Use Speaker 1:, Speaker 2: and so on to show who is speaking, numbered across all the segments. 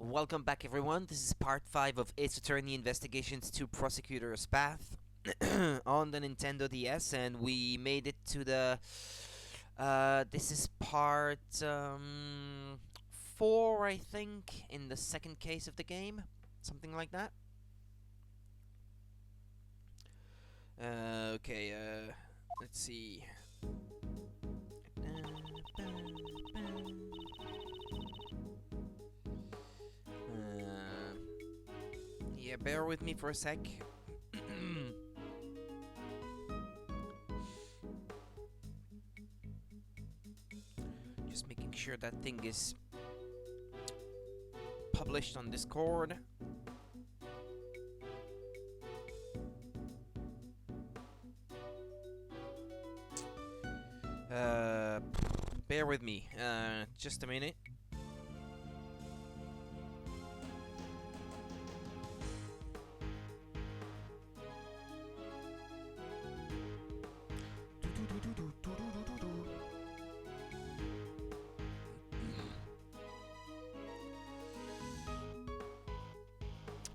Speaker 1: Welcome back, everyone. This is part 5 of Ace Attorney Investigations to Prosecutor's Path on the Nintendo DS, and we made it to the... this is part 4, I think, in the second case of the game. Something like that. Okay, let's see. Yeah, bear with me for a sec. Just making sure that thing is published on Discord. Bear with me. Just a minute.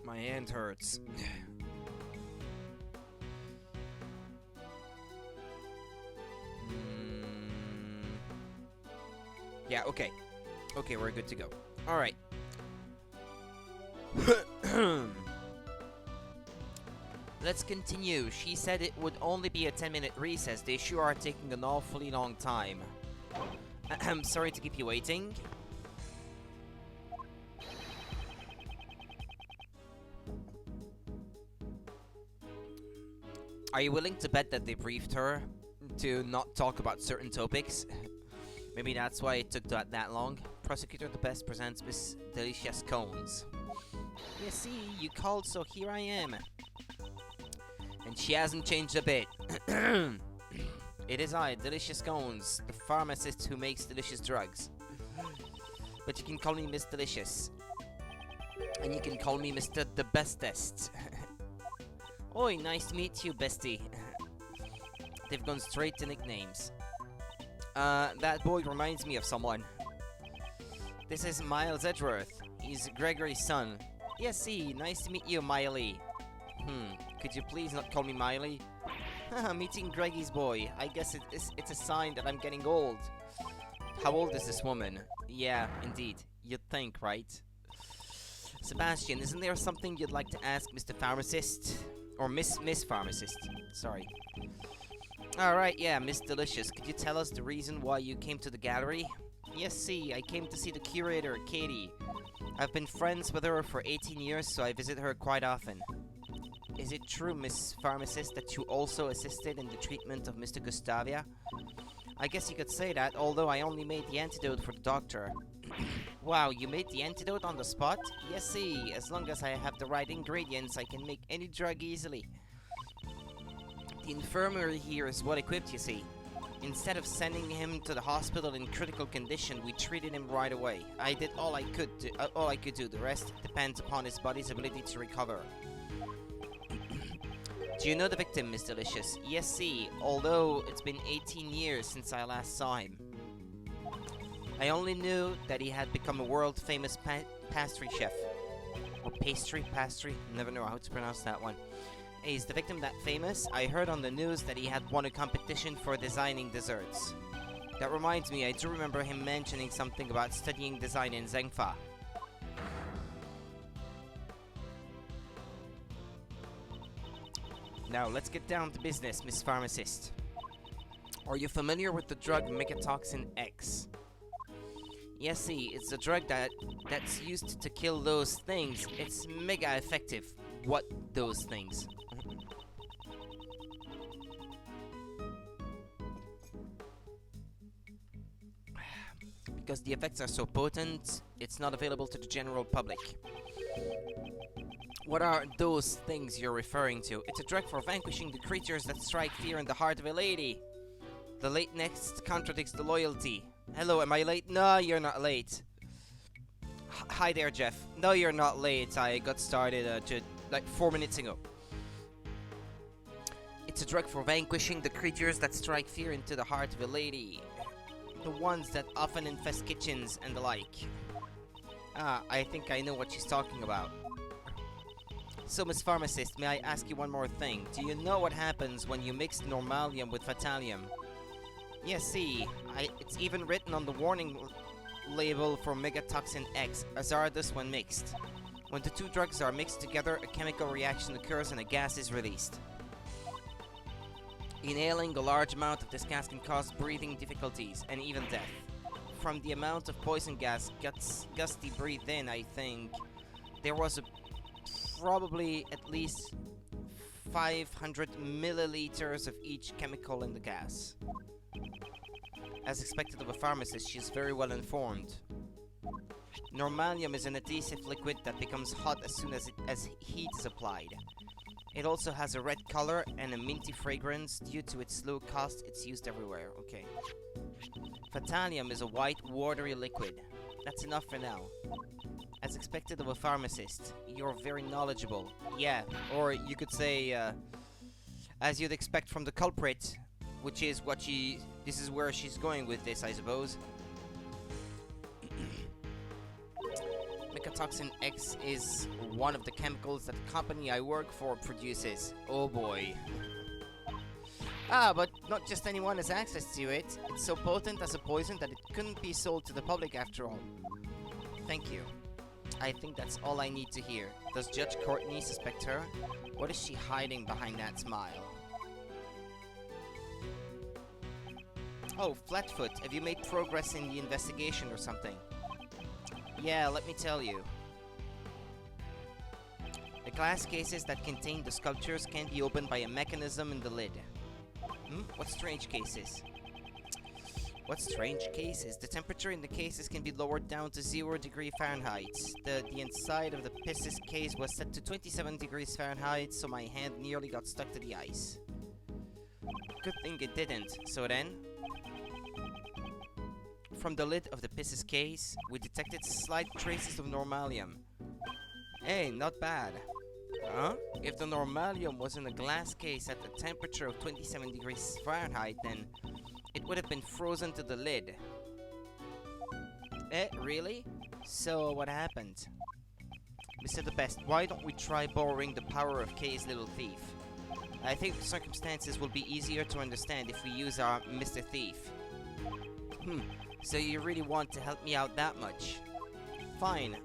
Speaker 1: My hand hurts. Yeah, okay. Okay, we're good to go. Alright. Let's continue. She said it would only be a 10-minute recess. They sure are taking an awfully long time. I'm sorry to keep you waiting. Are you willing to bet that they briefed her to not talk about certain topics? Maybe that's why it took that long. Prosecutor the Best presents Miss Delicious Cones. Yeah, see, you called, so here I am. And she hasn't changed a bit. It is I, Delicious Cones, the pharmacist who makes delicious drugs. But you can call me Miss Delicious. And you can call me Mr. The Bestest. Oi, nice to meet you, bestie. They've gone straight to nicknames. That boy reminds me of someone. This is Miles Edgeworth. He's Gregory's son. Yes, see, nice to meet you, Miley. Could you please not call me Miley? Meeting Greggy's boy. I guess it's a sign that I'm getting old. How old is this woman? Yeah, indeed. You'd think, right? Sebastian, isn't there something you'd like to ask Mr. Pharmacist? Or Miss Pharmacist. Sorry. Alright, yeah, Miss Delicious. Could you tell us the reason why you came to the gallery? Yes, see, I came to see the curator, Katie. I've been friends with her for 18 years, so I visit her quite often. Is it true, Miss Pharmacist, that you also assisted in the treatment of Mr. Gustavia? I guess you could say that, although I only made the antidote for the doctor. Wow, you made the antidote on the spot? Yes, see, as long as I have the right ingredients, I can make any drug easily. The infirmary here is well equipped, you see. Instead of sending him to the hospital in critical condition, we treated him right away. I did all I could do. The rest depends upon his body's ability to recover. Do you know the victim, Miss Delicious? Yes, see, although it's been 18 years since I last saw him. I only knew that he had become a world-famous pastry chef. Or pastry? Never know how to pronounce that one. Hey, is the victim that famous? I heard on the news that he had won a competition for designing desserts. That reminds me, I do remember him mentioning something about studying design in Zengfa. Now, let's get down to business, Miss Pharmacist. Are you familiar with the drug Megatoxin X? Yes, see, it's a drug that's used to kill those things. It's mega effective. What those things? Because the effects are so potent, it's not available to the general public. What are those things you're referring to? It's a drug for vanquishing the creatures that strike fear in the heart of a lady. The late next contradicts the loyalty. Hello, am I late? No, you're not late. Hi there, Jeff. No, you're not late. I got started like 4 minutes ago. It's a drug for vanquishing the creatures that strike fear into the heart of a lady. The ones that often infest kitchens and the like. Ah, I think I know what she's talking about. So, Miss Pharmacist, may I ask you one more thing? Do you know what happens when you mix normalium with fatalium? Yes, see, it's even written on the warning label for megatoxin X, hazardous when mixed. When the two drugs are mixed together, a chemical reaction occurs and a gas is released. Inhaling a large amount of this gas can cause breathing difficulties and even death. From the amount of poison gas Gusty breathed in, I think there was probably at least 500 milliliters of each chemical in the gas. As expected of a pharmacist, she is very well informed. Normalium is an adhesive liquid that becomes hot as soon as heat is applied. It also has a red color and a minty fragrance. Due to its low cost, it's used everywhere. Okay. Fatalium is a white, watery liquid. That's enough for now. As expected of a pharmacist, you're very knowledgeable. Yeah, or you could say, as you'd expect from the culprit, which is what this is where she's going with this, I suppose. Mycotoxin X is one of the chemicals that the company I work for produces. Oh boy. Ah, but not just anyone has access to it. It's so potent as a poison that it couldn't be sold to the public after all. Thank you. I think that's all I need to hear. Does Judge Courtney suspect her? What is she hiding behind that smile? Oh, Flatfoot, have you made progress in the investigation or something? Yeah, let me tell you. The glass cases that contain the sculptures can be opened by a mechanism in the lid. What strange cases? What strange cases? The temperature in the cases can be lowered down to 0 degrees Fahrenheit. The inside of the Pisces case was set to 27 degrees Fahrenheit, so my hand nearly got stuck to the ice. Good thing it didn't. So then, from the lid of the Pisces case, we detected slight traces of normalium. Hey, not bad. Huh? If the normalium was in a glass case at a temperature of 27 degrees Fahrenheit, then it would have been frozen to the lid. Really? So, what happened? Mr. The Best, why don't we try borrowing the power of K's little thief? I think the circumstances will be easier to understand if we use our Mr. Thief. So you really want to help me out that much? Fine.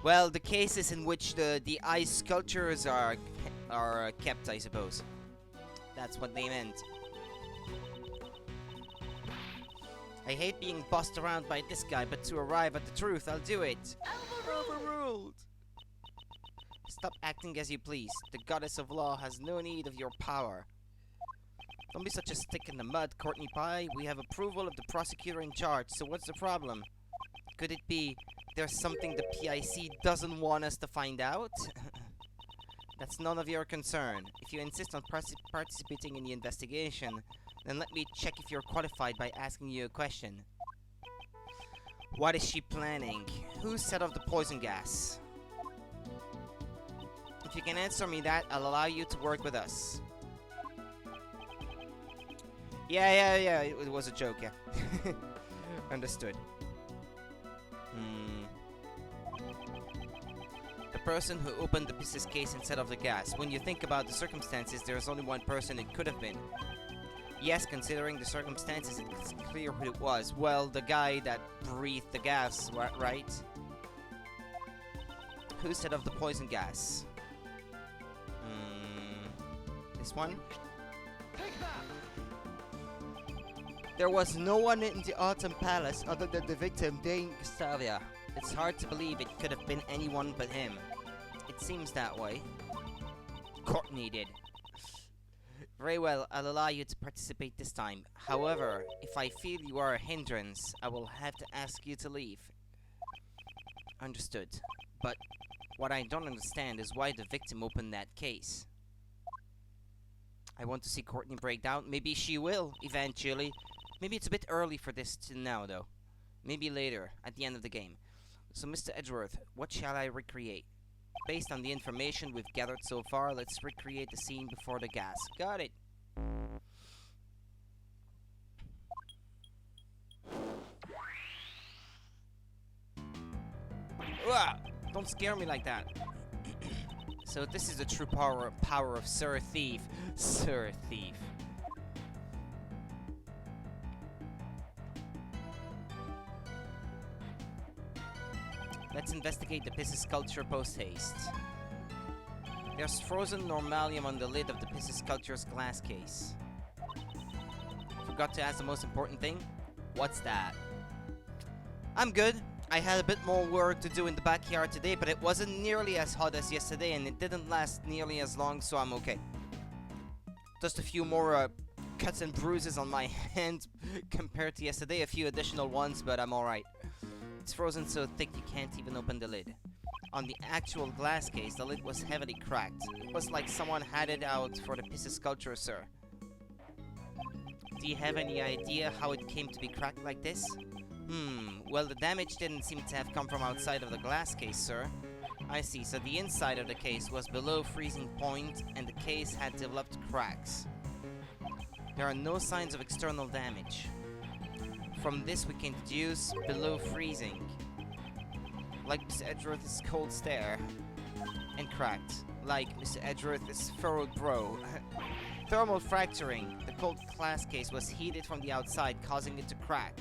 Speaker 1: Well, the cases in which the ice sculptures are kept, I suppose. That's what they meant. I hate being bossed around by this guy, but to arrive at the truth, I'll do it. Overruled! Stop acting as you please. The goddess of law has no need of your power. Don't be such a stick in the mud, Courtney Pie. We have approval of the prosecutor in charge, so what's the problem? Could it be there's something the PIC doesn't want us to find out? That's none of your concern. If you insist on participating in the investigation, then let me check if you're qualified by asking you a question. What is she planning? Who set off the poison gas? If you can answer me that, I'll allow you to work with us. Yeah, it was a joke, yeah. Understood. The person who opened the Pisces case instead of the gas. When you think about the circumstances, there's only one person it could have been. Yes, considering the circumstances, it's clear who it was. Well, the guy that breathed the gas, right? Who set off the poison gas? This one? There was no one in the Autumn Palace other than the victim, Dane Gustavia. It's hard to believe it could have been anyone but him. It seems that way. Courtney did. Very well, I'll allow you to participate this time. However, if I feel you are a hindrance, I will have to ask you to leave. Understood. But what I don't understand is why the victim opened that case. I want to see Courtney break down. Maybe she will, eventually. Maybe it's a bit early for this to now, though. Maybe later, at the end of the game. So, Mr. Edgeworth, what shall I recreate? Based on the information we've gathered so far, let's recreate the scene before the gas. Got it! Uah! Don't scare me like that. So this is the true power of Sir Thief. Sir Thief. Let's investigate the Pisces sculpture post-haste. There's frozen normalium on the lid of the Pisces sculpture's glass case. Forgot to ask the most important thing. What's that? I'm good. I had a bit more work to do in the backyard today, but it wasn't nearly as hot as yesterday, and it didn't last nearly as long, so I'm okay. Just a few more cuts and bruises on my hand compared to yesterday, a few additional ones, but I'm alright. It's frozen so thick you can't even open the lid. On the actual glass case, the lid was heavily cracked. It was like someone had it out for the Pisces sculpture, sir. Do you have any idea how it came to be cracked like this? Well, the damage didn't seem to have come from outside of the glass case, sir. I see, so the inside of the case was below freezing point, and the case had developed cracks. There are no signs of external damage. From this we can deduce below freezing. Like Mr. Edgeworth's cold stare. And cracked. Like Mr. Edgeworth's furrowed brow. Thermal fracturing. The cold glass case was heated from the outside, causing it to crack.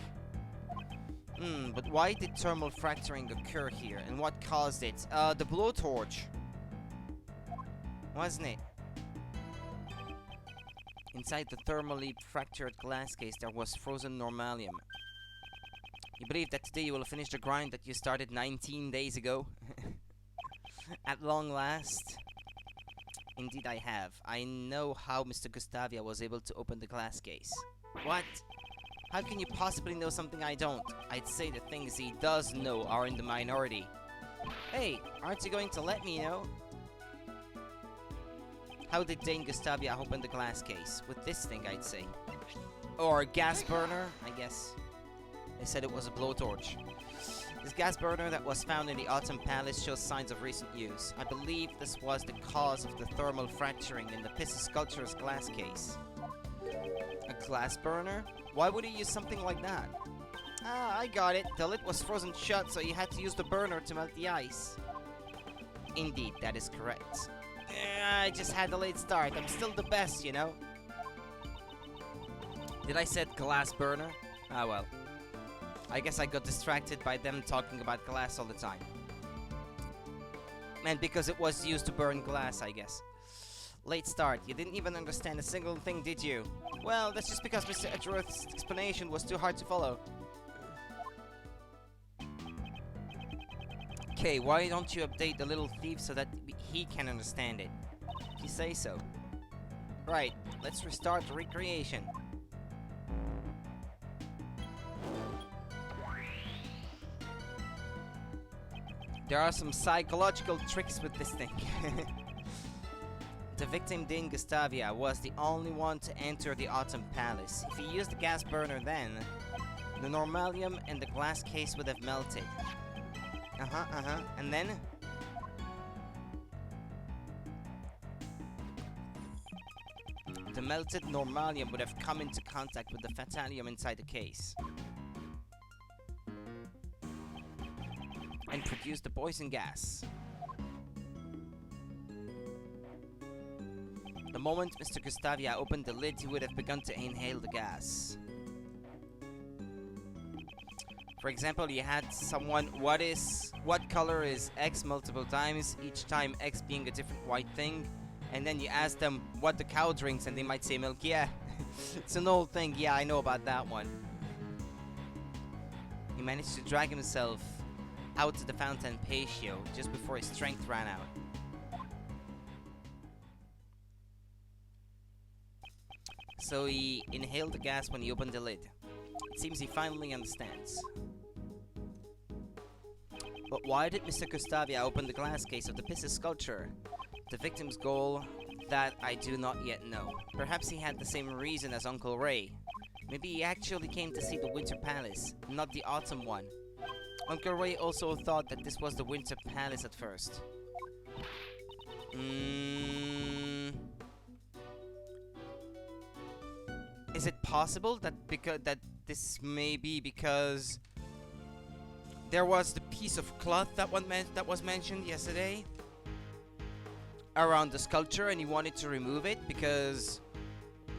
Speaker 1: But why did thermal fracturing occur here? And what caused it? The blowtorch. Wasn't it? Inside the thermally fractured glass case, there was frozen normalium. You believe that today you will finish the grind that you started 19 days ago? At long last? Indeed I have. I know how Mr. Gustavia was able to open the glass case. What? How can you possibly know something I don't? I'd say the things he does know are in the minority. Hey, aren't you going to let me know? How did Dane Gustavia open the glass case? With this thing, I'd say. Or a gas burner, I guess. They said it was a blowtorch. This gas burner that was found in the Autumn Palace shows signs of recent use. I believe this was the cause of the thermal fracturing in the Pisces sculpture's glass case. A glass burner? Why would he use something like that? Ah, I got it. The lid was frozen shut, so you had to use the burner to melt the ice. Indeed, that is correct. I just had a late start. I'm still the best, you know? Did I said glass burner? Ah, well. I guess I got distracted by them talking about glass all the time. And because it was used to burn glass, I guess. Late start. You didn't even understand a single thing, did you? Well, that's just because Mr. Edgeworth's explanation was too hard to follow. Okay, why don't you update the little thief so that he can understand it? If you say so. Right, let's restart the recreation. There are some psychological tricks with this thing. The victim, Dane Gustavia, was the only one to enter the Autumn Palace. If he used the gas burner then, the normalium in the glass case would have melted. And then? The melted normalium would have come into contact with the fatalium inside the case. And produced the poison gas. The moment Mr. Gustavia opened the lid, he would have begun to inhale the gas. For example, you had someone, what color is X multiple times, each time X being a different white thing, and then you ask them what the cow drinks and they might say milk. Yeah, it's an old thing, yeah, I know about that one. He managed to drag himself out to the fountain patio just before his strength ran out. So he inhaled the gas when he opened the lid. It seems he finally understands. But why did Mr. Gustavia open the glass case of the Pisces sculpture? The victim's goal, that I do not yet know. Perhaps he had the same reason as Uncle Ray. Maybe he actually came to see the Winter Palace, not the Autumn one. Uncle Ray also thought that this was the Winter Palace at first. Is it possible that this may be because There was the piece of cloth that was mentioned yesterday around the sculpture, and he wanted to remove it because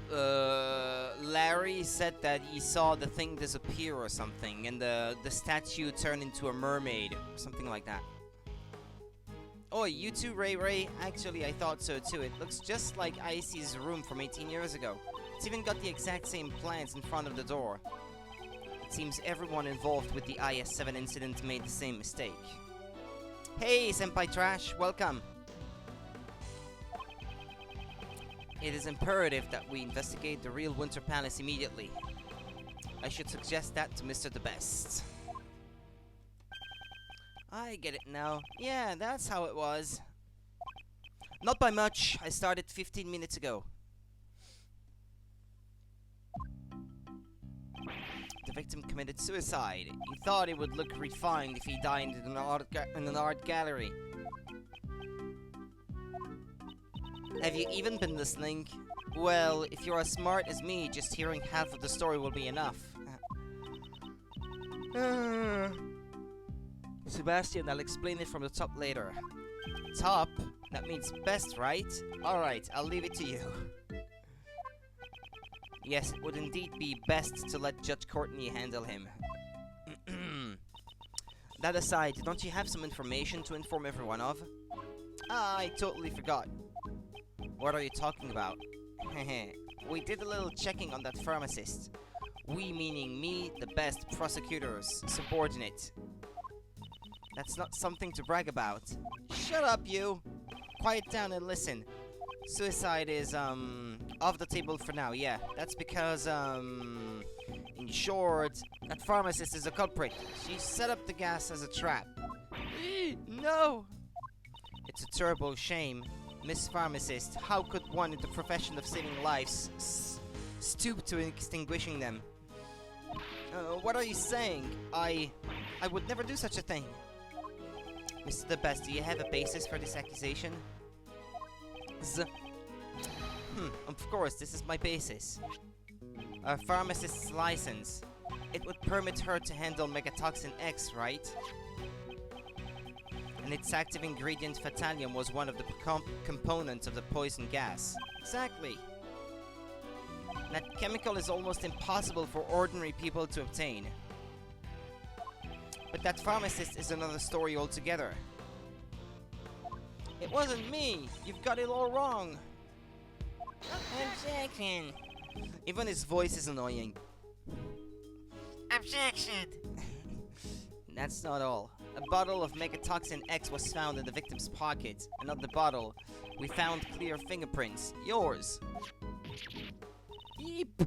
Speaker 1: Larry said that he saw the thing disappear or something, and the statue turned into a mermaid or something like that. Oh, you too, Ray Ray? Actually, I thought so too. It looks just like Icy's room from 18 years ago. It's even got the exact same plants in front of the door. It seems everyone involved with the IS-7 incident made the same mistake. Hey, Senpai Trash, welcome! It is imperative that we investigate the real Winter Palace immediately. I should suggest that to Mr. The Best. I get it now. Yeah, that's how it was. Not by much. I started 15 minutes ago. The victim committed suicide. He thought it would look refined if he died in an art gallery. Have you even been listening? Well, if you're as smart as me, just hearing half of the story will be enough. Sebastian, I'll explain it from the top later. Top? That means best, right? Alright, I'll leave it to you. Yes, it would indeed be best to let Judge Courtney handle him. That aside, don't you have some information to inform everyone of? Ah, I totally forgot. What are you talking about? We did a little checking on that pharmacist. We meaning me, the best prosecutor's subordinate. That's not something to brag about. Shut up, you! Quiet down and listen. Suicide is, off the table for now, yeah. That's because, in short, that pharmacist is a culprit. She set up the gas as a trap. No! It's a terrible shame. Miss Pharmacist, how could one in the profession of saving lives stoop to extinguishing them? What are you saying? I would never do such a thing. Mr. The Best, do you have a basis for this accusation? Of course, this is my basis. A pharmacist's license. It would permit her to handle Megatoxin X, right? And its active ingredient, Fatalium, was one of the components of the poison gas. Exactly. That chemical is almost impossible for ordinary people to obtain. But that pharmacist is another story altogether. It wasn't me! You've got it all wrong! Objection! Even his voice is annoying. Objection! That's not all. A bottle of Megatoxin X was found in the victim's pocket, and on the bottle, we found clear fingerprints. Yours! Beep!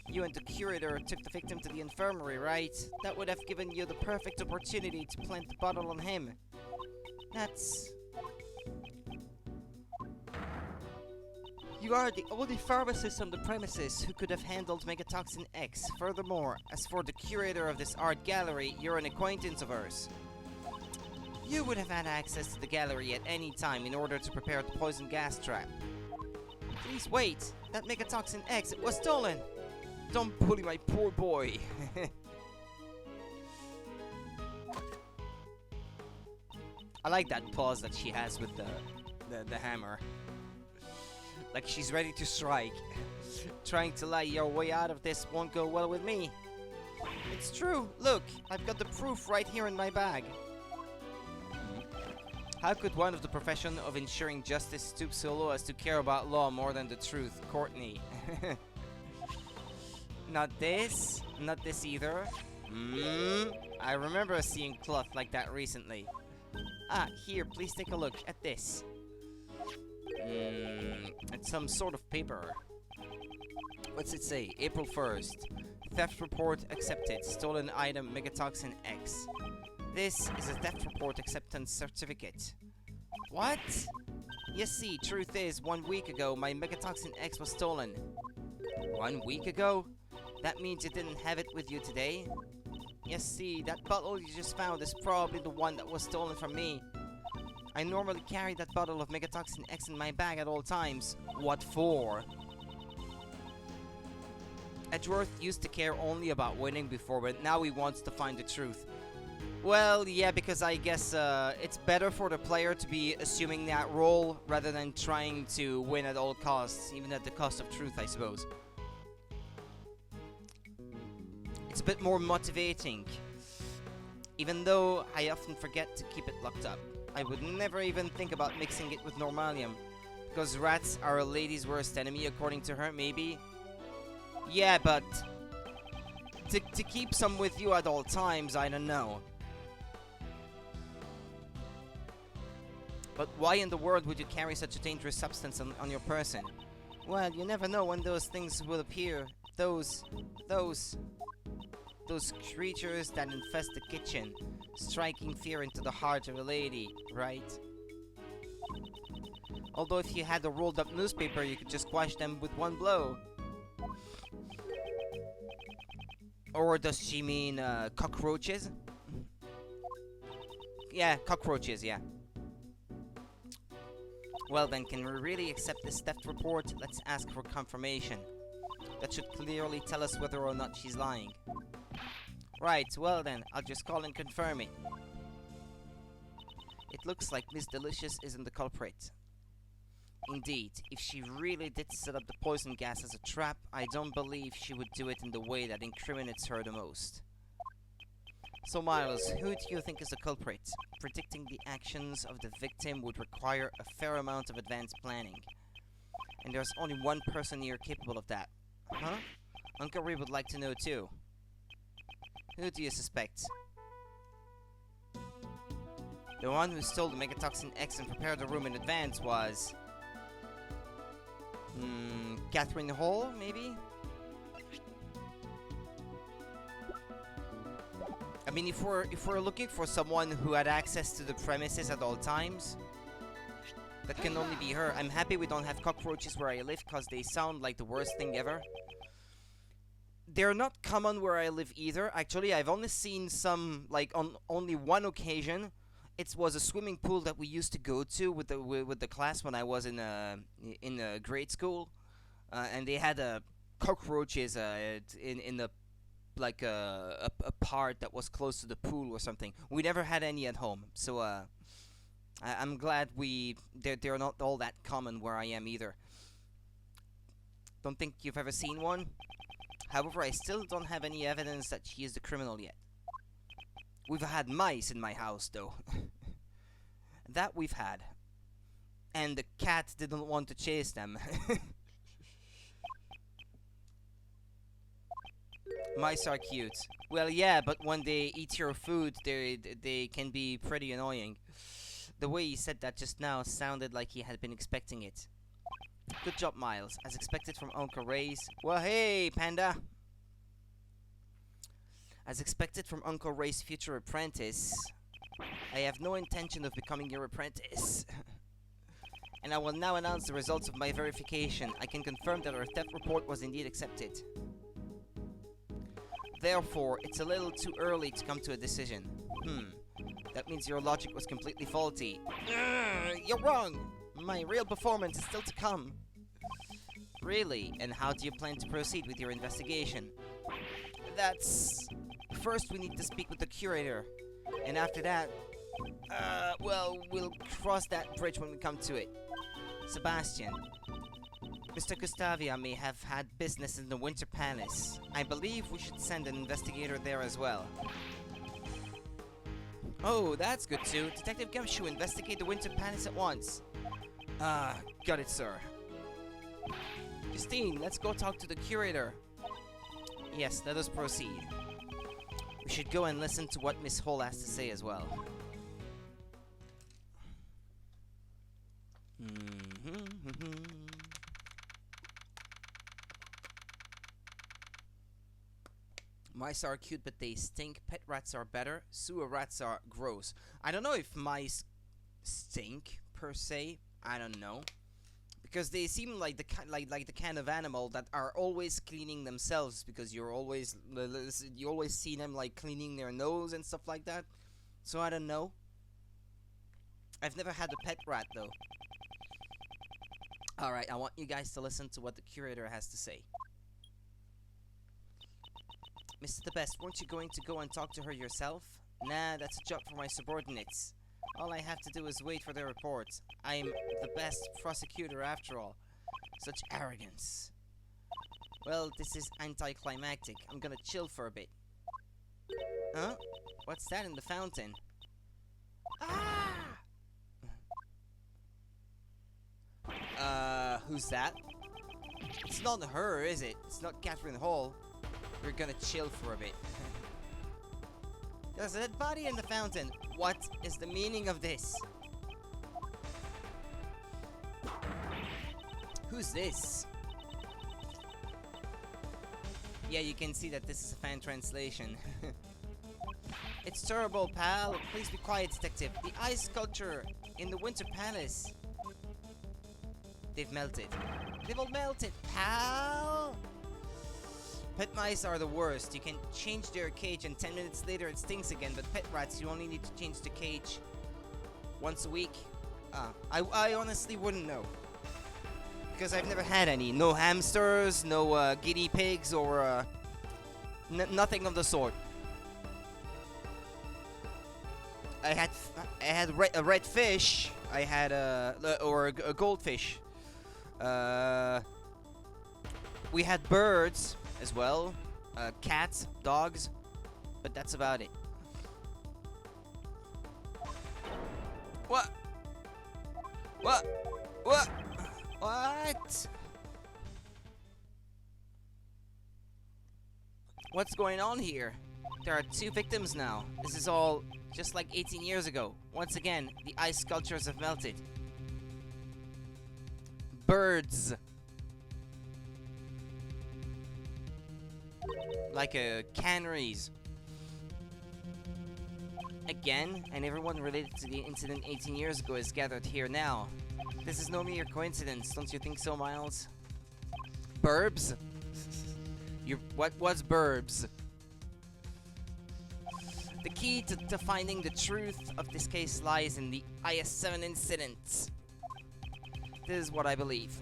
Speaker 1: You and the curator took the victim to the infirmary, right? That would have given you the perfect opportunity to plant the bottle on him. That's... You are the only pharmacist on the premises who could have handled Megatoxin X. Furthermore, as for the curator of this art gallery, you're an acquaintance of hers. You would have had access to the gallery at any time in order to prepare the poison gas trap. Please wait! That Megatoxin X, it was stolen! Don't bully my poor boy! I like that pause that she has with the hammer. Like she's ready to strike. Trying to lie your way out of this won't go well with me. It's true. Look, I've got the proof right here in my bag. How could one of the profession of ensuring justice stoop so low as to care about law more than the truth, Courtney? Not this either. I remember seeing cloth like that recently. Ah, here, please take a look at this. It's some sort of paper. What's it say? April 1st. Theft report accepted. Stolen item Megatoxin X. This is a theft report acceptance certificate. What? Yes, see, truth is, 1 week ago, my Megatoxin X was stolen. 1 week ago? That means you didn't have it with you today? Yes, see, that bottle you just found is probably the one that was stolen from me. I normally carry that bottle of Megatoxin X in my bag at all times. What for? Edgeworth used to care only about winning before, but now he wants to find the truth. Well, yeah, because I guess it's better for the player to be assuming that role rather than trying to win at all costs, even at the cost of truth, I suppose. It's a bit more motivating, even though I often forget to keep it locked up. I would never even think about mixing it with Normalium, because rats are a lady's worst enemy, according to her, maybe? Yeah, but to keep some with you at all times, I don't know. But why in the world would you carry such a dangerous substance on your person? Well, you never know when those things will appear. Those creatures that infest the kitchen, striking fear into the heart of a lady, right? Although if you had a rolled up newspaper, you could just squash them with one blow. Or does she mean cockroaches? Yeah, cockroaches, yeah. Well then, can we really accept this theft report? Let's ask for confirmation. That should clearly tell us whether or not she's lying. Right, well then, I'll just call and confirm it. It looks like Miss Delicious isn't the culprit. Indeed, if she really did set up the poison gas as a trap, I don't believe she would do it in the way that incriminates her the most. So Miles, who do you think is the culprit? Predicting the actions of the victim would require a fair amount of advanced planning. And there's only one person here capable of that. Huh? Uncle Ray would like to know too. Who do you suspect? The one who stole the Megatoxin X and prepared the room in advance was... Catherine Hall, maybe? I mean, if we're looking for someone who had access to the premises at all times, that can only be her. I'm happy we don't have cockroaches where I live, cause they sound like the worst thing ever. They're not common where I live either. Actually, I've only seen some, like, on only one occasion. It was a swimming pool that we used to go to with the class when I was in grade school, and they had cockroaches in the like a part that was close to the pool or something. We never had any at home, so I'm glad they're not all that common where I am either. Don't think you've ever seen one. However, I still don't have any evidence that she is the criminal yet. We've had mice in my house, though. That we've had. And the cat didn't want to chase them. Mice are cute. Well, yeah, but when they eat your food, they can be pretty annoying. The way he said that just now sounded like he had been expecting it. Good job, Miles. As expected from Uncle Ray's... Well, hey, Panda! As expected from Uncle Ray's future apprentice, I have no intention of becoming your apprentice. And I will now announce the results of my verification. I can confirm that our theft report was indeed accepted. Therefore, it's a little too early to come to a decision. That means your logic was completely faulty. You're wrong! My real performance is still to come. Really? And how do you plan to proceed with your investigation? That's... First, we need to speak with the curator. And after that... well, we'll cross that bridge when we come to it. Sebastian. Mr. Gustavia may have had business in the Winter Palace. I believe we should send an investigator there as well. Oh, that's good too. Detective Gumshoe, investigate the Winter Palace at once. Got it, sir. Justine, let's go talk to the curator. Yes, let us proceed. We should go and listen to what Miss Hall has to say as well. Mice are cute, but they stink. Pet rats are better. Sewer rats are gross. I don't know if mice stink per se. I don't know, because they seem like the kind of animal that are always cleaning themselves. Because you always see them like cleaning their nose and stuff like that. So I don't know. I've never had a pet rat though. All right, I want you guys to listen to what the curator has to say. Mr. The Best, weren't you going to go and talk to her yourself? Nah, that's a job for my subordinates. All I have to do is wait for their reports. I'm the best prosecutor after all. Such arrogance. Well, this is anticlimactic. I'm gonna chill for a bit. Huh? What's that in the fountain? Ah! Who's that? It's not her, is it? It's not Catherine Hall. We're gonna chill for a bit. There's a dead body in the fountain. What is the meaning of this? Who's this? Yeah, you can see that this is a fan translation. It's terrible, pal. Please be quiet, detective. The ice sculpture in the Winter Palace. They've melted. They've all melted, pal. Pet mice are the worst. You can change their cage and 10 minutes later it stinks again, but pet rats, you only need to change the cage once a week. I honestly wouldn't know. Because I've never had any. No hamsters, no guinea pigs, or nothing of the sort. I had a red fish. I had or a goldfish. We had birds as well, cats, dogs, but that's about it. What? What? What? What? What's going on here? There are 2 victims now. This is all just like 18 years ago. Once again, the ice sculptures have melted. Birds. Like canaries. Again, and everyone related to the incident 18 years ago is gathered here now. This is no mere coincidence, don't you think so, Miles? Burbs? What's burbs? The key to finding the truth of this case lies in the IS-7 incident. This is what I believe.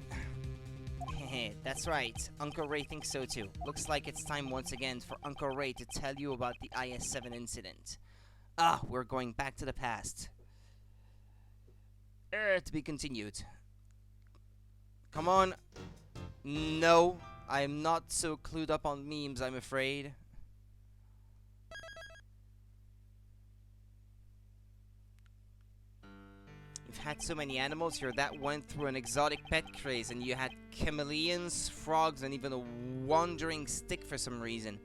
Speaker 1: That's right. Uncle Ray thinks so too. Looks like it's time once again for Uncle Ray to tell you about the IS-7 incident. We're going back to the past. To be continued. Come on. No, I'm not so clued up on memes, I'm afraid. You've had so many animals here that went through an exotic pet craze, and you had chameleons, frogs, and even a wandering stick for some reason.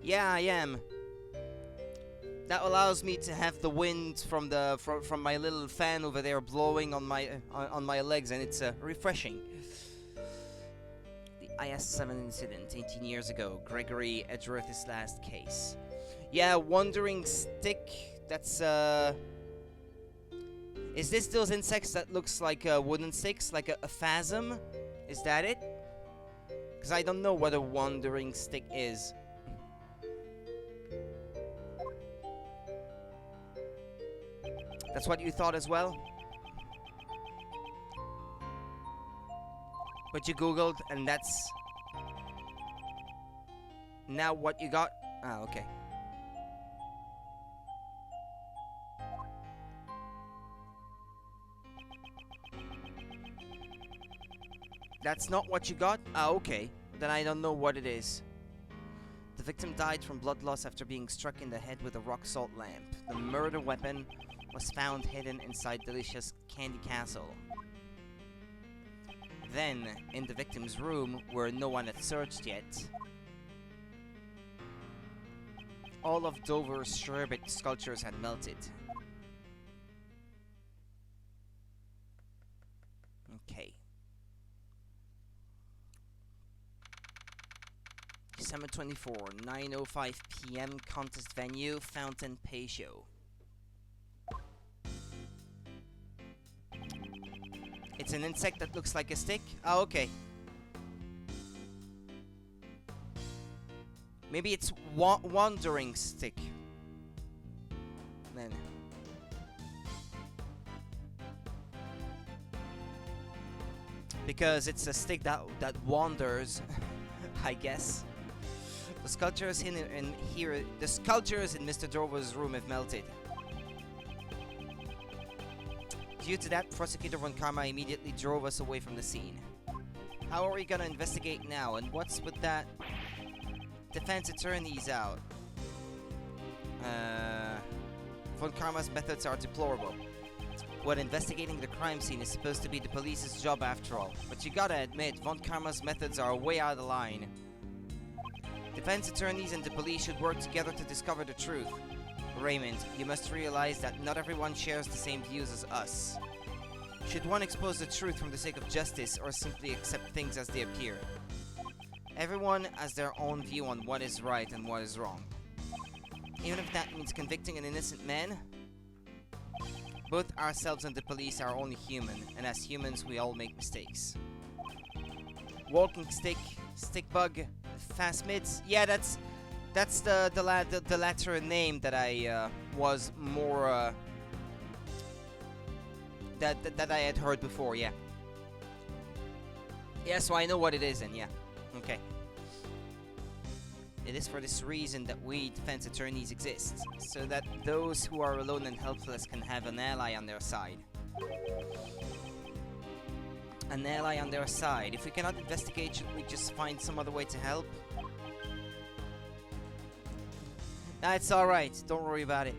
Speaker 1: Yeah, I am. That allows me to have the wind from my little fan over there blowing on my legs, and it's refreshing. The IS-7 incident 18 years ago. Gregory Edgeworth's last case. Yeah, wandering stick. That's Is this those insects that looks like wooden sticks, like a phasm? Is that it? Because I don't know what a wandering stick is. That's what you thought as well? But you googled and that's now what you got? Ah, okay. That's not what you got? Ah, okay. Then I don't know what it is. The victim died from blood loss after being struck in the head with a rock salt lamp. The murder weapon was found hidden inside Delicia's candy castle. Then, in the victim's room, where no one had searched yet, all of Dover's sherbet sculptures had melted. Okay. December 24, 9:05 p.m. Contest venue, Fountain Patio. It's an insect that looks like a stick? Oh, okay. Maybe it's wandering stick. Then. Because it's a stick that wanders, I guess. The sculptures in here, the sculptures in Mr. Dover's room have melted. Due to that, Prosecutor Von Karma immediately drove us away from the scene. How are we gonna investigate now? And what's with that defense attorney's out? Von Karma's methods are deplorable. What investigating the crime scene is supposed to be the police's job after all. But you gotta admit, Von Karma's methods are way out of line. Defense attorneys and the police should work together to discover the truth. Raymond, you must realize that not everyone shares the same views as us. Should one expose the truth from the sake of justice or simply accept things as they appear? Everyone has their own view on what is right and what is wrong. Even if that means convicting an innocent man? Both ourselves and the police are only human, and as humans we all make mistakes. Walking stick, stick bug, fast mids. Yeah, that's the latter name that I was more that I had heard before. Yeah. Yeah, so I know what it is, and yeah, okay. It is for this reason that we defense attorneys exist, so that those who are alone and helpless can have an ally on their side. An ally on their side. If we cannot investigate, should we just find some other way to help? Nah, it's alright. Don't worry about it.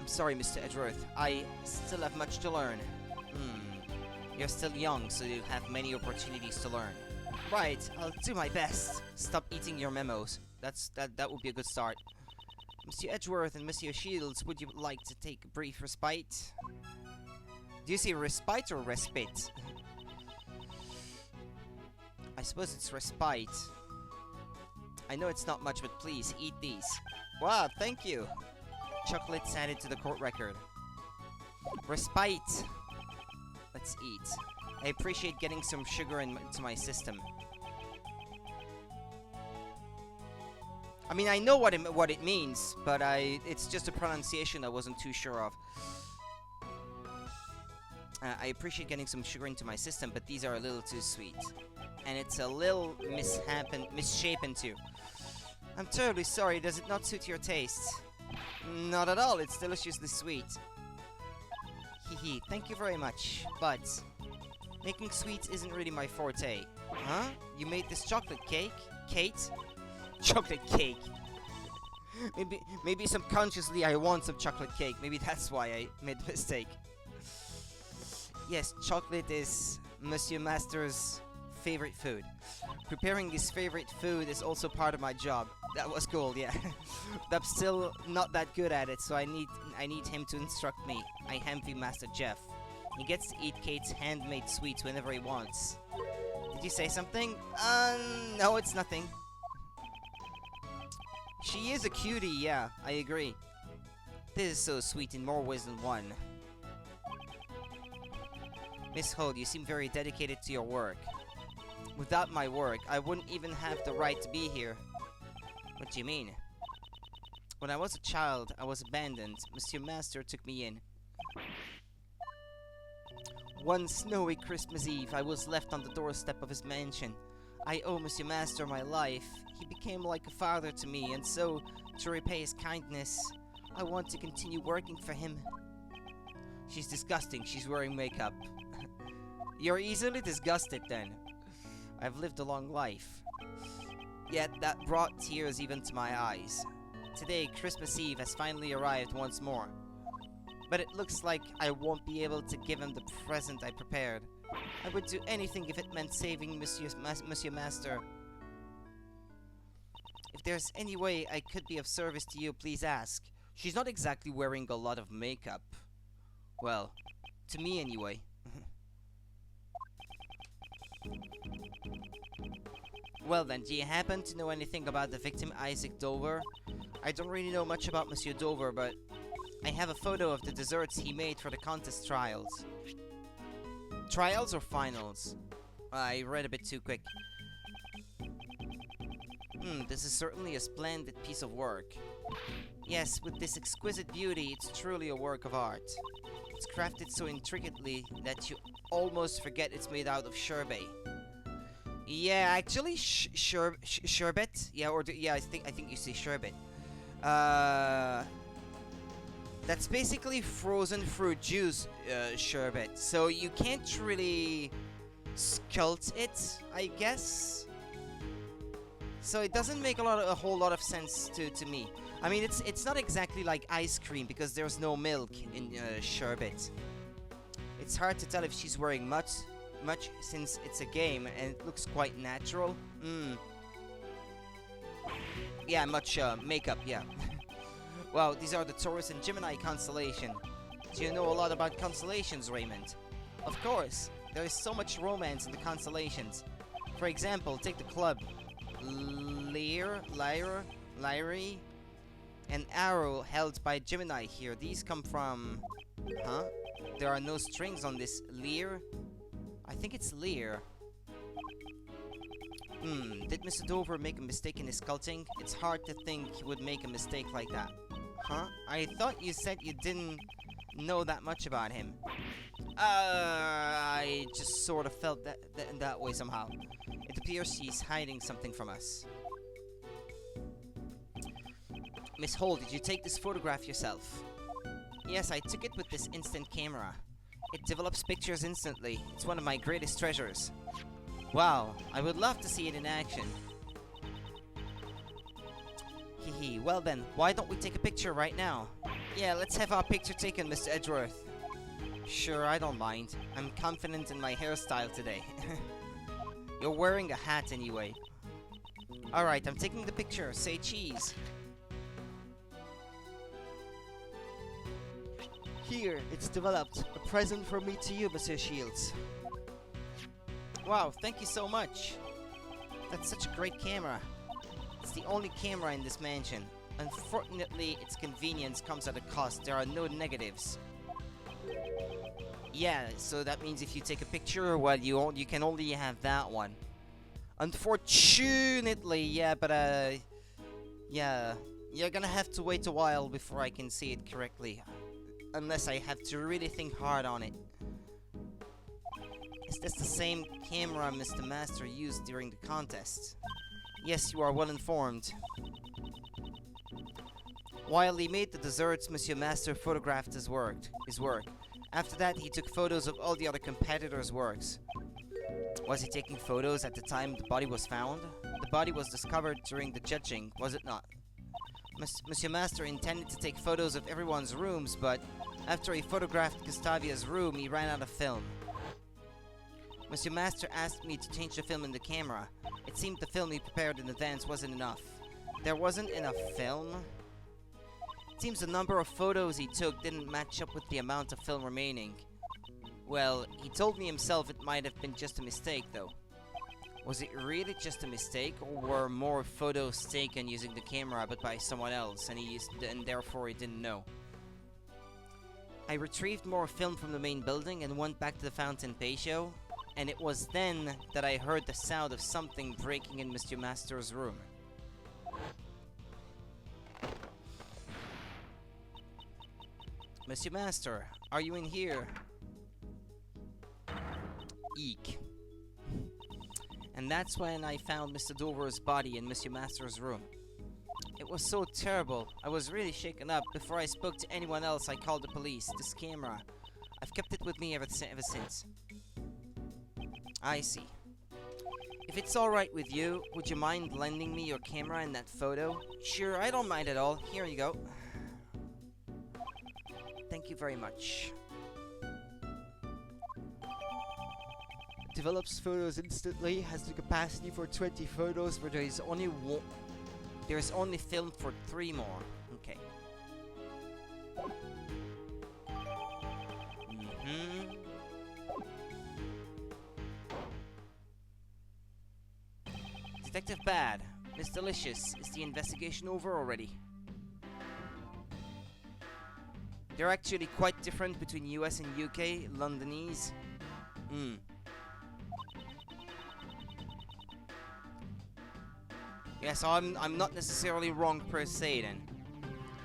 Speaker 1: I'm sorry, Mr. Edgeworth. I still have much to learn. You're still young, so you have many opportunities to learn. Right, I'll do my best. Stop eating your memos. That would be a good start. Monsieur Edgeworth and Monsieur Shields, would you like to take a brief respite? Do you say respite or respite? I suppose it's respite. I know it's not much, but please, eat these. Wow, thank you. Chocolates added to the court record. Respite. Let's eat. I appreciate getting some sugar into my system. I mean, I know what it means, but it's just a pronunciation I wasn't too sure of. I appreciate getting some sugar into my system, but these are a little too sweet. And it's a little misshapen too. I'm terribly sorry, does it not suit your taste? Not at all, it's deliciously sweet. Hehe, thank you very much, but making sweets isn't really my forte. Huh? You made this chocolate cake? Kate? Chocolate cake. Maybe subconsciously I want some chocolate cake. Maybe that's why I made the mistake. Yes, chocolate is Monsieur Master's favorite food. Preparing his favorite food is also part of my job. That was cool, yeah. But I'm still not that good at it, so I need him to instruct me. I envy Master Jeff. He gets to eat Kate's handmade sweets whenever he wants. Did you say something? No, it's nothing. She is a cutie, yeah, I agree. This is so sweet in more ways than one. Miss Holt, you seem very dedicated to your work. Without my work, I wouldn't even have the right to be here. What do you mean? When I was a child, I was abandoned. Monsieur Master took me in. One snowy Christmas Eve, I was left on the doorstep of his mansion. I owe Monsieur Master my life. He became like a father to me, and so, to repay his kindness, I want to continue working for him. She's disgusting. She's wearing makeup. You're easily disgusted, then. I've lived a long life. Yet that brought tears even to my eyes. Today, Christmas Eve has finally arrived once more. But it looks like I won't be able to give him the present I prepared. I would do anything if it meant saving Monsieur Master. If there's any way I could be of service to you, please ask. She's not exactly wearing a lot of makeup. Well, to me anyway. Well then, do you happen to know anything about the victim Isaac Dover? I don't really know much about Monsieur Dover, but I have a photo of the desserts he made for the contest trials. Trials or finals? I read a bit too quick. This is certainly a splendid piece of work. Yes, with this exquisite beauty, it's truly a work of art. It's crafted so intricately that you almost forget it's made out of sherbet. Yeah, actually, sherbet. Yeah, yeah, I think you say sherbet. Uh, that's basically frozen fruit juice sherbet. So you can't really sculpt it, I guess. So it doesn't make a whole lot of sense to me. I mean, it's not exactly like ice cream because there's no milk in sherbet. It's hard to tell if she's wearing much since it's a game and it looks quite natural. Yeah, much makeup, yeah. Wow, these are the Taurus and Gemini constellation. Do you know a lot about constellations, Raymond? Of course, there is so much romance in the constellations. For example, take the club Lyre, and Arrow held by Gemini here. These come from... Huh? There are no strings on this Lyre. I think it's Lear. Did Mr. Dover make a mistake in his sculpting? It's hard to think he would make a mistake like that. Huh? I thought you said you didn't know that much about him. I just sort of felt that way somehow. It appears he's hiding something from us. Miss Hall, did you take this photograph yourself? Yes, I took it with this instant camera. It develops pictures instantly. It's one of my greatest treasures. Wow, I would love to see it in action. Hehe, well then, why don't we take a picture right now? Yeah, let's have our picture taken, Mr. Edgeworth. Sure, I don't mind. I'm confident in my hairstyle today. You're wearing a hat anyway. Alright, I'm taking the picture. Say cheese. Here, it's developed. A present from me to you, Monsieur Shields. Wow, thank you so much. That's such a great camera. It's the only camera in this mansion. Unfortunately, its convenience comes at a cost. There are no negatives. Yeah, so that means if you take a picture, well, you can only have that one. Unfortunately, yeah, but yeah, you're gonna have to wait a while before I can see it correctly. Unless I have to really think hard on it. Is this the same camera Mr. Master used during the contest? Yes, you are well informed. While he made the desserts, Monsieur Master photographed his work. After that, he took photos of all the other competitors' works. Was he taking photos at the time the body was found? The body was discovered during the judging, was it not? Monsieur Master intended to take photos of everyone's rooms, but after he photographed Gustavia's room, he ran out of film. Monsieur Master asked me to change the film in the camera. It seemed the film he prepared in advance wasn't enough. There wasn't enough film? It seems the number of photos he took didn't match up with the amount of film remaining. Well, he told me himself it might have been just a mistake, though. Was it really just a mistake, or were more photos taken using the camera but by someone else, and therefore he didn't know? I retrieved more film from the main building and went back to the Fountain Patio, and it was then that I heard the sound of something breaking in Mr. Master's room. Monsieur Master, are you in here? Eek. And that's when I found Mr. Dover's body in Monsieur Master's room. It was so terrible. I was really shaken up. Before I spoke to anyone else, I called the police. This camera, I've kept it with me ever since. I see. If it's alright with you, would you mind lending me your camera in that photo? Sure, I don't mind at all. Here you go. Thank you very much. Develops photos instantly, has the capacity for 20 photos, but there is only film for 3 more. Okay. Detective Bad, Miss Delicious, is the investigation over already? They're actually quite different between US and UK, Londonese. Yeah, so I'm not necessarily wrong per se then.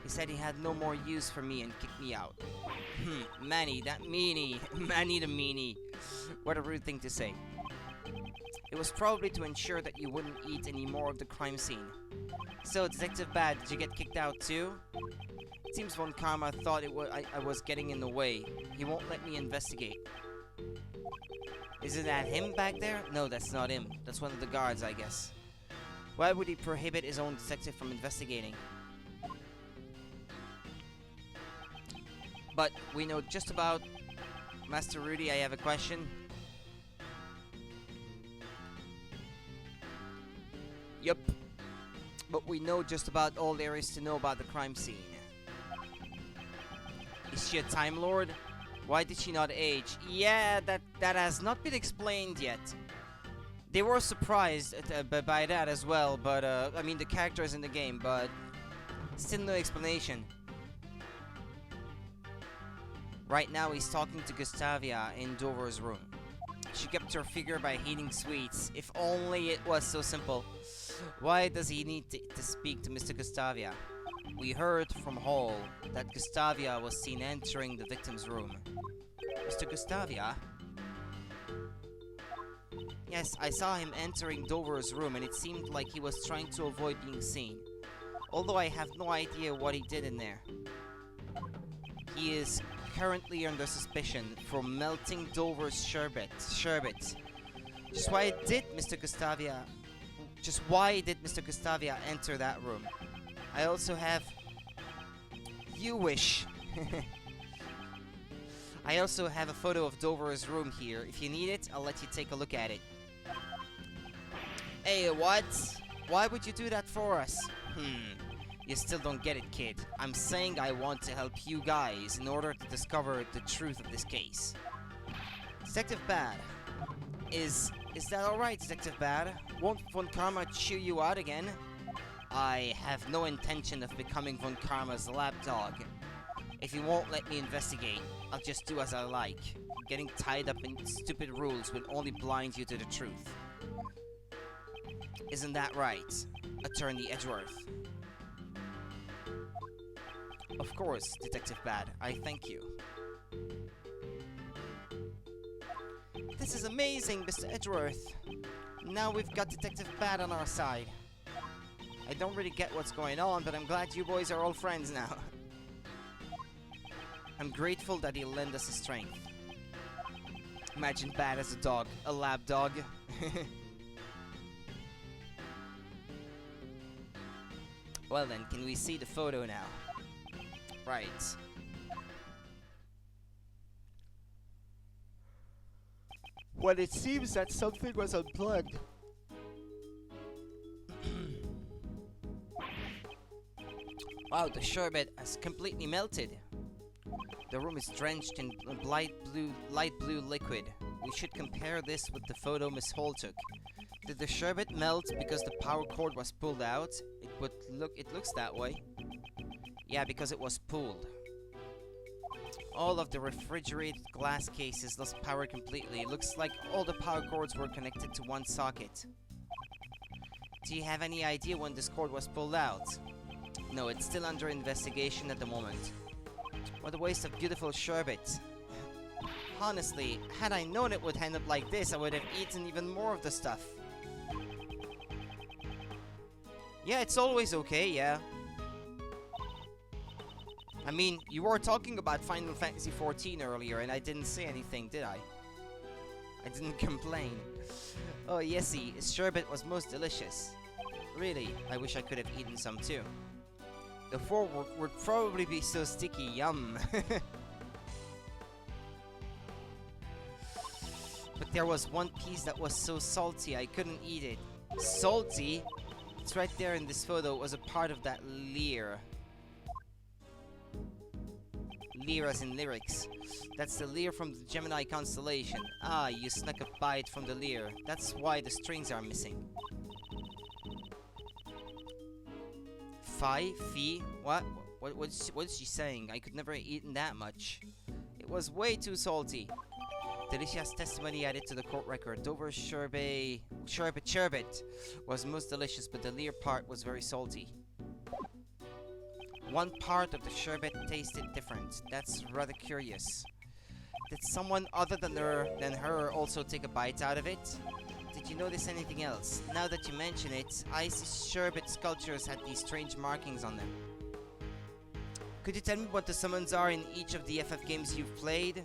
Speaker 1: He said he had no more use for me and kicked me out. Manny, that meanie. Manny the meanie. What a rude thing to say. It was probably to ensure that you wouldn't eat any more of the crime scene. So, Detective Bad, did you get kicked out too? It seems Von Karma thought I was getting in the way. He won't let me investigate. Isn't that him back there? No, that's not him. That's one of the guards, I guess. Why would he prohibit his own detective from investigating? But we know just about... Master Rudy, I have a question. Yup. But we know just about all there is to know about the crime scene. Is she a Time Lord? Why did she not age? Yeah, that has not been explained yet. They were surprised by that as well, but I mean the characters in the game, but still no explanation. Right now he's talking to Gustavia in Dover's room. She kept her figure by eating sweets. If only it was so simple. Why does he need to speak to Mr. Gustavia? We heard from Hall that Gustavia was seen entering the victim's room. Mr. Gustavia? Yes, I saw him entering Dover's room and it seemed like he was trying to avoid being seen. Although I have no idea what he did in there. He is currently under suspicion for melting Dover's sherbet. Just why did Mr. Gustavia enter that room? I also have... You wish. I also have a photo of Dover's room here. If you need it, I'll let you take a look at it. Hey, what? Why would you do that for us? You still don't get it, kid. I'm saying I want to help you guys in order to discover the truth of this case. Detective Bad. Is that alright, Detective Bad? Won't Von Karma chew you out again? I have no intention of becoming Von Karma's lapdog. If you won't let me investigate, I'll just do as I like. Getting tied up in stupid rules will only blind you to the truth. Isn't that right, Attorney Edgeworth? Of course, Detective Bad. I thank you. This is amazing, Mr. Edgeworth. Now we've got Detective Bad on our side. I don't really get what's going on, but I'm glad you boys are all friends now. I'm grateful that he'll lend us his strength. Imagine Bad as a dog. A lab dog. Well then, can we see the photo now? Right. Well, it seems that something was unplugged. Wow, the sherbet has completely melted. The room is drenched in light blue liquid. We should compare this with the photo Miss Hall took. Did the sherbet melt because the power cord was pulled out? It looks that way. Yeah, because it was pulled. All of the refrigerated glass cases lost power completely. It looks like all the power cords were connected to one socket. Do you have any idea when this cord was pulled out? No, it's still under investigation at the moment. What a waste of beautiful sherbet. Honestly, had I known it would end up like this, I would have eaten even more of the stuff. Yeah, it's always okay, yeah. I mean, you were talking about Final Fantasy XIV earlier, and I didn't say anything, did I? I didn't complain. Oh, yesy, sherbet was most delicious. Really, I wish I could have eaten some too. The four would probably be so sticky, yum. But there was one piece that was so salty, I couldn't eat it. Salty? It's right there in this photo. It was a part of that leer. Leer as in lyrics. That's the leer from the Gemini constellation. Ah, you snuck a bite from the leer. That's why the strings are missing. Fee? What? What's she saying? I could never have eaten that much. It was way too salty. Delicious testimony added to the court record. Dover's sherbet was most delicious, but the leer part was very salty. One part of the sherbet tasted different. That's rather curious. Did someone other than her also take a bite out of it? did you notice anything else? Now that you mention it, Icy Sherbet sculptures had these strange markings on them. Could you tell me what the summons are in each of the FF games you've played?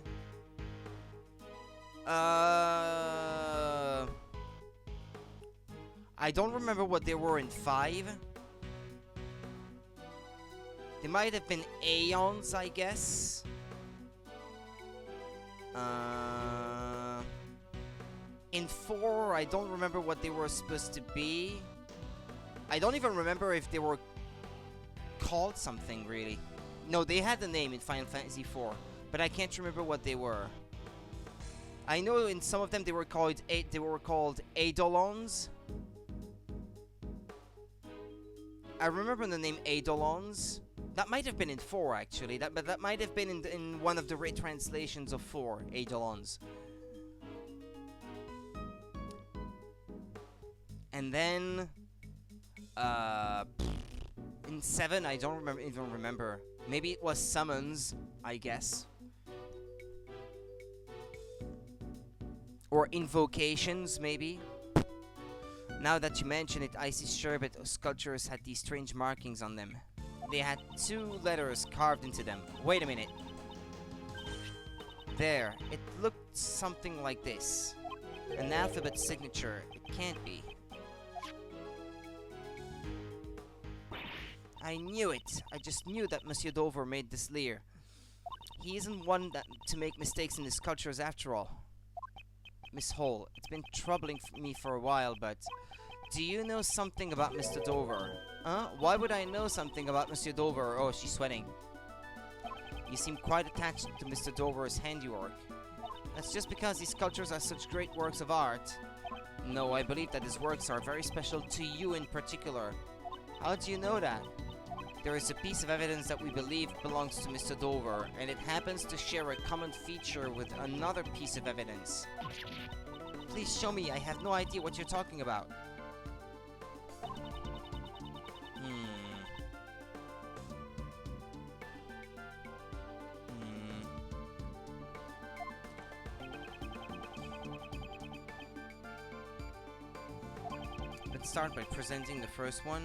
Speaker 1: I don't remember what they were in 5. They might have been Aeons, I guess. In 4, I don't remember what they were supposed to be. I don't even remember if they were called something, really. No, they had a name in Final Fantasy 4, but I can't remember what they were. I know in some of them they were called Eidolons. I remember the name Eidolons. That might have been in 4, actually. But that might have been in one of the retranslations of 4, Eidolons. And then, in 7, I don't even remember. Maybe it was summons, I guess. Or invocations, maybe. Now that you mention it, Icy Sherbet sculptures had these strange markings on them. They had 2 letters carved into them. Wait a minute. There. It looked something like this. An alphabet signature. It can't be. I knew it. I just knew that Monsieur Dover made this leer. He isn't one to make mistakes in his sculptures after all. Miss Hall, it's been troubling me for a while, but... Do you know something about Mr. Dover? Huh? Why would I know something about Monsieur Dover? Oh, she's sweating. You seem quite attached to Mr. Dover's handiwork. That's just because these sculptures are such great works of art. No, I believe that his works are very special to you in particular. How do you know that? There is a piece of evidence that we believe belongs to Mr. Dover, and it happens to share a common feature with another piece of evidence. Please show me, I have no idea what you're talking about. Let's start by presenting the first one.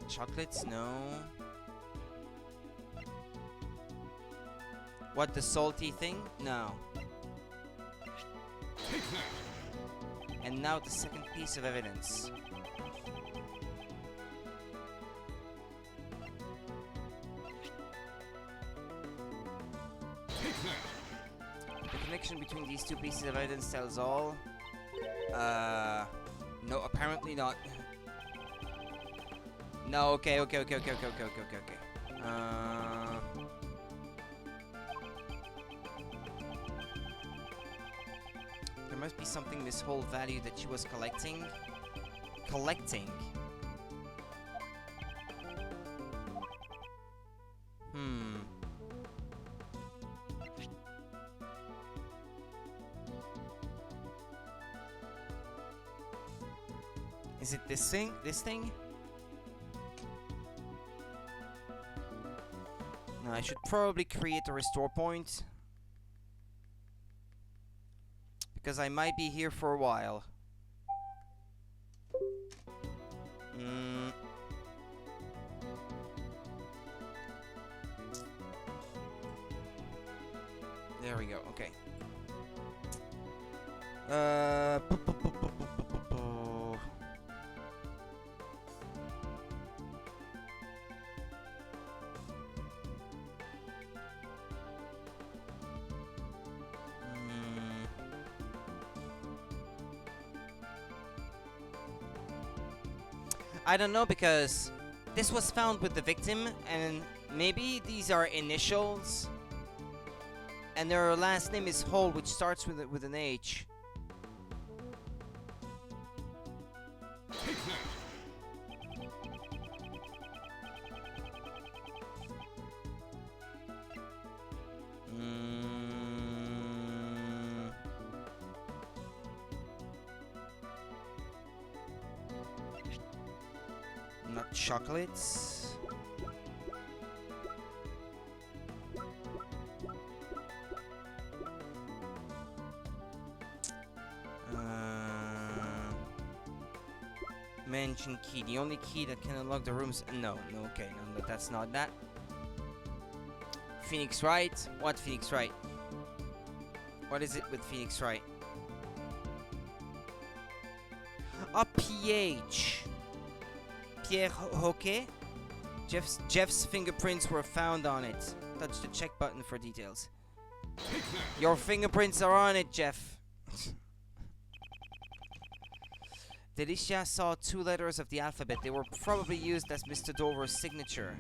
Speaker 1: Chocolates? No. What, the salty thing? No. And now the second piece of evidence. The connection between these 2 pieces of evidence tells all. No, apparently not. No, okay. There must be something this whole value that she was collecting. Is it this thing? This thing? No, I should probably create a restore point. Because I might be here for a while. There we go, okay. I don't know, because this was found with the victim, and maybe these are initials, and their last name is Hall, which starts with an H. Got chocolates. Mansion key. The only key that can unlock the rooms. No, okay, no, that's not that. Phoenix Wright? What Phoenix Wright? What is it with Phoenix Wright? A PH. Pierre Hoquet? Jeff's fingerprints were found on it. Touch the check button for details. Your fingerprints are on it, Jeff. Delicia saw 2 letters of the alphabet. They were probably used as Mr. Dover's signature,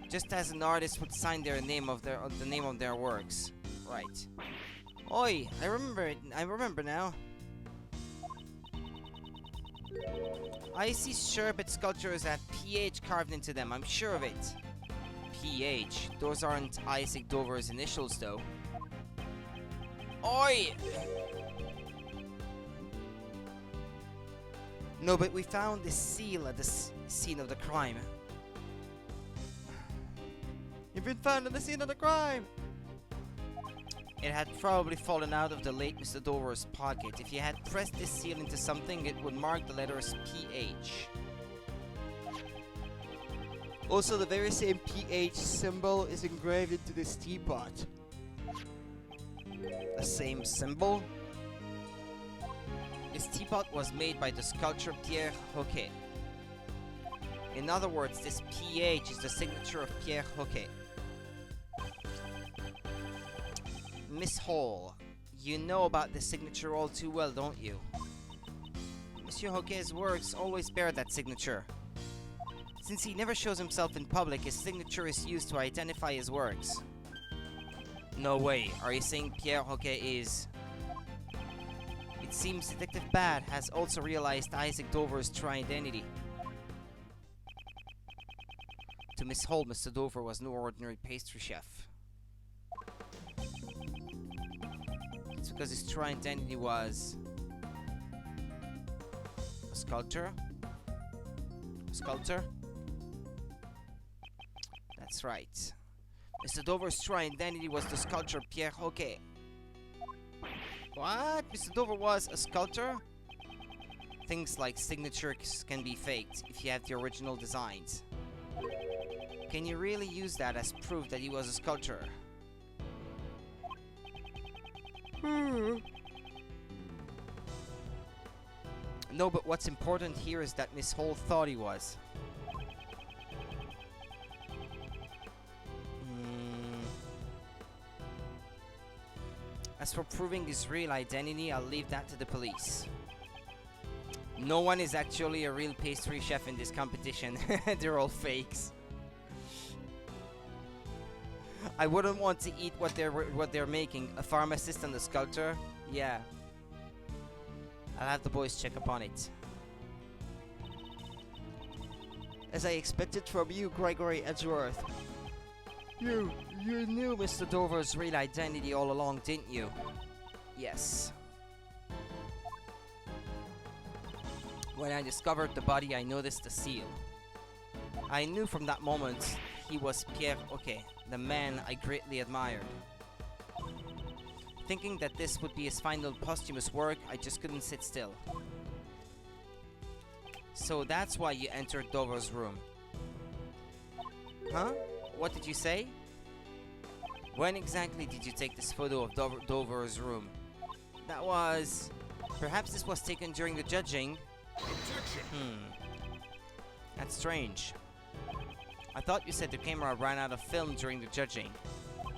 Speaker 1: just as an artist would sign their name of the name of their works. Right. Oi, I remember it. I remember now. I see sherbet sculptures that PH carved into them. I'm sure of it. PH. Those aren't Isaac Dover's initials, though. Oi! No, but we found this seal at the scene of the crime. You've been found at the scene of the crime! It had probably fallen out of the late Mr. Dover's pocket. If you had pressed this seal into something, it would mark the letters PH. Also, the very same PH symbol is engraved into this teapot. The same symbol? This teapot was made by the sculptor Pierre Hoquet. In other words, this PH is the signature of Pierre Hoquet. Miss Hall, you know about this signature all too well, don't you? Monsieur Hoquet's works always bear that signature. Since he never shows himself in public, his signature is used to identify his works. No way, are you saying Pierre Hoquet is... It seems Detective Bad has also realized Isaac Dover's true identity. To Miss Hall, Mr. Dover was no ordinary pastry chef. It's because his true identity was... a sculptor? A sculptor? That's right. Mr. Dover's true identity was the sculptor Pierre Hoquet. What? Mr. Dover was a sculptor? Things like signatures can be faked if you have the original designs. Can you really use that as proof that he was a sculptor? No, but what's important here is that Miss Hall thought he was. As for proving his real identity, I'll leave that to the police. No one is actually a real pastry chef in this competition. They're all fakes. I wouldn't want to eat what they're making. A pharmacist and a sculptor? Yeah. I'll have the boys check upon it. As I expected from you, Gregory Edgeworth. You knew Mr. Dover's real identity all along, didn't you? Yes. When I discovered the body, I noticed the seal. I knew from that moment he was Pierre Hoquet, the man I greatly admired. Thinking that this would be his final posthumous work, I just couldn't sit still. So that's why you entered Dover's room. Huh? What did you say? When exactly did you take this photo of Dover's room? That was... Perhaps this was taken during the judging? That's strange. I thought you said the camera ran out of film during the judging.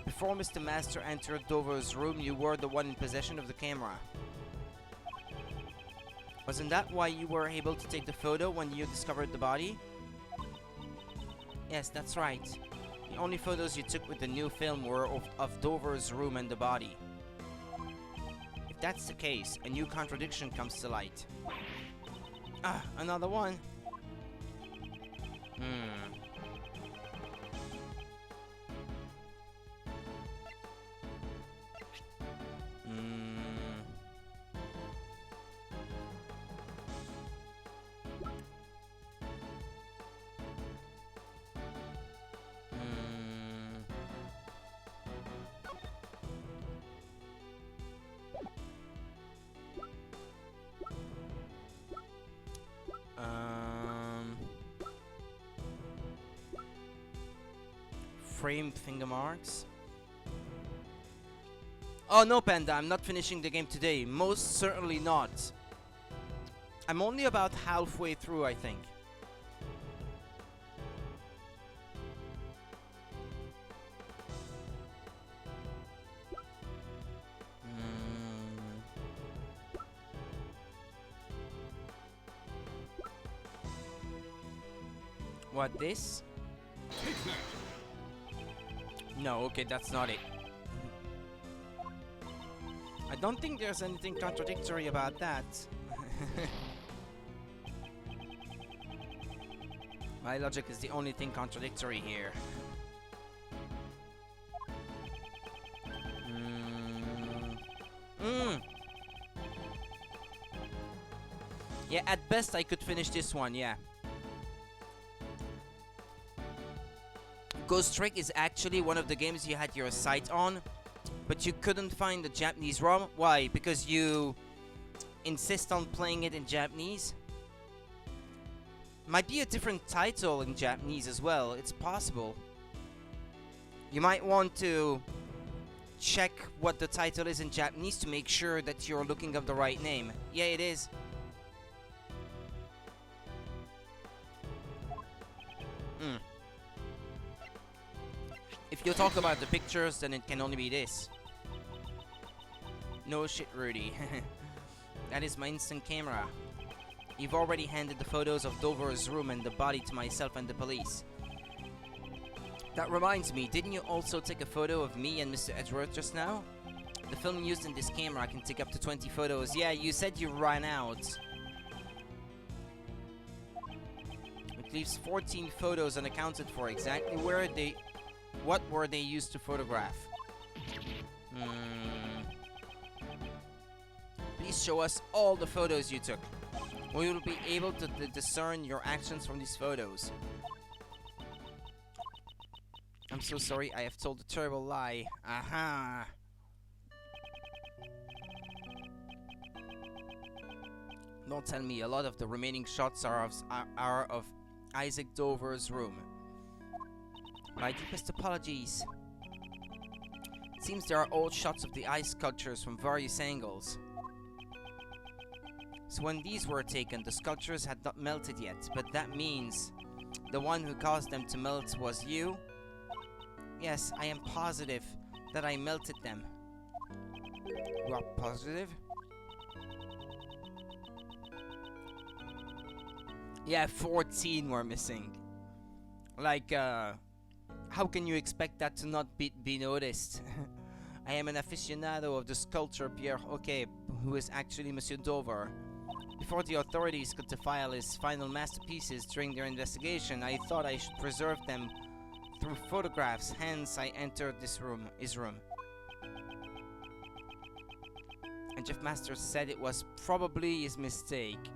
Speaker 1: Before Mr. Master entered Dover's room, you were the one in possession of the camera. Wasn't that why you were able to take the photo when you discovered the body? Yes, that's right. The only photos you took with the new film were of Dover's room and the body. If that's the case, a new contradiction comes to light. Ah, another one. frame finger marks. Oh no, Panda, I'm not finishing the game today. Most certainly not. I'm only about halfway through, I think. What, this? No, okay, that's not it. I don't think there's anything contradictory about that. My logic is the only thing contradictory here. Yeah, at best I could finish this one, yeah. Ghost Trick is actually one of the games you had your sight on, but you couldn't find the Japanese ROM. Why? Because you insist on playing it in Japanese? Might be a different title in Japanese as well, it's possible. You might want to check what the title is in Japanese to make sure that you're looking up the right name. Yeah, it is. If you talk about the pictures, then it can only be this. No shit, Rudy. That is my instant camera. You've already handed the photos of Dover's room and the body to myself and the police. That reminds me, didn't you also take a photo of me and Mr. Edgeworth just now? The film used in this camera can take up to 20 photos. Yeah, you said you ran out. It leaves 14 photos unaccounted for. Exactly where they... What were they used to photograph? Please show us all the photos you took. We will be able to discern your actions from these photos. I'm so sorry, I have told a terrible lie. Aha! Don't tell me, a lot of the remaining shots are of Isaac Dover's room. My deepest apologies. It seems there are old shots of the ice sculptures from various angles. So when these were taken, the sculptures had not melted yet, but that means the one who caused them to melt was you? Yes, I am positive that I melted them. You are positive? Yeah, 14 were missing. Like, how can you expect that to not be noticed? I am an aficionado of the sculptor Pierre Hoquet, who is actually Monsieur Dover. Before the authorities could defile his final masterpieces during their investigation, I thought I should preserve them through photographs, hence I entered his room. And Jeff Masters said it was probably his mistake.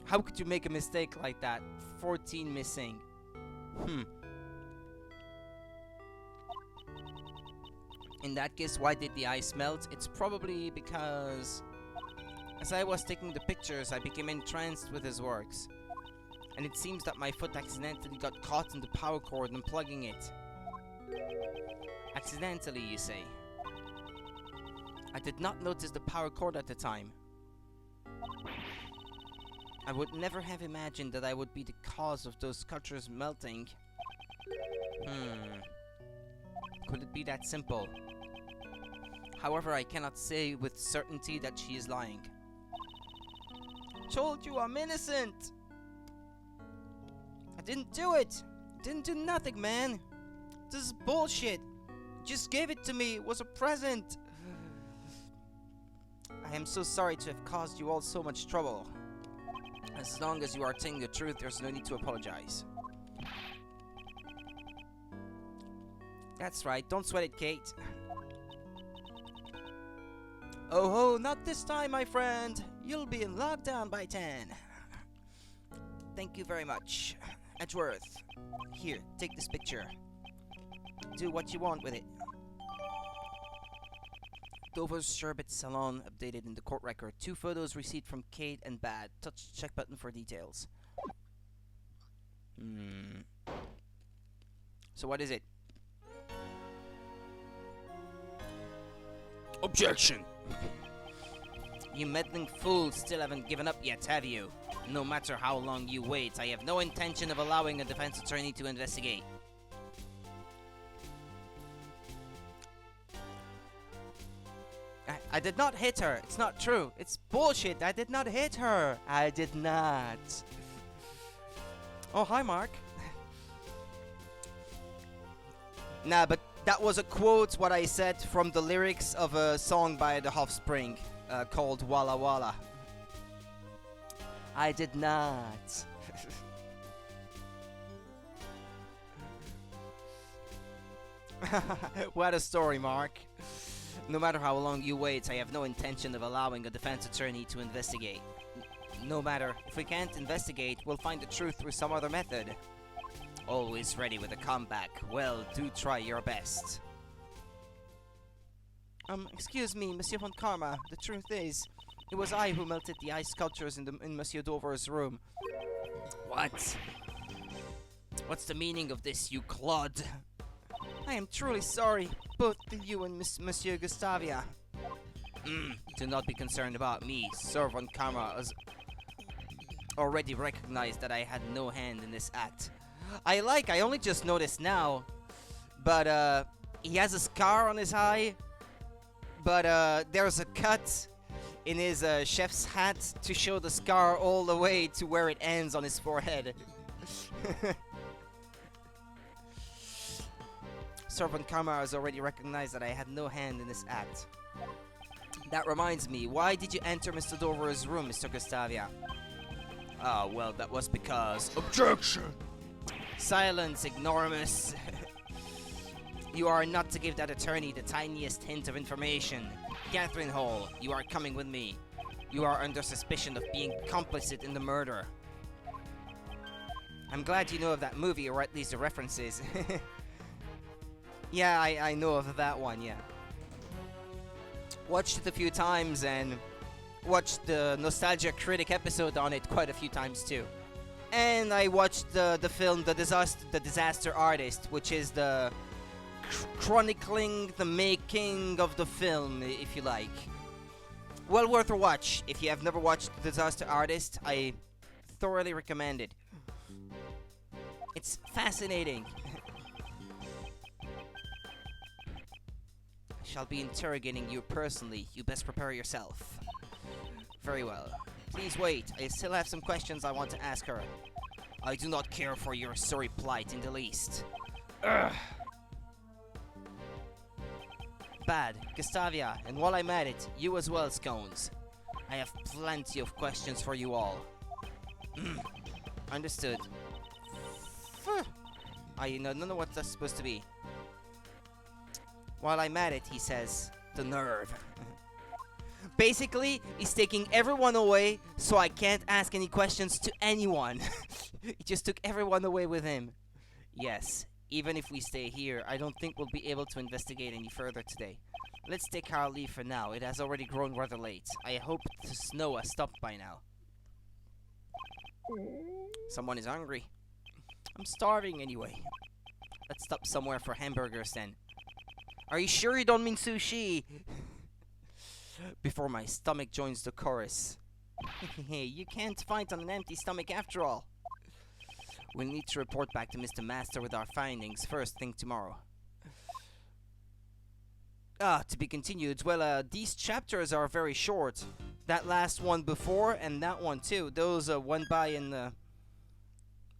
Speaker 1: How could you make a mistake like that? 14 missing. In that case, why did the ice melt? It's probably because... As I was taking the pictures, I became entranced with his works. And it seems that my foot accidentally got caught in the power cord unplugging it. Accidentally, you say? I did not notice the power cord at the time. I would never have imagined that I would be the cause of those sculptures melting. Could it be that simple? However, I cannot say with certainty that she is lying. Told you I'm innocent! I didn't do it! Didn't do nothing, man! This is bullshit! Just gave it to me! It was a present! I am so sorry to have caused you all so much trouble. As long as you are telling the truth, there's no need to apologize. That's right, don't sweat it, Kate. Oh ho, not this time, my friend! You'll be in lockdown by 10. Thank you very much. Edgeworth, here, take this picture. Do what you want with it. Dover's Sherbet Salon updated in the court record. 2 photos received from Kate and Bad. Touch the check button for details. So what is it? Objection! You meddling fools still haven't given up yet, have you? No matter how long you wait, I have no intention of allowing a defense attorney to investigate. I did not hit her. It's not true. It's bullshit. I did not hit her. I did not. Oh, hi, Mark. Nah, but that was a quote, what I said, from the lyrics of a song by The Offspring called Walla Walla. I did not. What a story, Mark. No matter how long you wait, I have no intention of allowing a defense attorney to investigate. No matter. If we can't investigate, we'll find the truth through some other method. Always ready with a comeback. Well, do try your best. Excuse me, Monsieur von Karma. The truth is, it was I who melted the ice sculptures in Monsieur Dover's room. What? What's the meaning of this, you clod? I am truly sorry, both to you and Monsieur Gustavia. Do not be concerned about me. Sir von Karma has already recognized that I had no hand in this act. I only just noticed now, but he has a scar on his eye, but there's a cut in his chef's hat to show the scar all the way to where it ends on his forehead. Sir von Karma has already recognized that I had no hand in this act. That reminds me, why did you enter Mr. Dover's room, Mr. Gustavia? Ah, well, that was because... Objection! Silence, ignoramus. You are not to give that attorney the tiniest hint of information. Catherine Hall, you are coming with me. You are under suspicion of being complicit in the murder. I'm glad you know of that movie, or at least the references. Yeah, I know of that one, yeah. Watched it a few times and watched the Nostalgia Critic episode on it quite a few times too. And I watched the film The Disaster Artist, which is the chronicling the making of the film, if you like. Well worth a watch. If you have never watched The Disaster Artist, I thoroughly recommend it. It's fascinating. I'll be interrogating you personally. You best prepare yourself. Very well. Please wait. I still have some questions I want to ask her. I do not care for your sorry plight in the least. Ugh. Bad. Gustavia, and while I'm at it, you as well, Scones. I have plenty of questions for you all. Understood. I don't know what that's supposed to be. While I'm at it, he says, the nerve. Basically, he's taking everyone away, so I can't ask any questions to anyone. He just took everyone away with him. Yes, even if we stay here, I don't think we'll be able to investigate any further today. Let's take our leave for now. It has already grown rather late. I hope the snow has stopped by now. Someone is hungry. I'm starving anyway. Let's stop somewhere for hamburgers then. Are you sure you don't mean sushi? Before my stomach joins the chorus. Hey, you can't fight on an empty stomach after all. We'll need to report back to Mr. Master with our findings first thing tomorrow. To be continued. Well, these chapters are very short. That last one before and that one too. Those went by in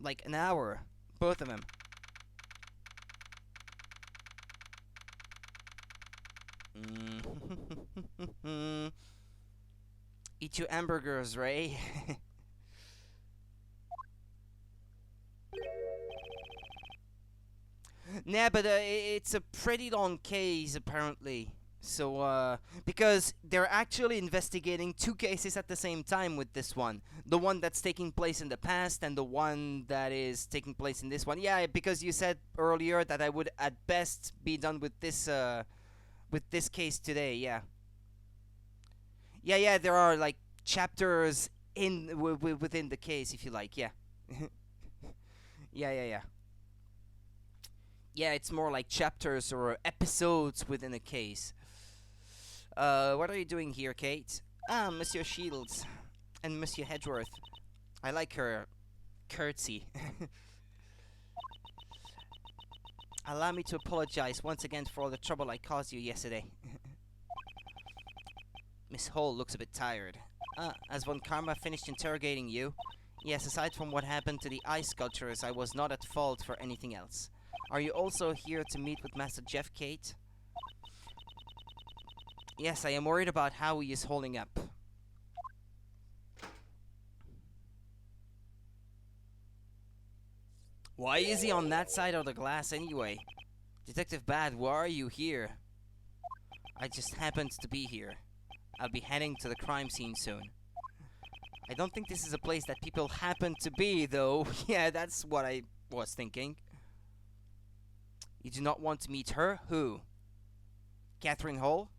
Speaker 1: like an hour. Both of them. Eat your hamburgers, Ray. Nah, but it's a pretty long case apparently. So, because they're actually investigating two cases at the same time with this one. The one that's taking place in the past and the one that is taking place in this one. Yeah, because you said earlier that I would at best be done with this case today, yeah. Yeah, there are like chapters in within the case, if you like, yeah. Yeah. Yeah, it's more like chapters or episodes within a case. What are you doing here, Kate? Ah, Monsieur Shields. And Monsieur Hedgeworth. I like her curtsy. Allow me to apologize once again for all the trouble I caused you yesterday. Miss Hall looks a bit tired. Has Von Karma finished interrogating you? Yes, aside from what happened to the ice sculptures, I was not at fault for anything else. Are you also here to meet with Master Jeff, Kate? Yes, I am worried about how he is holding up. Why is he on that side of the glass anyway? Detective Bad, why are you here? I just happened to be here. I'll be heading to the crime scene soon. I don't think this is a place that people happen to be, though. Yeah, that's what I was thinking. You do not want to meet her? Who? Catherine Hall?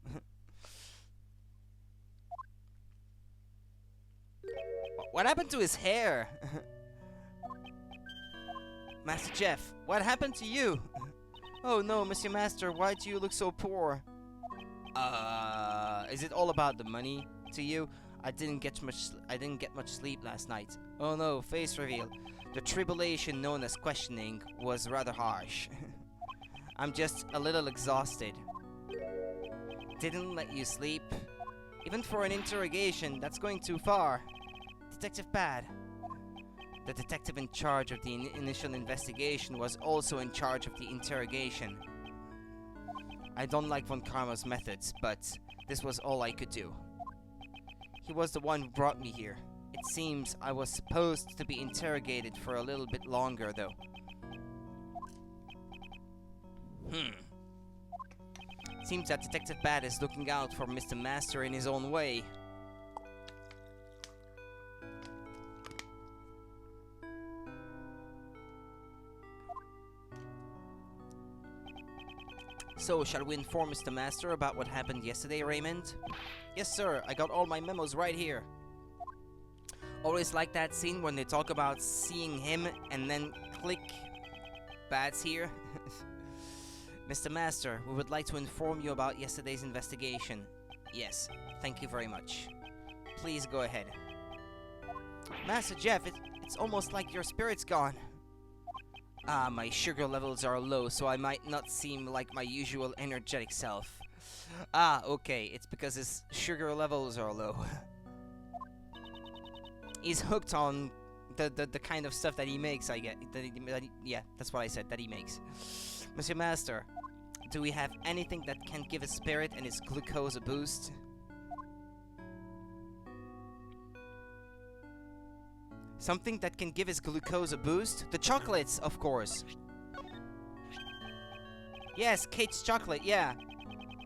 Speaker 1: What happened to his hair? Master Jeff, what happened to you? Oh no, Monsieur Master, why do you look so poor? Is it all about the money to you? I didn't get much sleep last night. Oh no, face reveal. The tribulation known as questioning was rather harsh. I'm just a little exhausted. Didn't let you sleep? Even for an interrogation, that's going too far. Detective Bad. The detective in charge of the initial investigation was also in charge of the interrogation. I don't like Von Karma's methods, but this was all I could do. He was the one who brought me here. It seems I was supposed to be interrogated for a little bit longer, though. Seems that Detective Bad is looking out for Mr. Master in his own way. So, shall we inform Mr. Master about what happened yesterday, Raymond? Yes, sir. I got all my memos right here. Always like that scene when they talk about seeing him and then click. Bad's here. Mr. Master, we would like to inform you about yesterday's investigation. Yes, thank you very much. Please go ahead. Master Jeff, it's almost like your spirit's gone. My sugar levels are low, so I might not seem like my usual energetic self. Okay, it's because his sugar levels are low. He's hooked on the kind of stuff that he makes, I get. Yeah, that's what I said, that he makes. Monsieur Master, do we have anything that can give his spirit and his glucose a boost? Something that can give his glucose a boost? The chocolates, of course. Yes, Kate's chocolate, yeah.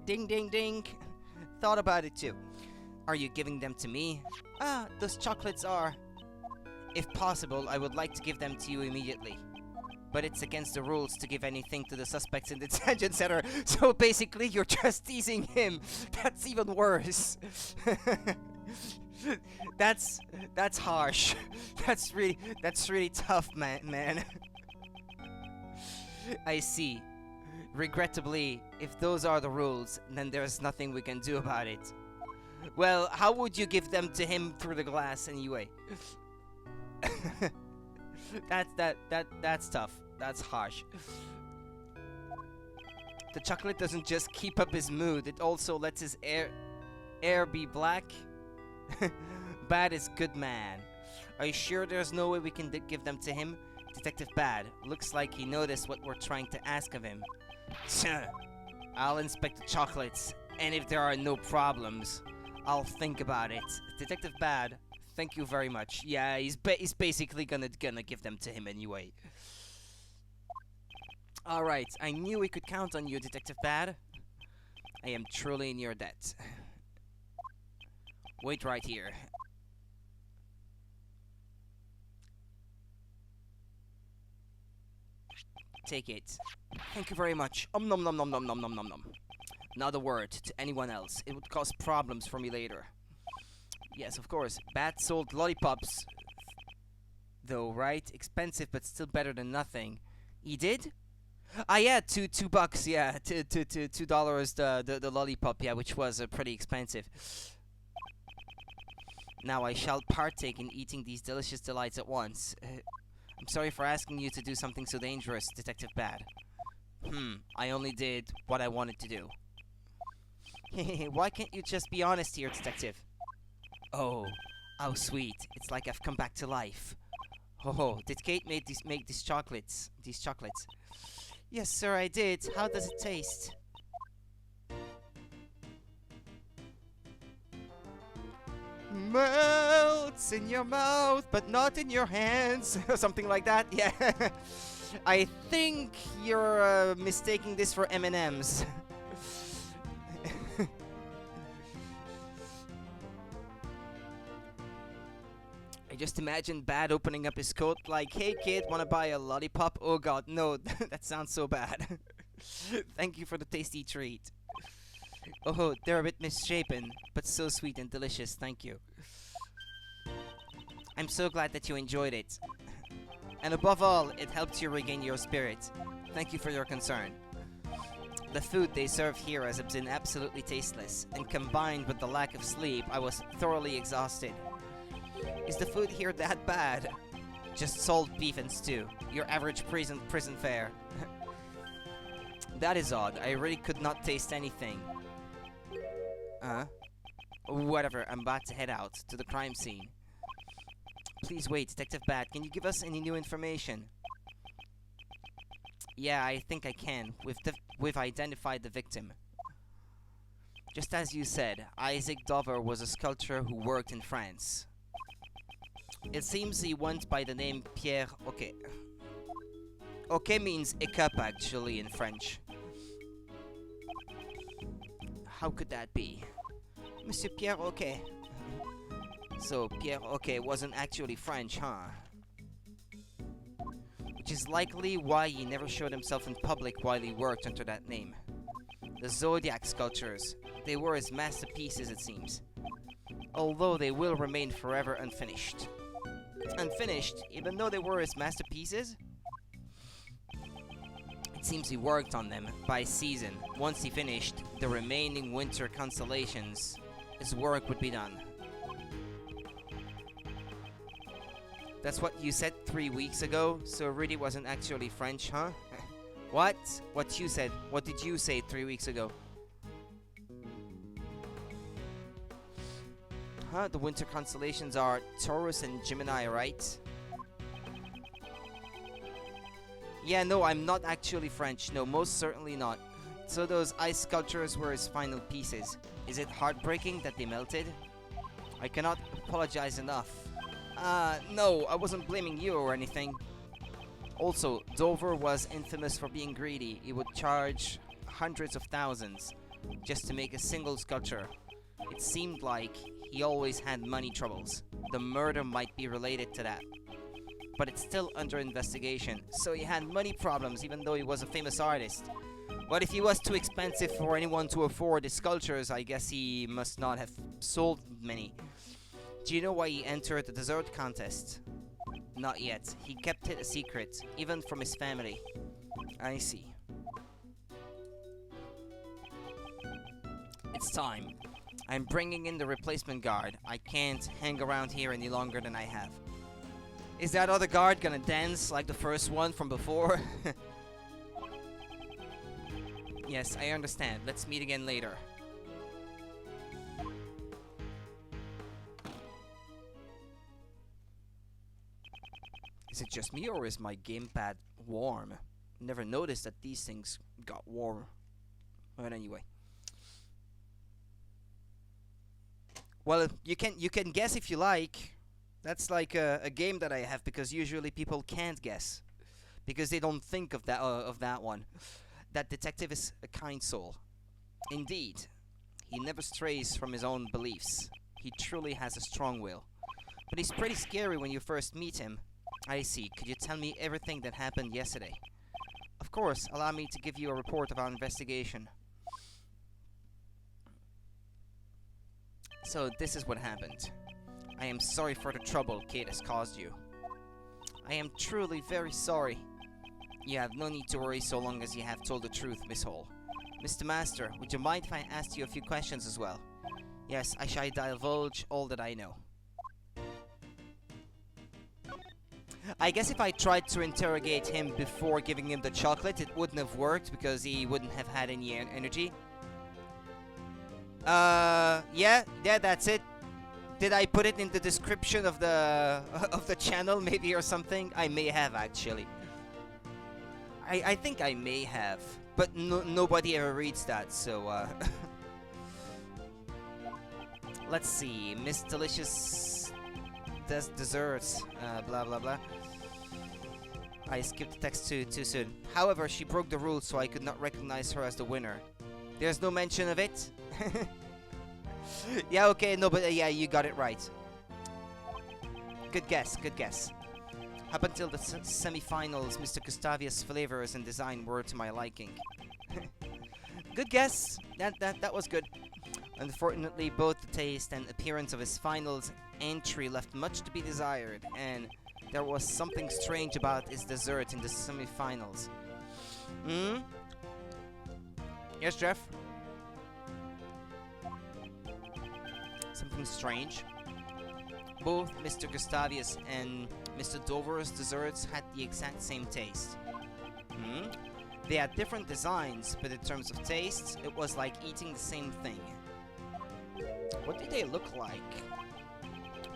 Speaker 1: Ding, ding, ding. Thought about it too. Are you giving them to me? Those chocolates are... If possible, I would like to give them to you immediately. But it's against the rules to give anything to the suspects in the detention center. So basically, you're just teasing him. That's even worse. That's harsh. That's really tough, man. I see. Regrettably, if those are the rules, then there's nothing we can do about it. Well, how would you give them to him through the glass anyway? That's tough. That's harsh. The chocolate doesn't just keep up his mood, it also lets his air be black. Bad is good, man. Are you sure there's no way we can give them to him? Detective Bad, looks like he noticed what we're trying to ask of him. I'll inspect the chocolates, and if there are no problems, I'll think about it. Detective Bad, thank you very much. Yeah, he's basically gonna give them to him anyway. Alright, I knew we could count on you, Detective Bad. I am truly in your debt. Wait right here. Take it. Thank you very much. Nom nom nom nom nom nom nom nom. Not a word to anyone else. It would cause problems for me later. Yes, of course. Bat sold lollipops. Though, right? Expensive, but still better than nothing. He did? Ah, yeah, two bucks. Yeah, $2. The lollipop. Yeah, which was pretty expensive. Now I shall partake in eating these delicious delights at once. I'm sorry for asking you to do something so dangerous, Detective Bad. I only did what I wanted to do. Why can't you just be honest here, Detective? Oh, how sweet. It's like I've come back to life. Oh, did Kate make these chocolates? These chocolates? Yes, sir, I did. How does it taste? Melts in your mouth, but not in your hands. Something like that. Yeah. I think you're mistaking this for M&Ms. I just imagine Bad opening up his coat like, "Hey kid, wanna buy a lollipop?" Oh god, no, that sounds so bad. Thank you for the tasty treat. Oh, they're a bit misshapen, but so sweet and delicious, thank you. I'm so glad that you enjoyed it. And above all, it helped you regain your spirit. Thank you for your concern. The food they serve here has been absolutely tasteless, and combined with the lack of sleep, I was thoroughly exhausted. Is the food here that bad? Just salt, beef, and stew. Your average prison fare. That is odd. I really could not taste anything. Whatever, I'm about to head out to the crime scene. Please wait, Detective Bat, can you give us any new information? Yeah, I think I can. We've identified the victim. Just as you said, Isaac Dover was a sculptor who worked in France. It seems he went by the name Pierre Oquet. Oquet means a cup actually in French. How could that be? Monsieur Pierre Oquet. So Pierre Oquet wasn't actually French, huh? Which is likely why he never showed himself in public while he worked under that name. The Zodiac sculptures, they were his masterpieces it seems. Although they will remain forever unfinished. Unfinished, even though they were his masterpieces? It seems he worked on them by season. Once he finished the remaining winter constellations, his work would be done. That's what you said 3 weeks ago, so it really wasn't actually French, huh? What? What you said? What did you say 3 weeks ago? Huh? The winter constellations are Taurus and Gemini, right? Yeah, no, I'm not actually French. No, most certainly not. So those ice sculptures were his final pieces. Is it heartbreaking that they melted? I cannot apologize enough. No, I wasn't blaming you or anything. Also, Dover was infamous for being greedy. He would charge hundreds of thousands just to make a single sculpture. It seemed like he always had money troubles. The murder might be related to that. But it's still under investigation, so he had money problems even though he was a famous artist. But if he was too expensive for anyone to afford his sculptures, I guess he must not have sold many. Do you know why he entered the dessert contest? Not yet. He kept it a secret, even from his family. I see. It's time. I'm bringing in the replacement guard. I can't hang around here any longer than I have. Is that other guard gonna dance like the first one from before? Yes, I understand. Let's meet again later. Is it just me or is my gamepad warm? Never noticed that these things got warm. But anyway. Well, you can guess if you like. That's like a game that I have because usually people can't guess because they don't think of that one. That detective is a kind soul. Indeed, he never strays from his own beliefs. He truly has a strong will. But he's pretty scary when you first meet him. I see. Could you tell me everything that happened yesterday? Of course, allow me to give you a report of our investigation. So this is what happened. I am sorry for the trouble Kate has caused you. I am truly very sorry. You have no need to worry so long as you have told the truth, Miss Hall. Mr. Master, would you mind if I asked you a few questions as well? Yes, I shall divulge all that I know. I guess if I tried to interrogate him before giving him the chocolate, it wouldn't have worked because he wouldn't have had any energy. Yeah, that's it. Did I put it in the description of the of the channel maybe or something? I may have actually. I think I may have, but nobody ever reads that, so let's see. Miss Delicious desserts, blah blah blah. I skipped the text too soon. However, she broke the rules, so I could not recognize her as the winner. There's no mention of it. Yeah, okay, no, but yeah, you got it right. Good guess, good guess. Up until the semi-finals, Mr. Gustavia's flavors and design were to my liking. Good guess. That was good. Unfortunately, both the taste and appearance of his finals entry left much to be desired, and there was something strange about his dessert in the semi-finals. Yes, Jeff? Something strange. Both Mr. Gustavius and Mr. Dover's desserts had the exact same taste. They had different designs, but in terms of taste, it was like eating the same thing. What did they look like?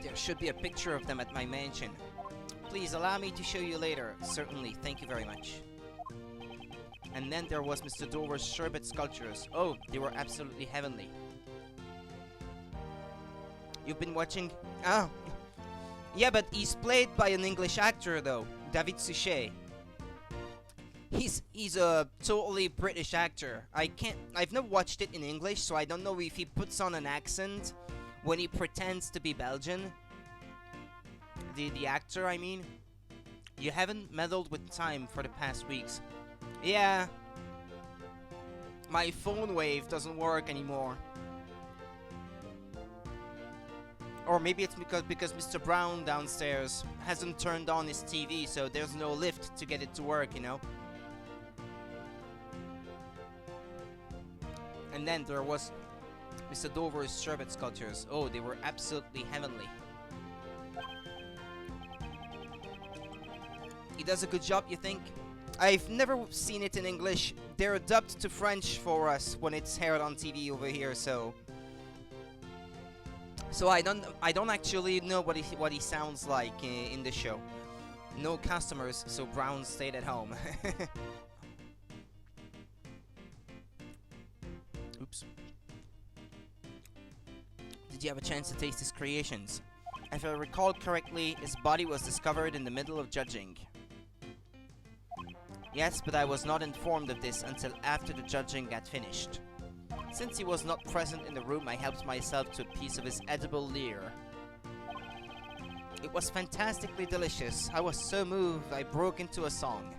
Speaker 1: There should be a picture of them at my mansion. Please allow me to show you later. Certainly, thank you very much. And then there was Mr. Dover's sherbet sculptures. Oh, they were absolutely heavenly. You've been watching? Ah. Yeah, but he's played by an English actor though, David Suchet. He's a totally British actor. I've never watched it in English, so I don't know if he puts on an accent when he pretends to be Belgian. The actor, I mean. You haven't meddled with time for the past weeks. Yeah. My phone wave doesn't work anymore. Or maybe it's because Mr. Brown downstairs hasn't turned on his TV, so there's no lift to get it to work, you know? And then there was Mr. Dover's sherbet sculptures. Oh, they were absolutely heavenly. He does a good job, you think? I've never seen it in English. They're dubbed to French for us when it's aired on TV over here, so I don't actually know what he sounds like in the show. No customers, so Brown stayed at home. Oops. Did you have a chance to taste his creations? If I recall correctly, his body was discovered in the middle of judging. Yes, but I was not informed of this until after the judging had finished. Since he was not present in the room, I helped myself to a piece of his edible leer. It was fantastically delicious. I was so moved, I broke into a song.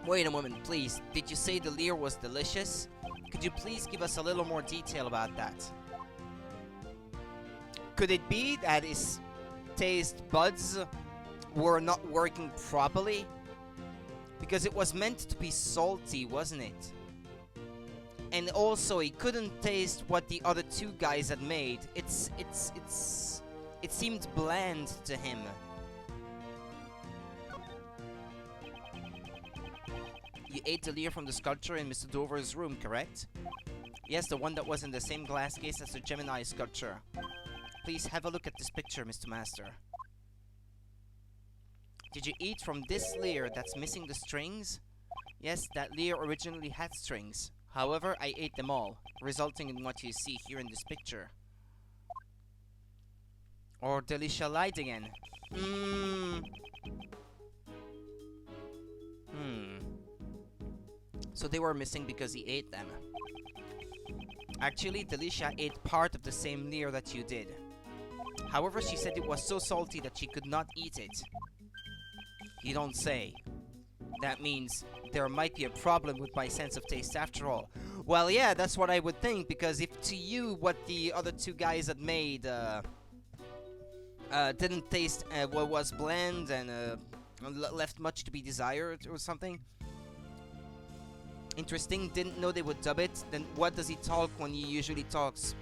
Speaker 1: Wait a moment, please. Did you say the leer was delicious? Could you please give us a little more detail about that? Could it be that his taste buds were not working properly? Because it was meant to be salty, wasn't it? And also, he couldn't taste what the other two guys had made. It seemed bland to him. You ate the leer from the sculpture in Mr. Dover's room, correct? Yes, the one that was in the same glass case as the Gemini sculpture. Please have a look at this picture, Mr. Master. Did you eat from this leer that's missing the strings? Yes, that leer originally had strings. However, I ate them all, resulting in what you see here in this picture. Or Delicia lied again. So they were missing because he ate them. Actually, Delicia ate part of the same leer that you did. However, she said it was so salty that she could not eat it. You don't say. That means there might be a problem with my sense of taste after all. Well, yeah, that's what I would think, because if to you what the other two guys had made didn't taste, was bland and left much to be desired or something. Interesting, didn't know they would dub it. Then what does he talk when he usually talks?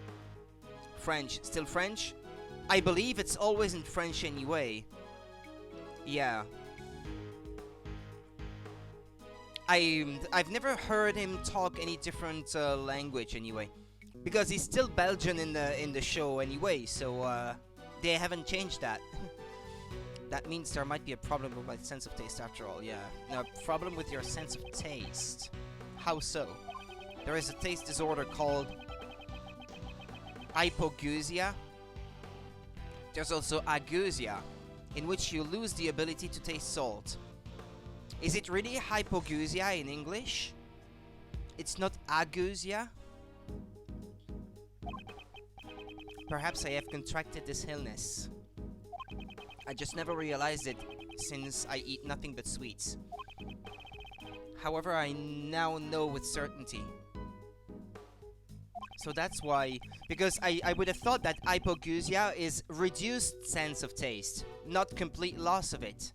Speaker 1: French. Still French? I believe it's always in French anyway. Yeah. I've never heard him talk any different language anyway. Because he's still Belgian in the show anyway, so they haven't changed that. That means there might be a problem with my sense of taste after all, yeah. No, problem with your sense of taste. How so? There is a taste disorder called hypogeusia. There's also ageusia, in which you lose the ability to taste salt. Is it really hypogeusia in English? It's not ageusia? Perhaps I have contracted this illness. I just never realized it, since I eat nothing but sweets. However, I now know with certainty. So that's why, because I would have thought that hypogeusia is reduced sense of taste, not complete loss of it.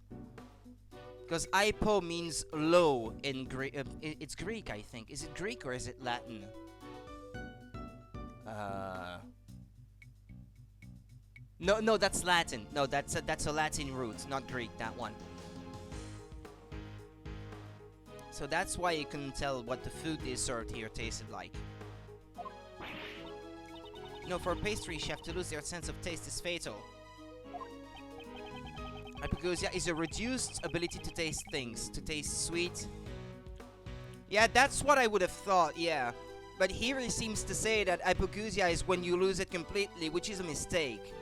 Speaker 1: Because hypo means low in Greek. It's Greek, I think. Is it Greek or is it Latin? No, that's Latin. No, that's a Latin root, not Greek. That one. So that's why you couldn't tell what the food they served here tasted like. No, for a pastry chef to lose their sense of taste is fatal. Hypogeusia is a reduced ability to taste things, to taste sweet. Yeah, that's what I would have thought, yeah. But here he seems to say that hypogeusia is when you lose it completely, which is a mistake.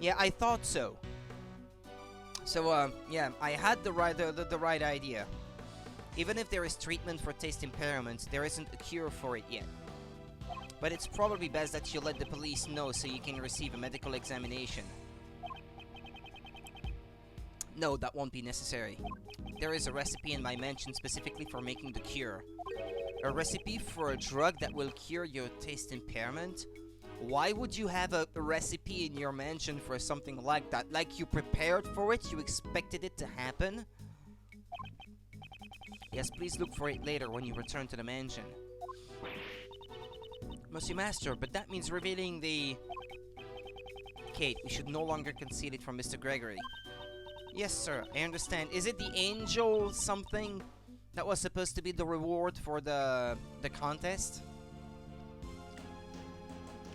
Speaker 1: Yeah, I thought so. So, yeah, I had the right idea. Even if there is treatment for taste impairment, there isn't a cure for it yet. But it's probably best that you let the police know so you can receive a medical examination. No, that won't be necessary. There is a recipe in my mansion specifically for making the cure. A recipe for a drug that will cure your taste impairment? Why would you have a recipe in your mansion for something like that? Like you prepared for it? You expected it to happen? Yes, please look for it later when you return to the mansion. Monsieur Master, but that means revealing the... Kate, we should no longer conceal it from Mr. Gregory. Yes, sir, I understand. Is it the angel something that was supposed to be the reward for the contest?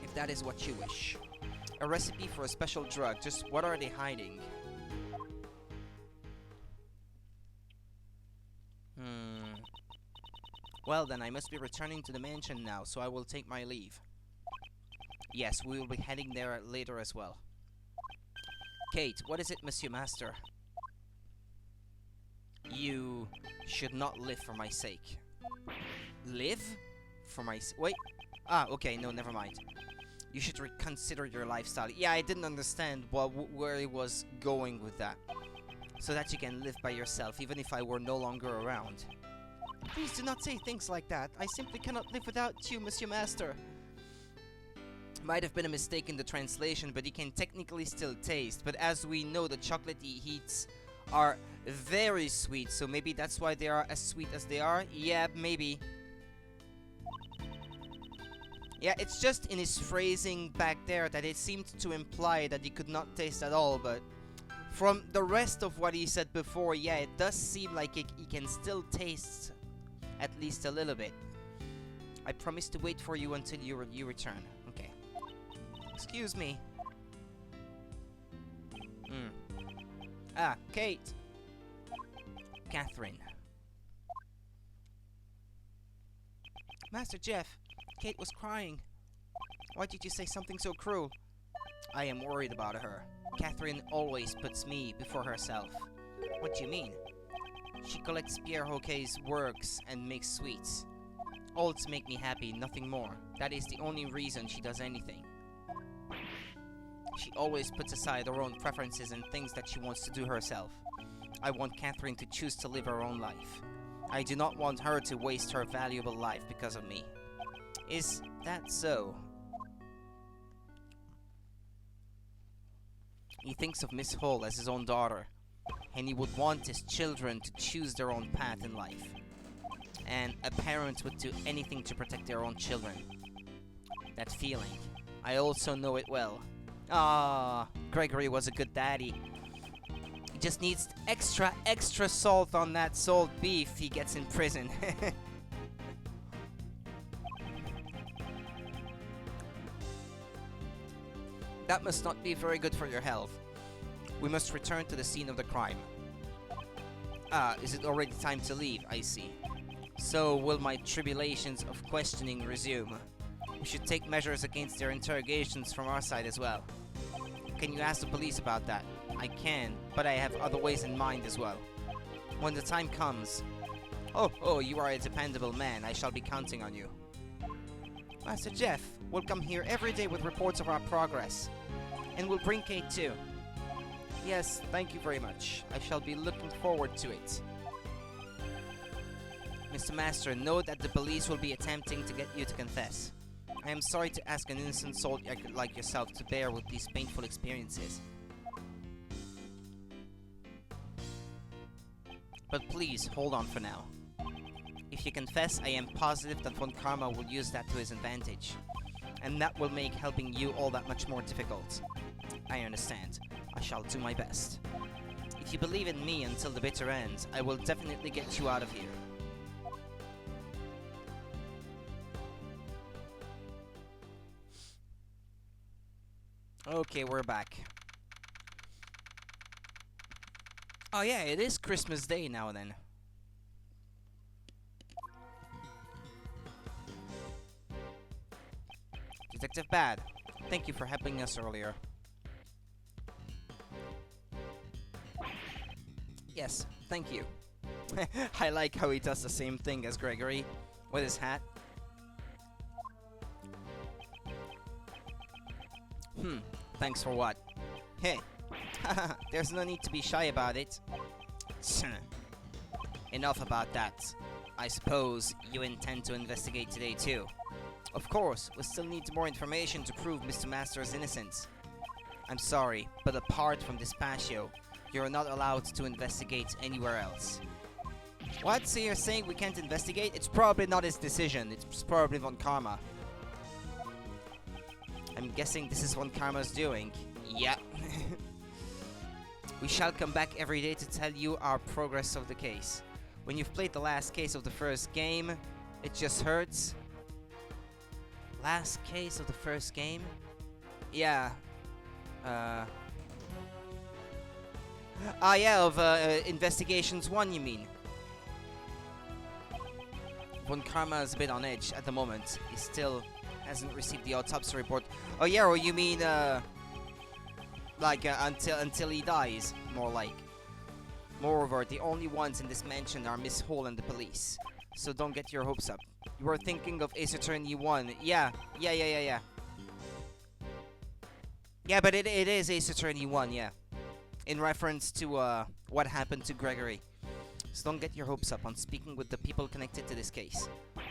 Speaker 1: If that is what you wish. A recipe for a special drug. Just what are they hiding? Well then, I must be returning to the mansion now, so I will take my leave. Yes, we will be heading there later as well. Kate, what is it, Monsieur Master? You should not live for my sake. Live? For my wait. Ah, okay, no, never mind. You should reconsider your lifestyle. Yeah, I didn't understand where he was going with that. So that you can live by yourself, even if I were no longer around. Please do not say things like that. I simply cannot live without you, Monsieur Master. Might have been a mistake in the translation, but he can technically still taste. But as we know, the chocolate he eats are very sweet, so maybe that's why they are as sweet as they are? Yeah, maybe. Yeah, it's just in his phrasing back there that it seemed to imply that he could not taste at all, but from the rest of what he said before, yeah, it does seem like he can still taste at least a little bit. I promise to wait for you until you return. Okay. Excuse me. Ah, Kate. Catherine. Master Jeff, Kate was crying. Why did you say something so cruel? I am worried about her. Catherine always puts me before herself. What do you mean? She collects Pierre Hoquet's works and makes sweets. All to make me happy, nothing more. That is the only reason she does anything. She always puts aside her own preferences and things that she wants to do herself. I want Catherine to choose to live her own life. I do not want her to waste her valuable life because of me. Is that so? He thinks of Miss Hall as his own daughter. and he would want his children to choose their own path in life. And a parent would do anything to protect their own children. That feeling, I also know it well. Ah, Gregory was a good daddy. He just needs extra salt on that salt beef he gets in prison. That must not be very good for your health. We must return to the scene of the crime. Ah, is it already time to leave? I see. So will my tribulations of questioning resume. We should take measures against their interrogations from our side as well. Can you ask the police about that? I can, but I have other ways in mind as well. When the time comes... Oh, you are a dependable man. I shall be counting on you. Master Jeff will come here every day with reports of our progress. And we'll bring Kate too. Yes, thank you very much. I shall be looking forward to it. Mr. Master, know that the police will be attempting to get you to confess. I am sorry to ask an innocent soul like yourself to bear with these painful experiences. But please, hold on for now. If you confess, I am positive that Von Karma will use that to his advantage. And that will make helping you all that much more difficult. I understand. I shall do my best. If you believe in me until the bitter end, I will definitely get you out of here. Okay, we're back. Oh yeah, it is Christmas Day now then. Detective Bad, thank you for helping us earlier. Yes, thank you. I like how he does the same thing as Gregory with his hat. Thanks for what? Hey, there's no need to be shy about it. Enough about that. I suppose you intend to investigate today too. Of course, we still need more information to prove Mr. Master's innocence. I'm sorry, but apart from Dispatio, you're not allowed to investigate anywhere else. What? So you're saying we can't investigate? It's probably not his decision. It's probably Von Karma. I'm guessing this is Von Karma's doing. Yep. We shall come back every day to tell you our progress of the case. When you've played the last case of the first game, it just hurts. Last case of the first game? Yeah. Yeah, of Investigations 1, you mean? Von Karma is a bit on edge at the moment. He still hasn't received the autopsy report. Oh yeah, or you mean until he dies, more like. Moreover, the only ones in this mansion are Miss Hall and the police. So don't get your hopes up. You were thinking of Ace Attorney 1. Yeah, but it is Ace Attorney 1, yeah. In reference to what happened to Gregory. So don't get your hopes up on speaking with the people connected to this case.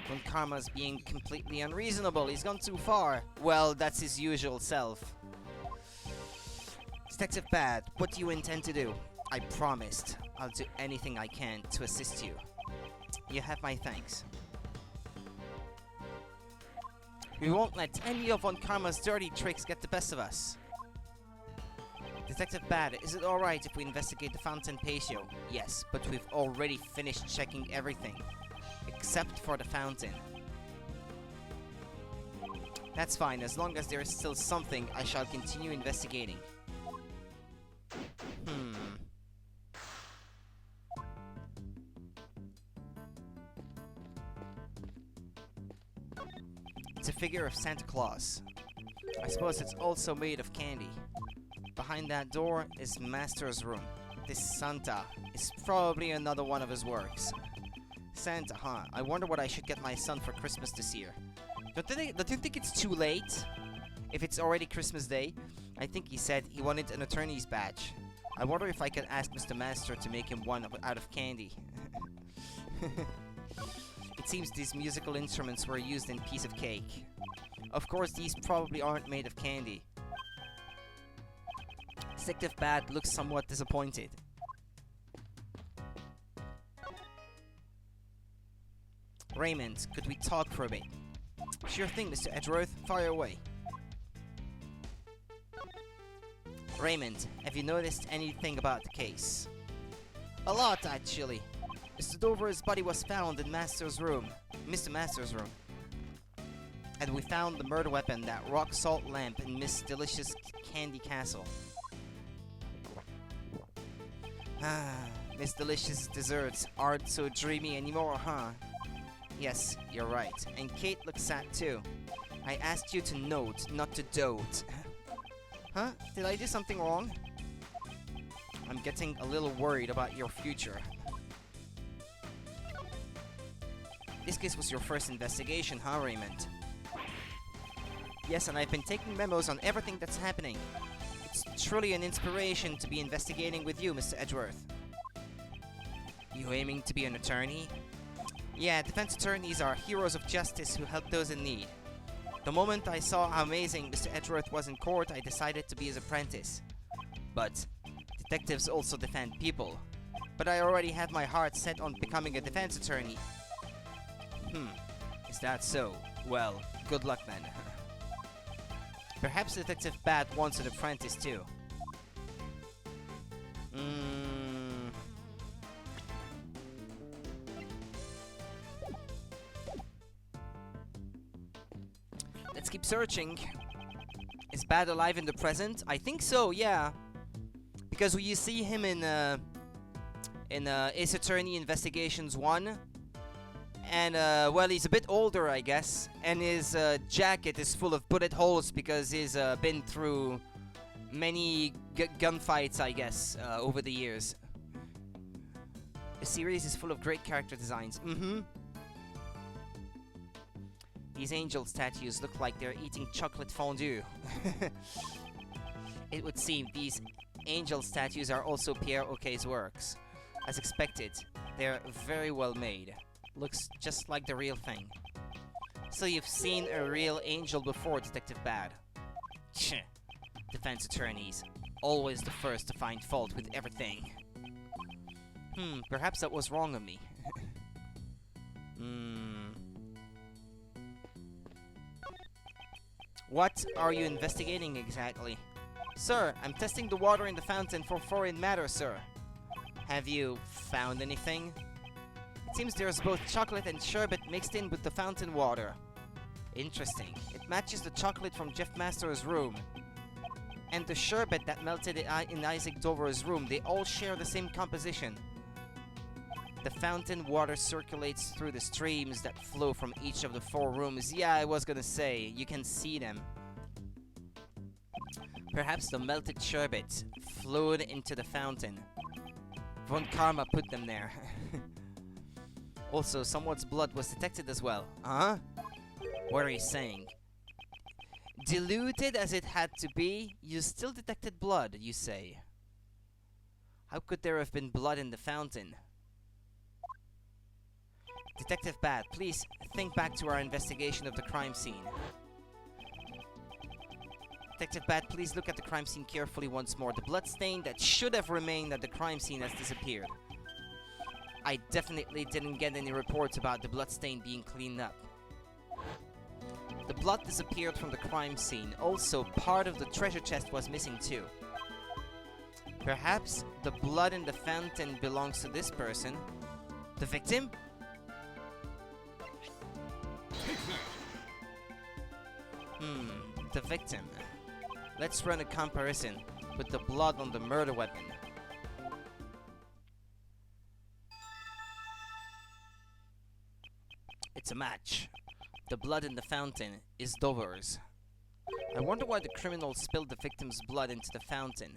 Speaker 1: When Karma's being completely unreasonable, he's gone too far. Well, that's his usual self. Detective Bad, what do you intend to do? I promised I'll do anything I can to assist you. You have my thanks. We won't let any of Von Karma's dirty tricks get the best of us. Detective Bad, is it alright if we investigate the fountain patio? Yes, but we've already finished checking everything. Except for the fountain. That's fine, as long as there is still something, I shall continue investigating. It's a figure of Santa Claus. I suppose it's also made of candy. Behind that door is Master's room. This Santa is probably another one of his works. Santa, huh? I wonder what I should get my son for Christmas this year. Don't you think it's too late? If it's already Christmas Day? I think he said he wanted an attorney's badge. I wonder if I could ask Mr. Master to make him one out of candy. It seems these musical instruments were used in piece of cake. Of course, these probably aren't made of candy. Detective Bad looks somewhat disappointed. Raymond, could we talk for a bit? Sure thing, Mr. Edgeworth. Fire away. Raymond, have you noticed anything about the case? A lot, actually. Mr. Dover's body was found in Master's room. Mr. Master's room. And we found the murder weapon, that rock salt lamp, in Miss Delicious Candy Castle. Ah, Miss Delicious desserts aren't so dreamy anymore, huh? Yes, you're right. And Kate looks sad too. I asked you to note, not to dote. Huh? Did I do something wrong? I'm getting a little worried about your future. This case was your first investigation, huh, Raymond? Yes, and I've been taking memos on everything that's happening. It's truly an inspiration to be investigating with you, Mr. Edgeworth. You aiming to be an attorney? Yeah, defense attorneys are heroes of justice who help those in need. The moment I saw how amazing Mr. Edgeworth was in court, I decided to be his apprentice. But detectives also defend people. But I already had my heart set on becoming a defense attorney. Is that so? Well, good luck then. Perhaps Detective Bat wants an apprentice too. Let's keep searching. Is Bat alive in the present? I think so, yeah. Because you see him in Ace Attorney Investigations 1. And, well, he's a bit older, I guess. And his jacket is full of bullet holes because he's been through many gunfights, I guess, over the years. The series is full of great character designs. These angel statues look like they're eating chocolate fondue. It would seem these angel statues are also Pierre Okay's works. As expected, they're very well made. Looks just like the real thing. So you've seen a real angel before, Detective Bad. Tch. Defense attorneys. Always the first to find fault with everything. Perhaps that was wrong of me. What are you investigating exactly? Sir, I'm testing the water in the fountain for foreign matter, sir. Have you found anything? It seems there's both chocolate and sherbet mixed in with the fountain water. Interesting. It matches the chocolate from Jeff Master's room. And the sherbet that melted in Isaac Dover's room, they all share the same composition. The fountain water circulates through the streams that flow from each of the 4 rooms. Yeah, I was gonna say, you can see them. Perhaps the melted sherbet flowed into the fountain. Von Karma put them there. Also, someone's blood was detected as well. Huh? What are you saying? Diluted as it had to be, you still detected blood, you say. How could there have been blood in the fountain? Detective Bat, please think back to our investigation of the crime scene. Detective Bat, please look at the crime scene carefully once more. The blood stain that should have remained at the crime scene has disappeared. I definitely didn't get any reports about the blood stain being cleaned up. The blood disappeared from the crime scene. Also, part of the treasure chest was missing too. Perhaps the blood in the fountain belongs to this person. The victim? The victim. Let's run a comparison with the blood on the murder weapon. It's a match. The blood in the fountain is Dover's. I wonder why the criminal spilled the victim's blood into the fountain.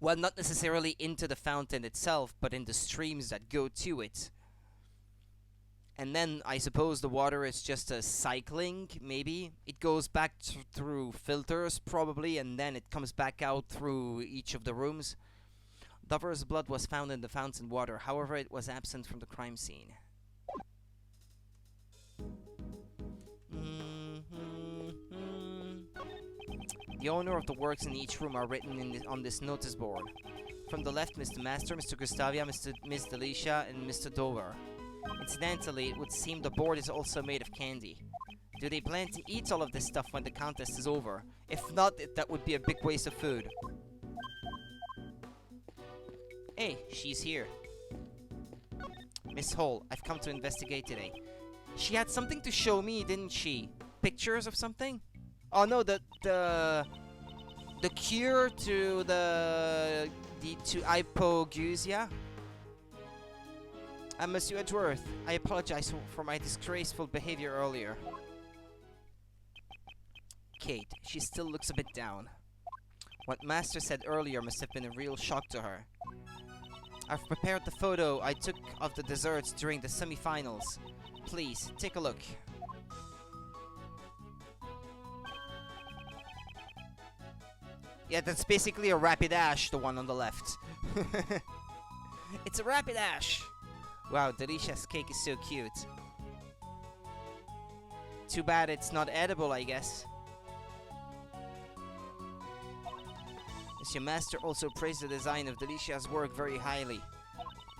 Speaker 1: Well, not necessarily into the fountain itself, but in the streams that go to it. And then, I suppose the water is just a cycling, maybe? It goes back through filters, probably, and then it comes back out through each of the rooms. Dover's blood was found in the fountain water, however it was absent from the crime scene. The owner of the works in each room are written on this notice board. From the left, Mr. Master, Mr. Gustavia, Miss Delicia, and Mr. Dover. Incidentally, it would seem the board is also made of candy. Do they plan to eat all of this stuff when the contest is over? If not, that would be a big waste of food. Hey, she's here. Miss Hall, I've come to investigate today. She had something to show me, didn't she? Pictures of something? Oh no, the cure to to hypogeusia. Monsieur Edgeworth, I apologize for my disgraceful behavior earlier. Kate, she still looks a bit down. What Master said earlier must have been a real shock to her. I've prepared the photo I took of the desserts during the semi-finals. Please, take a look. Yeah, that's basically a rapid ash, the one on the left. It's a rapid ash! Wow, Delicia's cake is so cute. Too bad it's not edible, I guess. Monsieur Master also praised the design of Delicia's work very highly.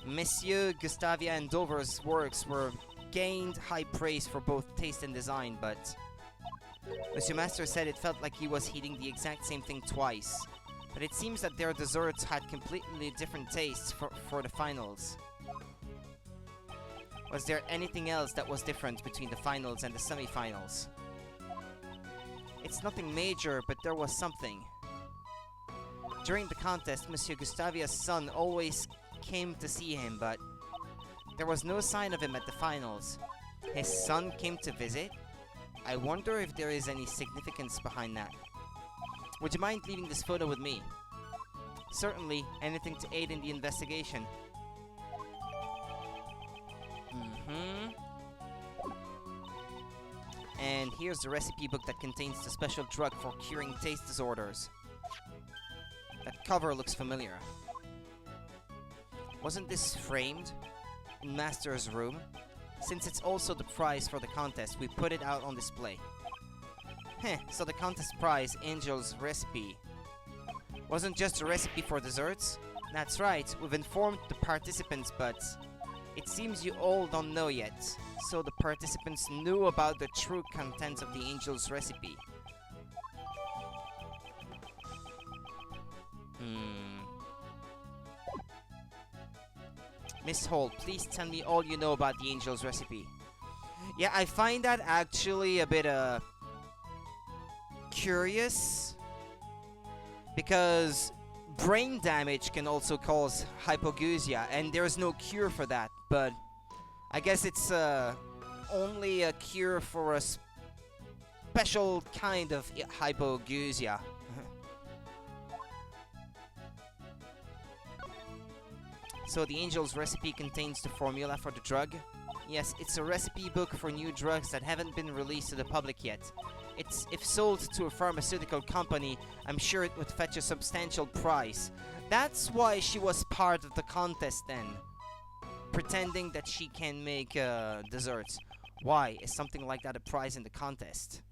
Speaker 1: Monsieur Gustavia and Dover's works were gained high praise for both taste and design, but Monsieur Master said it felt like he was eating the exact same thing twice. But it seems that their desserts had completely different tastes for the finals. Was there anything else that was different between the finals and the semi-finals? It's nothing major, but there was something. During the contest, Monsieur Gustavia's son always came to see him, but there was no sign of him at the finals. His son came to visit? I wonder if there is any significance behind that. Would you mind leaving this photo with me? Certainly, anything to aid in the investigation. And here's the recipe book that contains the special drug for curing taste disorders. That cover looks familiar. Wasn't this framed in Master's room? Since it's also the prize for the contest, we put it out on display. Heh, so the contest prize, Angel's recipe, wasn't just a recipe for desserts? That's right, we've informed the participants, but it seems you all don't know yet. So the participants knew about the true contents of the Angel's recipe. Miss Hall, please tell me all you know about the Angel's recipe. Yeah, I find that actually a bit curious, because brain damage can also cause hypogeusia, and there's no cure for that, but I guess it's only a cure for a special kind of hypogeusia. So the Angel's recipe contains the formula for the drug? Yes, it's a recipe book for new drugs that haven't been released to the public yet. If sold to a pharmaceutical company, I'm sure it would fetch a substantial price. That's why she was part of the contest then. Pretending that she can make desserts. Why is something like that a prize in the contest?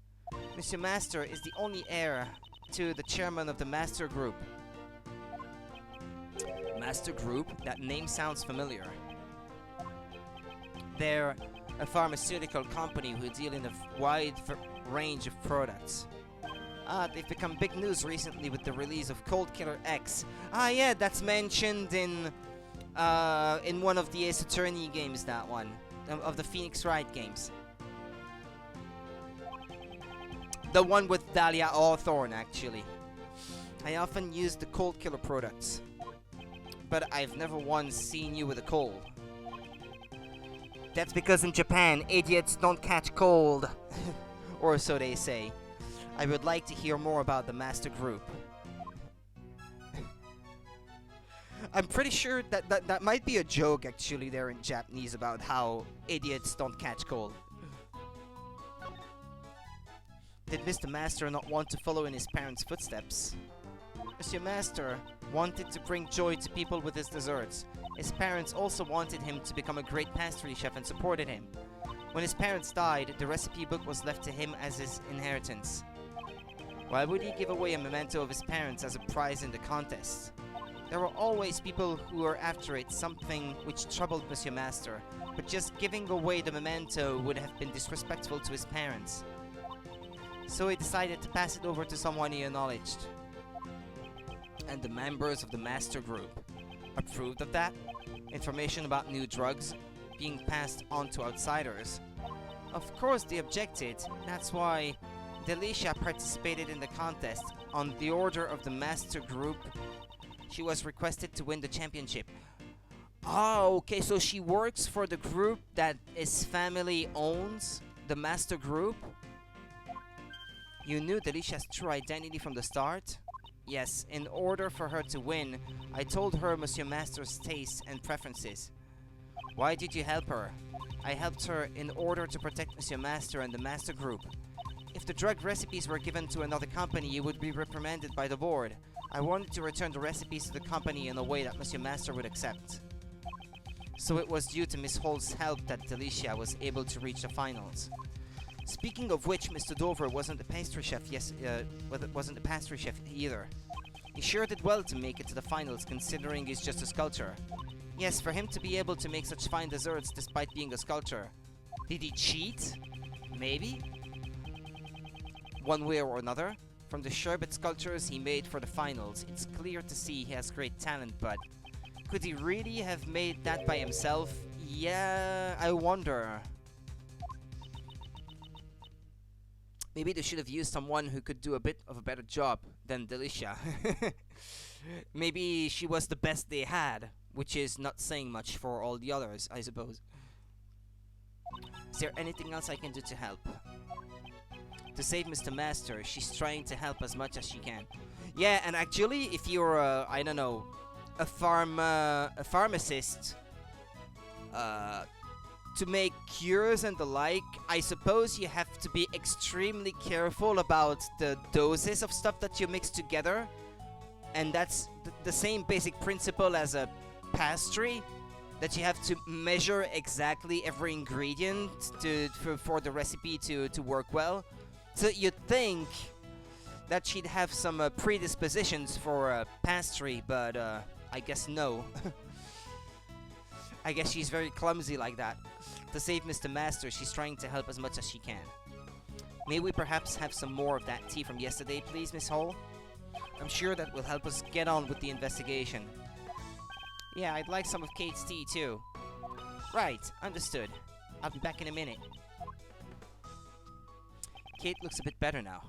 Speaker 1: Monsieur Master is the only heir to the chairman of the Master Group. Master Group? That name sounds familiar. They're a pharmaceutical company who deal in a wide range of products. They've become big news recently with the release of Cold Killer X. Yeah, that's mentioned in one of the Ace Attorney games, that one. Of the Phoenix Wright games. The one with Dahlia Hawthorne, actually. I often use the Cold Killer products. But I've never once seen you with a cold. That's because in Japan, idiots don't catch cold. Or so they say. I would like to hear more about the Master Group. I'm pretty sure that might be a joke actually there in Japanese about how idiots don't catch cold. Did Mr. Master not want to follow in his parents' footsteps? Monsieur Master wanted to bring joy to people with his desserts. His parents also wanted him to become a great pastry chef and supported him. When his parents died, the recipe book was left to him as his inheritance. Why would he give away a memento of his parents as a prize in the contest? There were always people who were after it, something which troubled Monsieur Master, but just giving away the memento would have been disrespectful to his parents. So he decided to pass it over to someone he acknowledged. And the members of the Master Group approved of that? Information about new drugs being passed on to outsiders? Of course they objected. That's why Delicia participated in the contest. On the order of the Master Group, she was requested to win the championship. Oh, okay, so she works for the group that his family owns? The Master Group? You knew Delicia's true identity from the start? Yes, in order for her to win, I told her Monsieur Master's tastes and preferences. Why did you help her? I helped her in order to protect Monsieur Master and the Master Group. If the drug recipes were given to another company, you would be reprimanded by the board. I wanted to return the recipes to the company in a way that Monsieur Master would accept. So it was due to Miss Hall's help that Delicia was able to reach the finals. Speaking of which, Mr. Dover wasn't a pastry chef. Wasn't a pastry chef either. He sure did well to make it to the finals, considering he's just a sculptor. Yes, for him to be able to make such fine desserts despite being a sculptor. Did he cheat? Maybe? One way or another. From the sherbet sculptures he made for the finals, it's clear to see he has great talent, but could he really have made that by himself? Yeah, I wonder. Maybe they should have used someone who could do a bit of a better job than Delicia. Maybe she was the best they had, which is not saying much for all the others, I suppose. Is there anything else I can do to help? To save Mr. Master, she's trying to help as much as she can. Yeah, and actually, if you're, I don't know, a pharmacist, to make cures and the like, I suppose you have to be extremely careful about the doses of stuff that you mix together. And that's the same basic principle as a pastry, that you have to measure exactly every ingredient for the recipe to work well. So you'd think that she'd have some predispositions for pastry, but I guess no. I guess she's very clumsy like that. To save Mr. Master, she's trying to help as much as she can. May we perhaps have some more of that tea from yesterday, please, Miss Hall? I'm sure that will help us get on with the investigation. Yeah, I'd like some of Kate's tea, too. Right, understood. I'll be back in a minute. Kate looks a bit better now.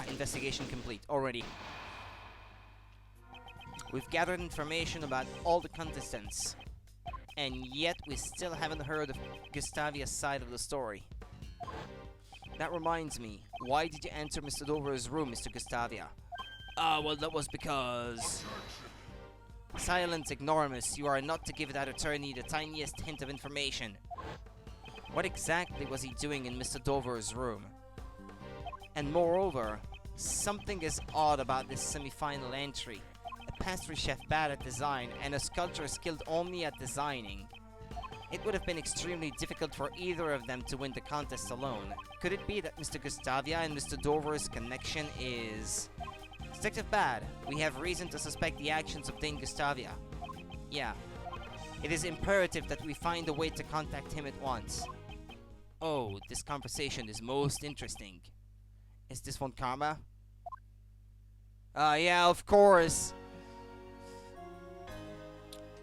Speaker 1: Investigation complete already. We've gathered information about all the contestants, and yet we still haven't heard of Gustavia's side of the story. That reminds me, why did you enter Mr. Dover's room, Mr. Gustavia? Well, that was because... Silent ignoramus, you are not to give that attorney the tiniest hint of information. What exactly was he doing in Mr. Dover's room? And moreover, something is odd about this semi-final entry. A pastry chef bad at design and a sculptor skilled only at designing. It would have been extremely difficult for either of them to win the contest alone. Could it be that Mr. Gustavia and Mr. Dover's connection is... Detective Bad, we have reason to suspect the actions of Dane Gustavia. Yeah. It is imperative that we find a way to contact him at once. Oh, this conversation is most interesting. Is this Von Karma? Yeah, of course.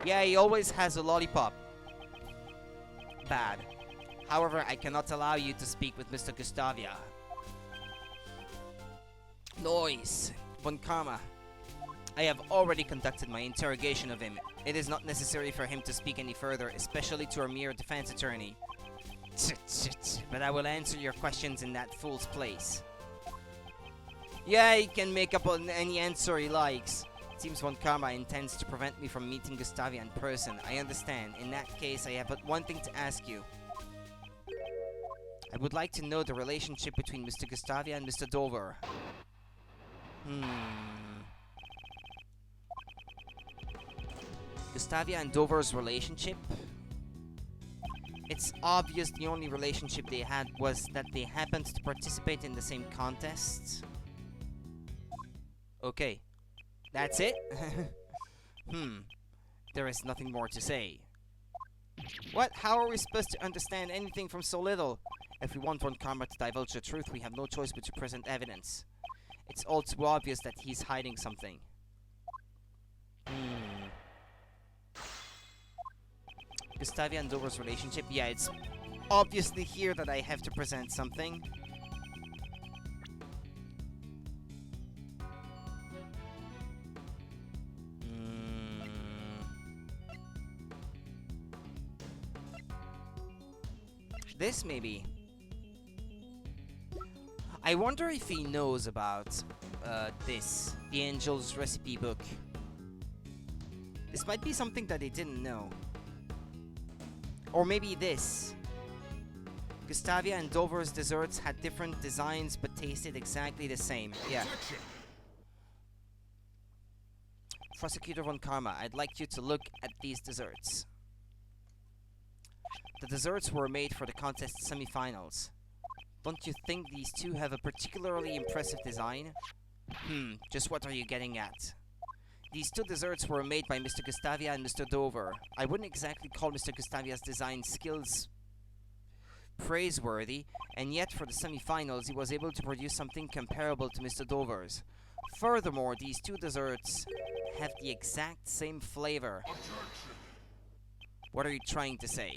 Speaker 1: Yeah, he always has a lollipop. Bad. However, I cannot allow you to speak with Mr. Gustavia. Noise. Von Karma. I have already conducted my interrogation of him. It is not necessary for him to speak any further, especially to a mere defense attorney. But I will answer your questions in that fool's place. Yeah, he can make up on any answer he likes. It seems Von Karma intends to prevent me from meeting Gustavia in person. I understand. In that case, I have but one thing to ask you. I would like to know the relationship between Mr. Gustavia and Mr. Dover. Gustavia and Dover's relationship? It's obvious the only relationship they had was that they happened to participate in the same contest. Okay, That's it? There is nothing more to say. What? How are we supposed to understand anything from so little? If we want Von Karma to divulge the truth, we have no choice but to present evidence. It's all too obvious that he's hiding something. Gustavia and Dover's relationship? Yeah, it's obviously here that I have to present something. This, maybe. I wonder if he knows about this, the Angel's recipe book. This might be something that they didn't know. Or maybe this. Gustavia and Dover's desserts had different designs but tasted exactly the same. Yeah. Prosecutor Von Karma, I'd like you to look at these desserts. The desserts were made for the contest semifinals. Don't you think these two have a particularly impressive design? Just what are you getting at? These two desserts were made by Mr. Gustavia and Mr. Dover. I wouldn't exactly call Mr. Gustavia's design skills praiseworthy, and yet for the semifinals he was able to produce something comparable to Mr. Dover's. Furthermore, these two desserts have the exact same flavor. What are you trying to say?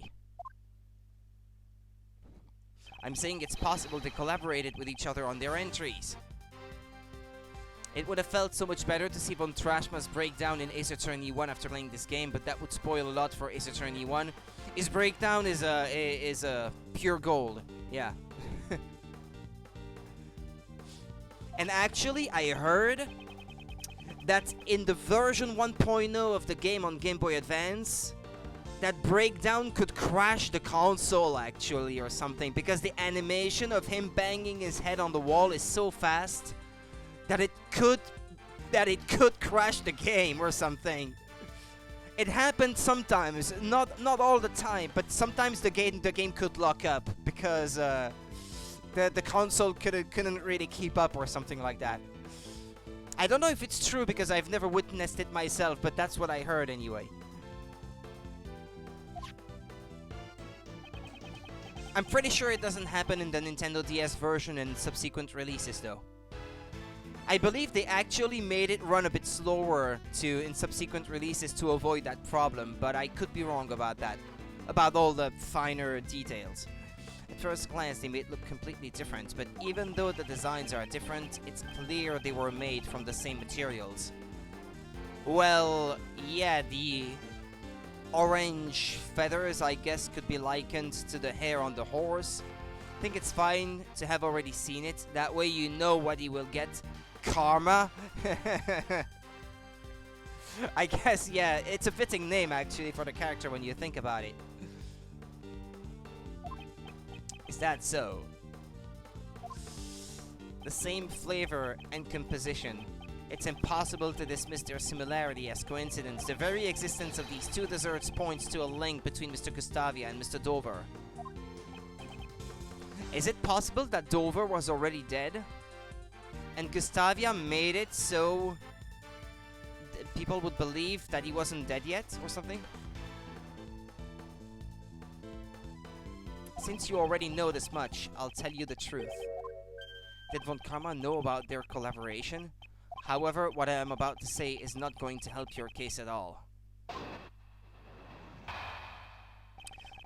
Speaker 1: I'm saying it's possible they collaborated with each other on their entries. It would have felt so much better to see Von Trashma's breakdown in Ace Attorney 1 after playing this game, but that would spoil a lot for Ace Attorney 1. His breakdown is pure gold. Yeah. And actually, I heard that in the version 1.0 of the game on Game Boy Advance, that breakdown could crash the console actually or something, because the animation of him banging his head on the wall is so fast that it could crash the game or something. It happened sometimes, not all the time, but sometimes the game could lock up because the console couldn't really keep up or something like that. I don't know if it's true because I've never witnessed it myself, but that's what I heard anyway. I'm pretty sure it doesn't happen in the Nintendo DS version and subsequent releases though. I believe they actually made it run a bit slower in subsequent releases to avoid that problem, but I could be wrong about that, about all the finer details. At first glance they may look completely different, but even though the designs are different, it's clear they were made from the same materials. Well, yeah, the orange feathers, I guess, could be likened to the hair on the horse. I think it's fine to have already seen it. That way you know what he will get. Karma. I guess, yeah, it's a fitting name actually for the character when you think about it. Is that so? The same flavor and composition. It's impossible to dismiss their similarity as coincidence. The very existence of these two desserts points to a link between Mr. Gustavia and Mr. Dover. Is it possible that Dover was already dead? And Gustavia made it so people would believe that he wasn't dead yet or something? Since you already know this much, I'll tell you the truth. Did Von Karma know about their collaboration? However, what I am about to say is not going to help your case at all.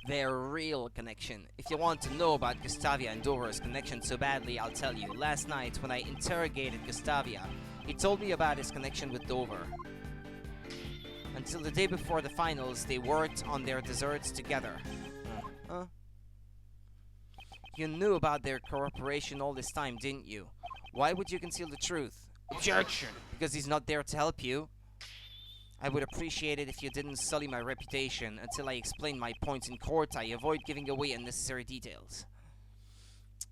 Speaker 1: Their real connection. If you want to know about Gustavia and Dover's connection so badly, I'll tell you. Last night, when I interrogated Gustavia, he told me about his connection with Dover. Until the day before the finals, they worked on their desserts together. Huh? You knew about their cooperation all this time, didn't you? Why would you conceal the truth? Objection! Because he's not there to help you. I would appreciate it if you didn't sully my reputation. Until I explain my points in court, I avoid giving away unnecessary details.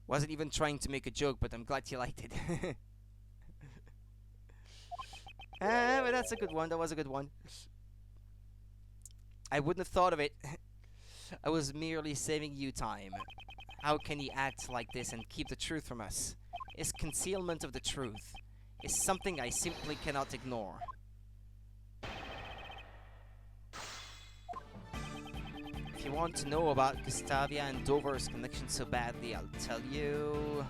Speaker 1: Wasn't even trying to make a joke, but I'm glad you liked it. But that's a good one. That was a good one. I wouldn't have thought of it. I was merely saving you time. How can he act like this and keep the truth from us? Is concealment of the truth. is something I simply cannot ignore. If you want to know about Gustavia and Dover's connection so badly, I'll tell you.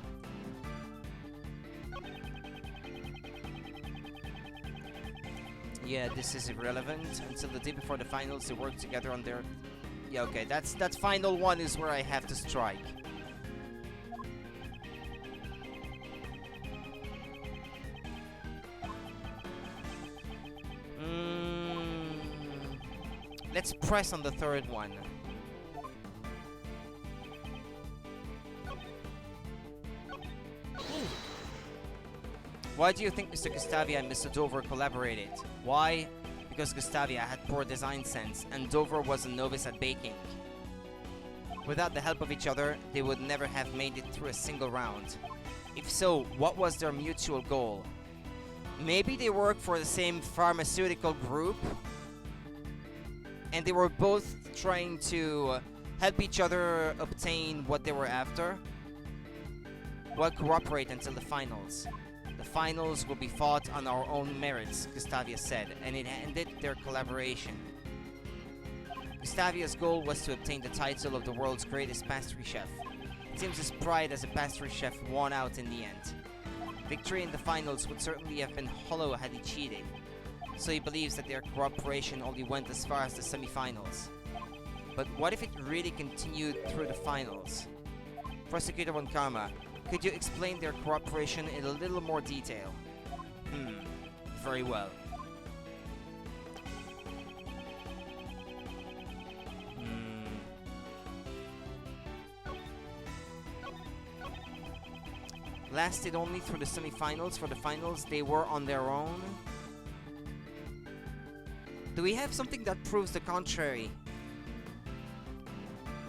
Speaker 1: Yeah, this is irrelevant. Until the day before the finals, they work together on their... Yeah, okay, that's final one is where I have to strike. Let's press on the third one. Why do you think Mr. Gustavia and Mr. Dover collaborated? Why? Because Gustavia had poor design sense, and Dover was a novice at baking. Without the help of each other, they would never have made it through a single round. If so, what was their mutual goal? Maybe they worked for the same pharmaceutical group, and they were both trying to help each other obtain what they were after. We'll cooperate until the finals. The finals will be fought on our own merits, Gustavia said, and it ended their collaboration. Gustavia's goal was to obtain the title of the world's greatest pastry chef. It seems his pride as a pastry chef won out in the end. Victory in the finals would certainly have been hollow had he cheated, so he believes that their cooperation only went as far as the semi-finals. But what if it really continued through the finals? Prosecutor von Karma, could you explain their cooperation in a little more detail? Very well. Lasted only through the semi-finals. For the finals, they were on their own. Do we have something that proves the contrary?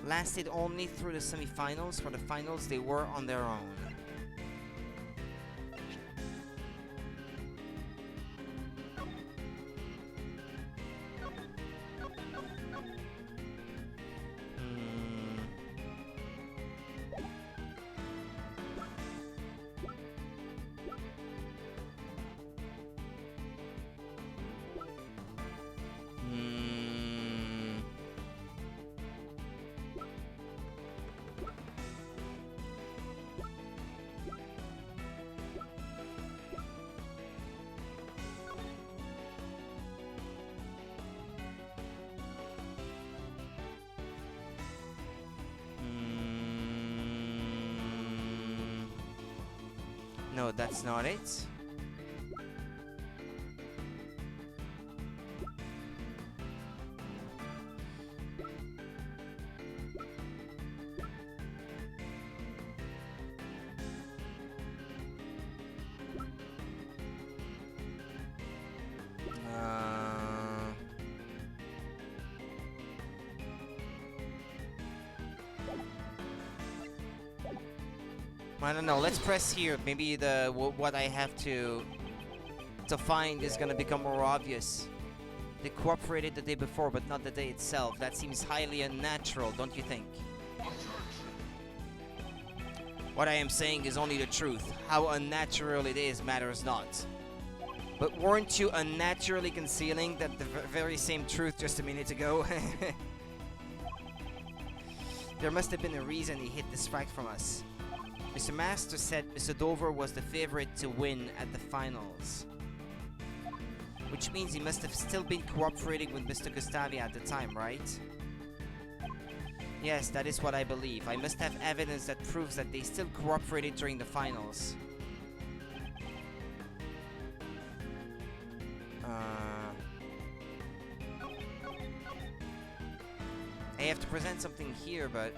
Speaker 1: Lasted only through the semi-finals. For the finals, they were on their own. No, that's not it. I don't know. Let's press here. Maybe the what I have to find is gonna become more obvious. They cooperated the day before, but not the day itself. That seems highly unnatural, don't you think? What I am saying is only the truth. How unnatural it is matters not. But weren't you unnaturally concealing that the very same truth just a minute ago? There must have been a reason he hid this fact from us. Mr. Master said Mr. Dover was the favorite to win at the finals. Which means he must have still been cooperating with Mr. Gustavia at the time, right? Yes, that is what I believe. I must have evidence that proves that they still cooperated during the finals. I have to present something here, but...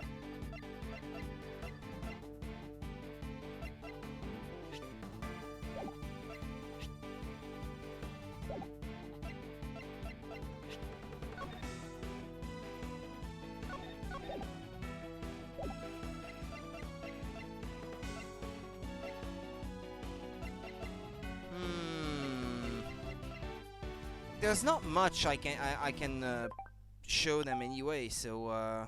Speaker 1: There's not much I can show them anyway, so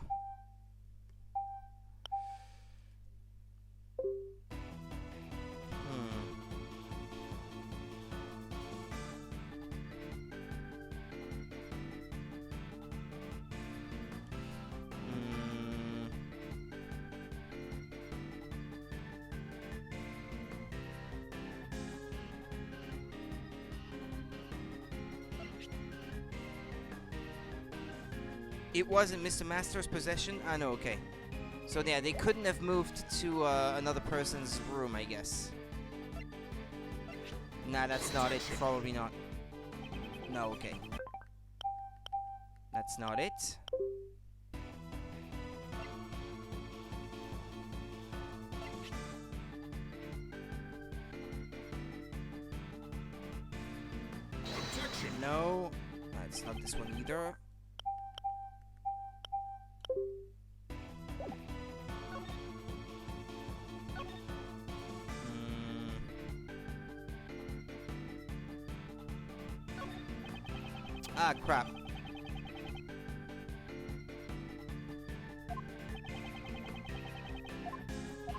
Speaker 1: It wasn't Mr. Master's possession? Ah, no, okay. So yeah, they couldn't have moved to another person's room, I guess. Nah, that's not it. Probably not. No, okay. That's not it. No, that's not this one either. Ah, crap.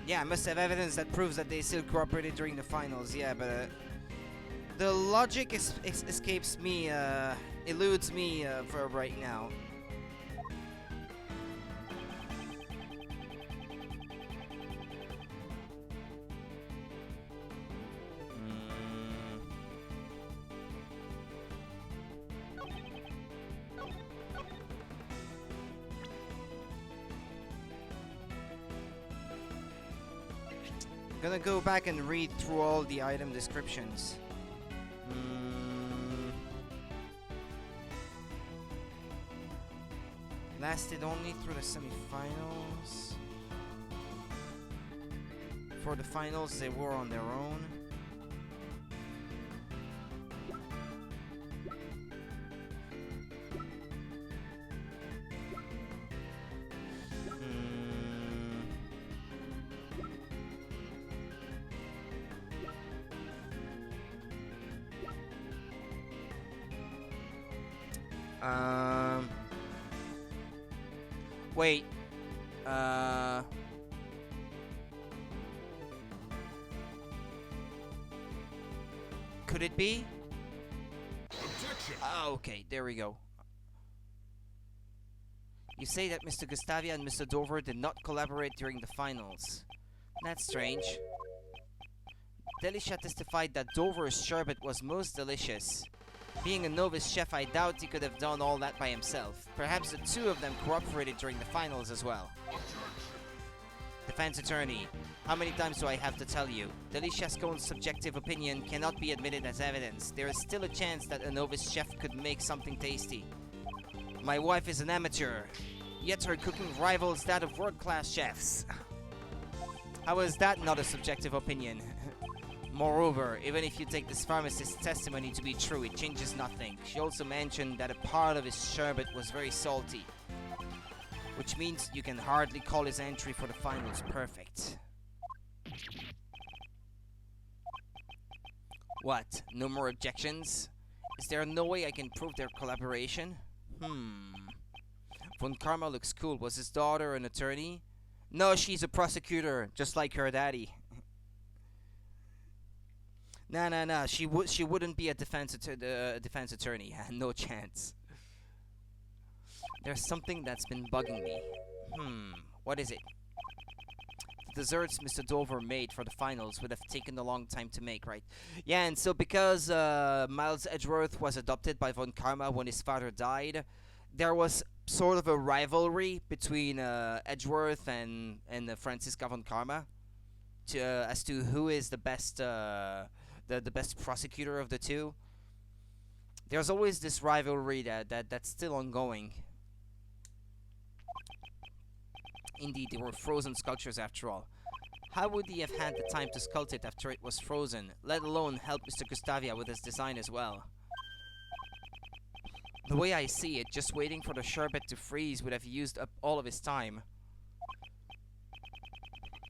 Speaker 1: Yeah, I must have evidence that proves that they still cooperated during the finals. Yeah, but the logic escapes me, eludes me for right now. Gonna go back and read through all the item descriptions. Lasted only through the semifinals. For the finals, they were on their own. Wait. Could it be? Oh, okay, there we go. You say that Mr. Gustavia and Mr. Dover did not collaborate during the finals. That's strange. Delisha testified that Dover's sherbet was most delicious. Being a novice chef, I doubt he could have done all that by himself. Perhaps the two of them cooperated during the finals as well. Defense attorney, how many times do I have to tell you? Delisha Scone's subjective opinion cannot be admitted as evidence. There is still a chance that a novice chef could make something tasty. My wife is an amateur, yet her cooking rivals that of world-class chefs. How is that not a subjective opinion? Moreover, even if you take this pharmacist's testimony to be true, it changes nothing. She also mentioned that a part of his sherbet was very salty, which means you can hardly call his entry for the finals perfect. What? No more objections? Is there no way I can prove their collaboration? Von Karma looks cool. Was his daughter an attorney? No, she's a prosecutor, just like her daddy. Nah. She wouldn't be a defense attorney. No chance. There's something that's been bugging me. What is it? The desserts Mr. Dover made for the finals would have taken a long time to make, right? Yeah, and so because Miles Edgeworth was adopted by Von Karma when his father died, there was sort of a rivalry between Edgeworth and Franziska Von Karma as to who is the best the best prosecutor of the two. There's always this rivalry that's still ongoing. Indeed, they were frozen sculptures after all. How would he have had the time to sculpt it after it was frozen, let alone help Mr. Gustavia with his design as well? The way I see it, just waiting for the sherbet to freeze would have used up all of his time.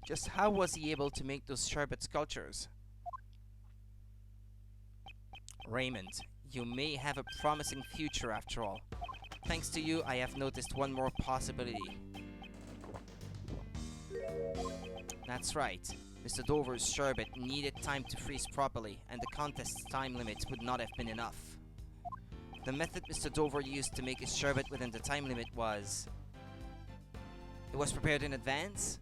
Speaker 1: Just how was he able to make those sherbet sculptures? Raymond, you may have a promising future after all. Thanks to you, I have noticed one more possibility. That's right. Mr. Dover's sherbet needed time to freeze properly, and the contest's time limit would not have been enough. The method Mr. Dover used to make his sherbet within the time limit was... It was prepared in advance?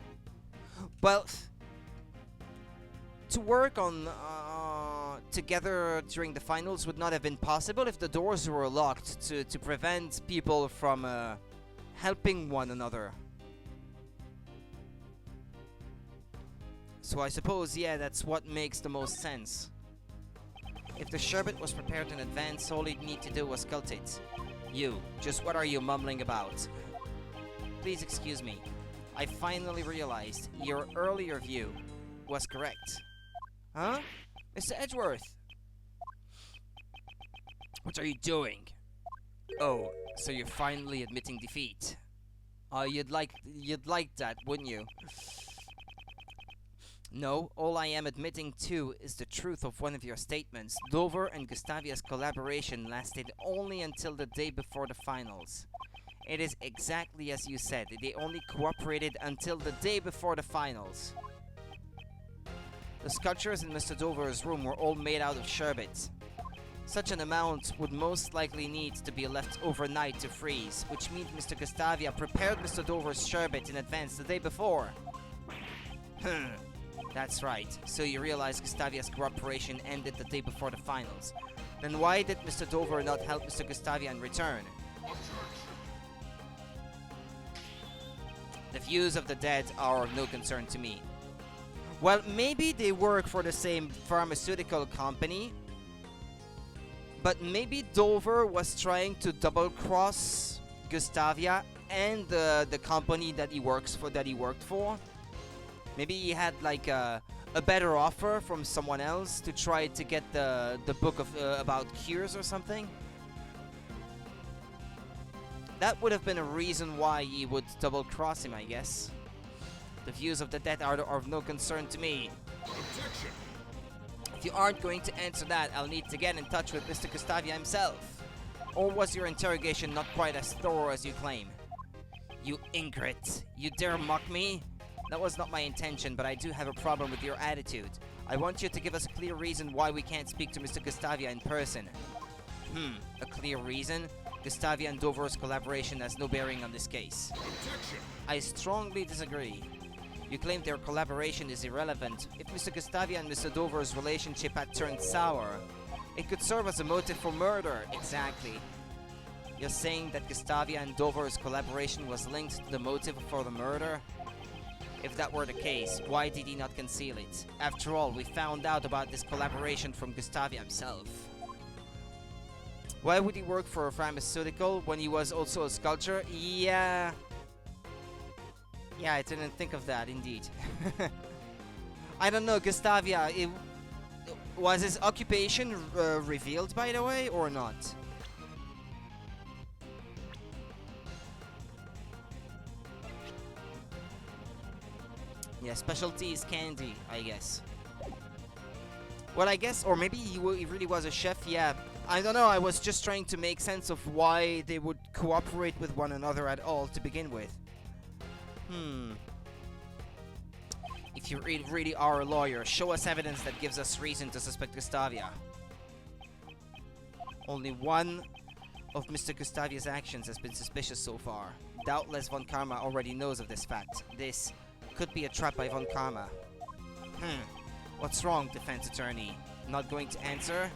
Speaker 1: Well, to work on together during the finals would not have been possible if the doors were locked to prevent people from helping one another. So I suppose, yeah, that's what makes the most sense. If the sherbet was prepared in advance, all you'd need to do was cult it. You, just what are you mumbling about? Please excuse me. I finally realized your earlier view was correct. Huh? Mr. Edgeworth? What are you doing? Oh, so you're finally admitting defeat. You'd like that, wouldn't you? No, all I am admitting to is the truth of one of your statements. Dover and Gustavia's collaboration lasted only until the day before the finals. It is exactly as you said. They only cooperated until the day before the finals. The sculptures in Mr. Dover's room were all made out of sherbet. Such an amount would most likely need to be left overnight to freeze, which means Mr. Gustavia prepared Mr. Dover's sherbet in advance the day before. That's right. So you realize Gustavia's cooperation ended the day before the finals. Then why did Mr. Dover not help Mr. Gustavia in return? The views of the dead are of no concern to me. Well, maybe they work for the same pharmaceutical company, but maybe Dover was trying to double-cross Gustavia and the company that he worked for. Maybe he had like a better offer from someone else to try to get the book of about cures or something. That would have been a reason why he would double-cross him, I guess. The views of the dead are of no concern to me. Objection. If you aren't going to answer that, I'll need to get in touch with Mr. Gustavia himself. Or was your interrogation not quite as thorough as you claim? You ingrate. You dare mock me? That was not my intention, but I do have a problem with your attitude. I want you to give us a clear reason why we can't speak to Mr. Gustavia in person. A clear reason? Gustavia and Dover's collaboration has no bearing on this case. Objection. I strongly disagree. You claim their collaboration is irrelevant. If Mr. Gustavia and Mr. Dover's relationship had turned sour, it could serve as a motive for murder. Exactly. You're saying that Gustavia and Dover's collaboration was linked to the motive for the murder? If that were the case, why did he not conceal it? After all, we found out about this collaboration from Gustavia himself. Why would he work for a pharmaceutical when he was also a sculptor? Yeah, I didn't think of that, indeed. I don't know, Gustavia, was his occupation revealed, by the way, or not? Yeah, specialty is candy, I guess. Well, I guess, or maybe he really was a chef, yeah. I don't know, I was just trying to make sense of why they would cooperate with one another at all to begin with. If you really are a lawyer, show us evidence that gives us reason to suspect Gustavia. Only one of Mr. Gustavia's actions has been suspicious so far. Doubtless Von Karma already knows of this fact. This could be a trap by Von Karma. What's wrong, defense attorney? Not going to answer?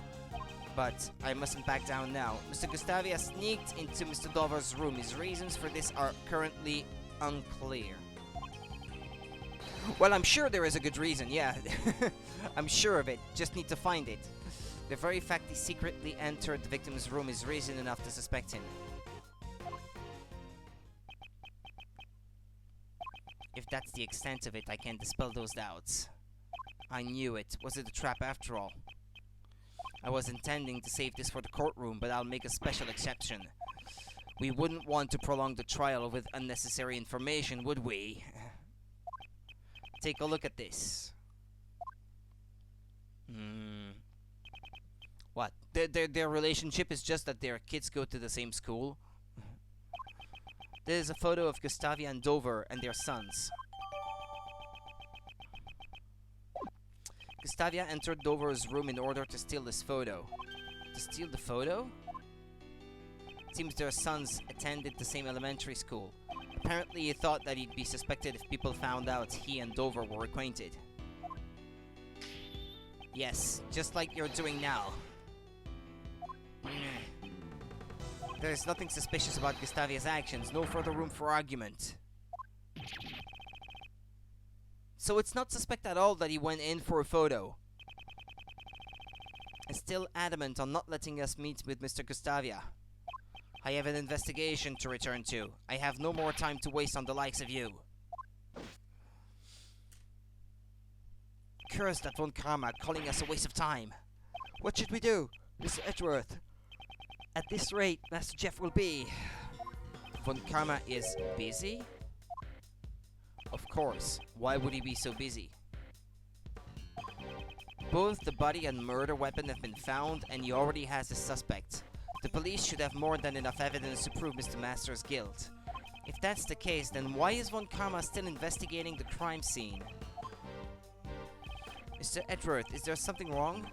Speaker 1: But I mustn't back down now. Mr. Gustavia sneaked into Mr. Dover's room. His reasons for this are currently unclear. Well, I'm sure there is a good reason, yeah. I'm sure of it. Just need to find it. The very fact he secretly entered the victim's room is reason enough to suspect him. If that's the extent of it, I can dispel those doubts. I knew it. Was it a trap after all? I was intending to save this for the courtroom, but I'll make a special exception. We wouldn't want to prolong the trial with unnecessary information, would we? Take a look at this. What? Their relationship is just that their kids go to the same school? There is a photo of Gustavia and Dover and their sons. Gustavia entered Dover's room in order to steal this photo. To steal the photo? It seems their sons attended the same elementary school. Apparently he thought that he'd be suspected if people found out he and Dover were acquainted. Yes, just like you're doing now. There's nothing suspicious about Gustavia's actions. No further room for argument. So it's not suspect at all that he went in for a photo. Is still adamant on not letting us meet with Mr. Gustavia. I have an investigation to return to. I have no more time to waste on the likes of you. Curse that Von Karma calling us a waste of time. What should we do, Mr. Edgeworth? At this rate, Master Jeff will be... Von Karma is busy? Of course. Why would he be so busy? Both the body and murder weapon have been found, and he already has a suspect. The police should have more than enough evidence to prove Mr. Master's guilt. If that's the case, then why is Von Karma still investigating the crime scene? Mr. Edgeworth, is there something wrong?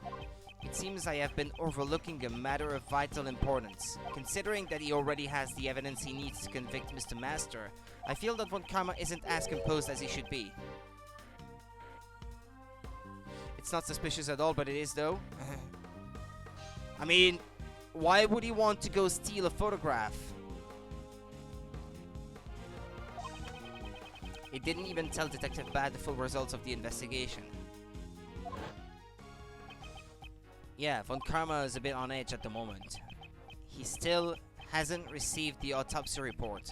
Speaker 1: It seems I have been overlooking a matter of vital importance. Considering that he already has the evidence he needs to convict Mr. Master, I feel that Von Karma isn't as composed as he should be. It's not suspicious at all, but it is though. I mean, why would he want to go steal a photograph? He didn't even tell Detective Bad the full results of the investigation. Yeah, Von Karma is a bit on edge at the moment. He still hasn't received the autopsy report.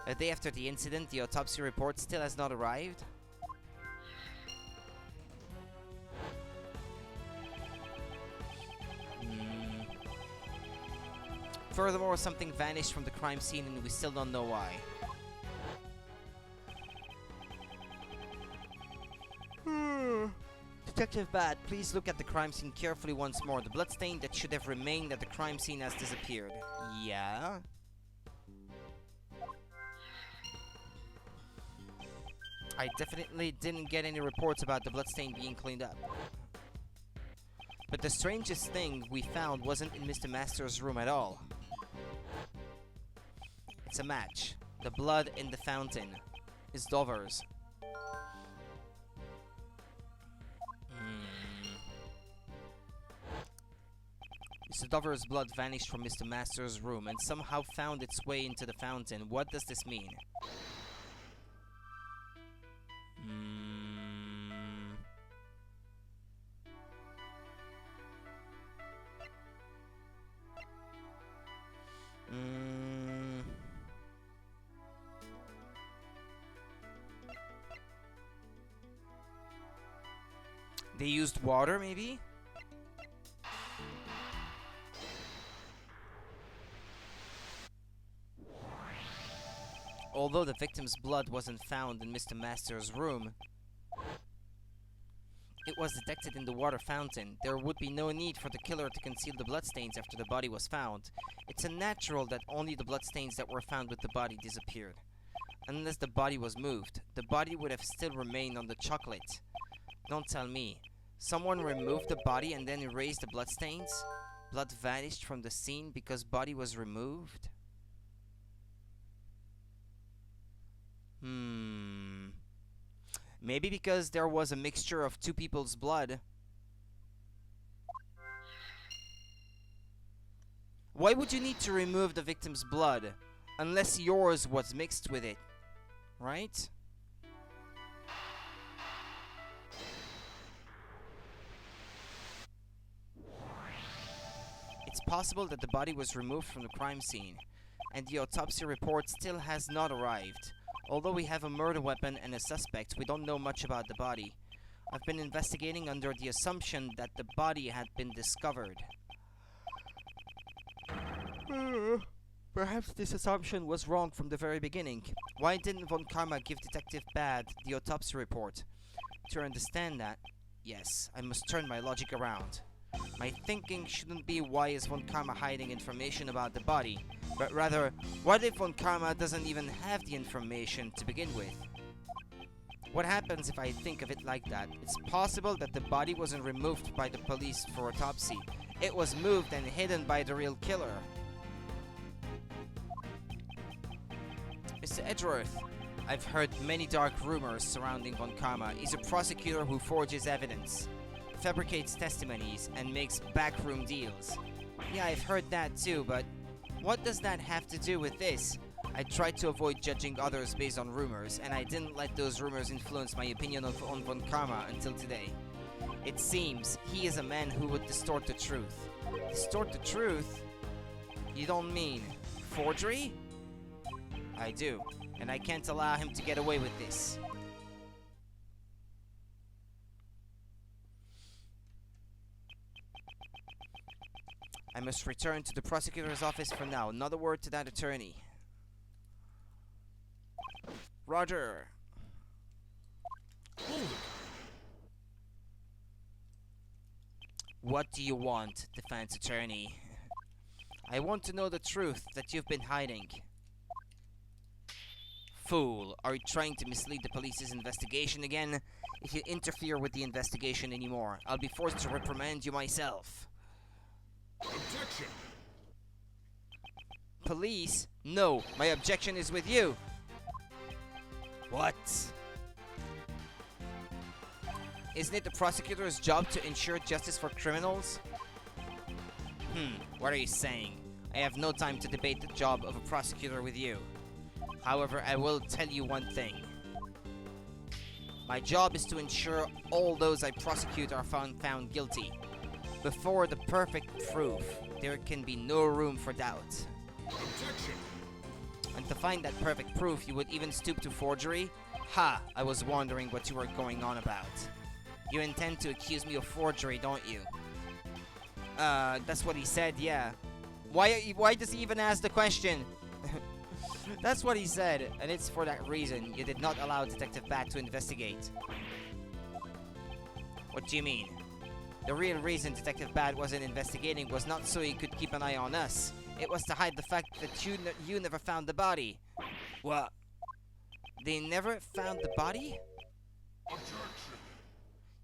Speaker 1: A day after the incident, the autopsy report still has not arrived. Furthermore, something vanished from the crime scene and we still don't know why. Detective Bad, please look at the crime scene carefully once more. The bloodstain that should have remained at the crime scene has disappeared. Yeah? I definitely didn't get any reports about the bloodstain being cleaned up. But the strangest thing we found wasn't in Mr. Master's room at all. It's a match. The blood in the fountain is Dover's. Mr. Dover's blood vanished from Mr. Master's room and somehow found its way into the fountain. What does this mean? They used water, maybe? Although the victim's blood wasn't found in Mr. Master's room, it was detected in the water fountain. There would be no need for the killer to conceal the bloodstains after the body was found. It's unnatural that only the bloodstains that were found with the body disappeared. Unless the body was moved, the body would have still remained on the chocolate. Don't tell me. Someone removed the body and then erased the bloodstains? Blood vanished from the scene because body was removed? Maybe because there was a mixture of two people's blood. Why would you need to remove the victim's blood? Unless yours was mixed with it, right? It's possible that the body was removed from the crime scene, and the autopsy report still has not arrived. Although we have a murder weapon and a suspect, we don't know much about the body. I've been investigating under the assumption that the body had been discovered. Perhaps this assumption was wrong from the very beginning. Why didn't Von Karma give Detective Bad the autopsy report? To understand that, yes, I must turn my logic around. My thinking shouldn't be why is Von Karma hiding information about the body, but rather, what if Von Karma doesn't even have the information to begin with? What happens if I think of it like that? It's possible that the body wasn't removed by the police for autopsy. It was moved and hidden by the real killer. Mr. Edgeworth, I've heard many dark rumors surrounding Von Karma. He's a prosecutor who forges evidence, fabricates testimonies, and makes backroom deals. Yeah, I've heard that too, but What does that have to do with this? I tried to avoid judging others based on rumors, and I didn't let those rumors influence my opinion on Von Karma until today. It seems he is a man who would distort the truth. Distort the truth? You don't mean forgery? I do, and I can't allow him to get away with this. I must return to the prosecutor's office for now. Not a word to that attorney. Roger. What do you want, defense attorney? I want to know the truth that you've been hiding. Fool, are you trying to mislead the police's investigation again? If you interfere with the investigation anymore, I'll be forced to reprimand you myself.
Speaker 2: Objection!
Speaker 1: Police? No, my objection is with you. What? Isn't it the prosecutor's job to ensure justice for criminals? What are you saying? I have no time to debate the job of a prosecutor with you. However, I will tell you one thing. My job is to ensure all those I prosecute are found guilty. Before the perfect proof, there can be no room for doubt.
Speaker 2: Objection!
Speaker 1: And to find that perfect proof, you would even stoop to forgery? Ha! I was wondering what you were going on about. You intend to accuse me of forgery, don't you? That's what he said, yeah. Why does he even ask the question? That's what he said, and it's for that reason you did not allow Detective Bat to investigate. What do you mean? The real reason Detective Bat wasn't investigating was not so he could keep an eye on us. It was to hide the fact that you never found the body. What? They never found the body?
Speaker 2: Objection!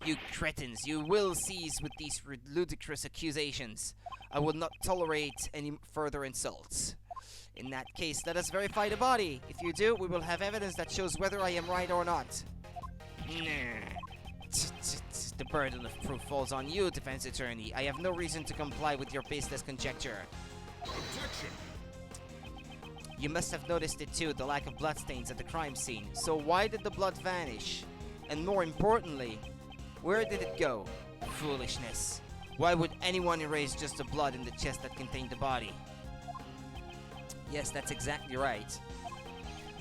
Speaker 1: You cretins, you will cease with these ludicrous accusations. I will not tolerate any further insults. In that case, let us verify the body. If you do, we will have evidence that shows whether I am right or not. The burden of proof falls on you, defense attorney. I have no reason to comply with your baseless conjecture.
Speaker 2: Objection!
Speaker 1: You must have noticed it too, the lack of bloodstains at the crime scene. So why did the blood vanish? And more importantly, where did it go? Foolishness. Why would anyone erase just the blood in the chest that contained the body? Yes, that's exactly right.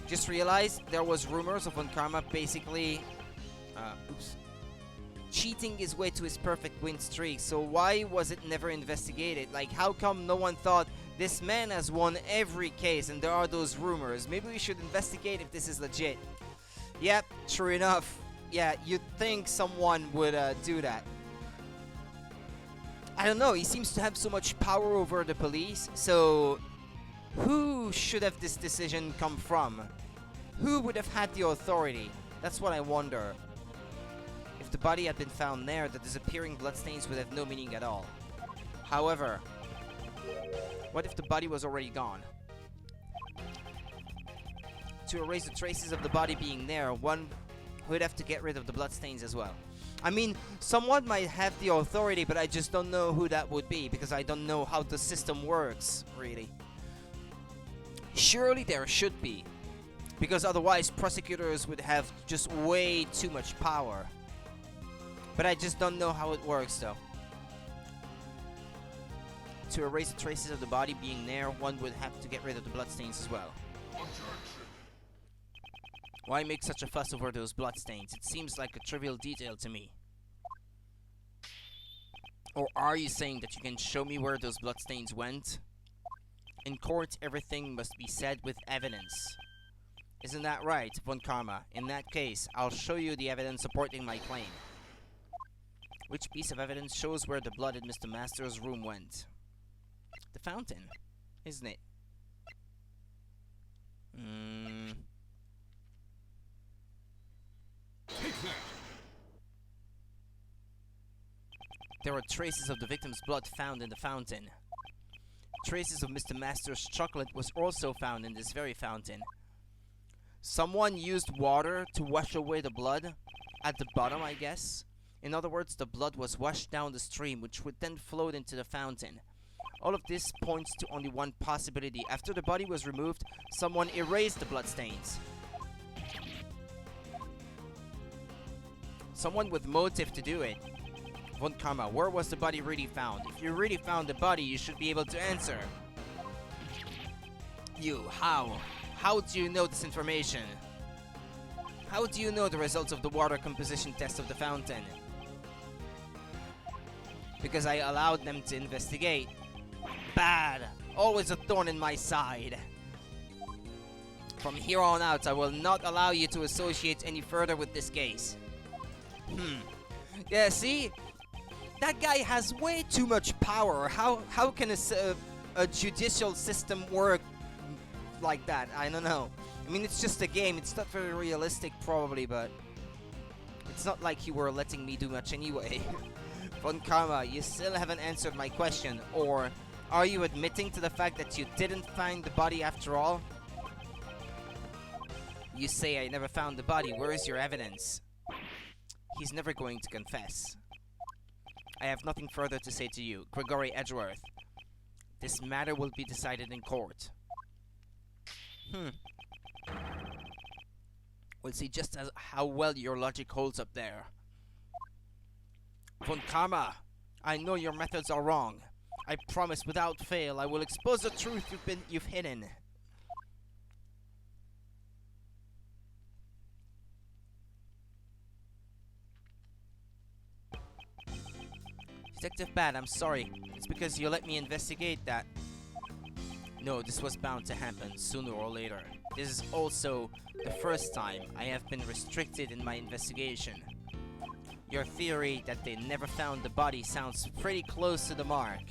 Speaker 1: Just realized there was rumors of Von Karma basically cheating his way to his perfect win streak. So why was it never investigated? Like, how come no one thought this man has won every case and there are those rumors? Maybe we should investigate if this is legit. Yep, true enough. Yeah, you'd think someone would do that. I don't know, he seems to have so much power over the police, so who should have this decision come from? Who would have had the authority? That's what I wonder. If the body had been found there, the disappearing bloodstains would have no meaning at all. However, what if the body was already gone? To erase the traces of the body being there, one would have to get rid of the bloodstains as well. I mean, someone might have the authority, but I just don't know who that would be, because I don't know how the system works, really. Surely there should be, because otherwise prosecutors would have just way too much power. But I just don't know how it works, though. To erase the traces of the body being there, one would have to get rid of the bloodstains as well.
Speaker 2: Objection!
Speaker 1: Why make such a fuss over those bloodstains? It seems like a trivial detail to me. Or are you saying that you can show me where those bloodstains went? In court, everything must be said with evidence. Isn't that right, Von Karma? In that case, I'll show you the evidence supporting my claim. Which piece of evidence shows where the blood in Mr. Master's room went? The fountain, isn't it?
Speaker 2: Take that!
Speaker 1: There were traces of the victim's blood found in the fountain. Traces of Mr. Master's chocolate was also found in this very fountain. Someone used water to wash away the blood at the bottom, I guess. In other words, the blood was washed down the stream, which would then float into the fountain. All of this points to only one possibility. After the body was removed, someone erased the bloodstains. Someone with motive to do it. Von Karma, where was the body really found? If you really found the body, you should be able to answer. You, how? How do you know this information? How do you know the results of the water composition test of the fountain? Because I allowed them to investigate. Bad! Always a thorn in my side. From here on out, I will not allow you to associate any further with this case. Yeah, see? That guy has way too much power. How can a judicial system work like that? I don't know. I mean, it's just a game. It's not very realistic, probably, but it's not like you were letting me do much anyway. Von Karma, you still haven't answered my question. Or are you admitting to the fact that you didn't find the body after all? You say I never found the body. Where is your evidence? He's never going to confess. I have nothing further to say to you, Gregory Edgeworth. This matter will be decided in court. We'll see just how well your logic holds up there. Von Karma, I know your methods are wrong. I promise without fail I will expose the truth you've hidden. Detective Bad, I'm sorry. It's because you let me investigate that. No, this was bound to happen, sooner or later. This is also the first time I have been restricted in my investigation. Your theory that they never found the body sounds pretty close to the mark.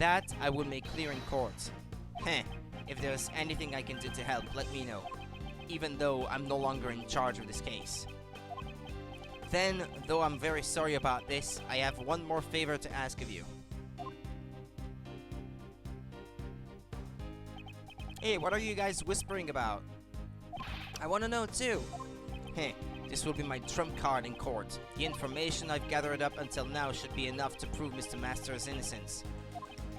Speaker 1: That I will make clear in court. If there's anything I can do to help, let me know. Even though I'm no longer in charge of this case. Then, though I'm very sorry about this, I have one more favor to ask of you. Hey, what are you guys whispering about? I want to know too. This will be my trump card in court. The information I've gathered up until now should be enough to prove Mr. Master's innocence.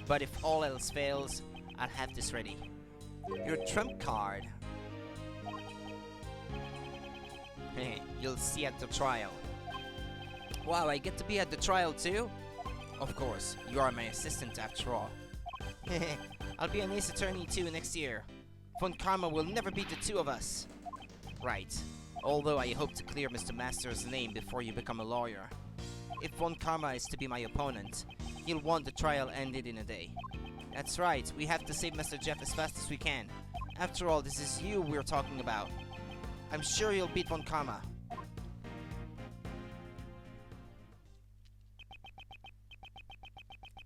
Speaker 1: But if all else fails, I'll have this ready. Your trump card? You'll see at the trial. Wow, I get to be at the trial too? Of course, you are my assistant after all. I'll be an ace attorney too next year. Von Karma will never beat the two of us. Right. Although I hope to clear Mr. Master's name before you become a lawyer. If Von Karma is to be my opponent, he'll want the trial ended in a day. That's right, we have to save Mr. Jeff as fast as we can. After all, this is you we're talking about. I'm sure you'll beat Von Karma.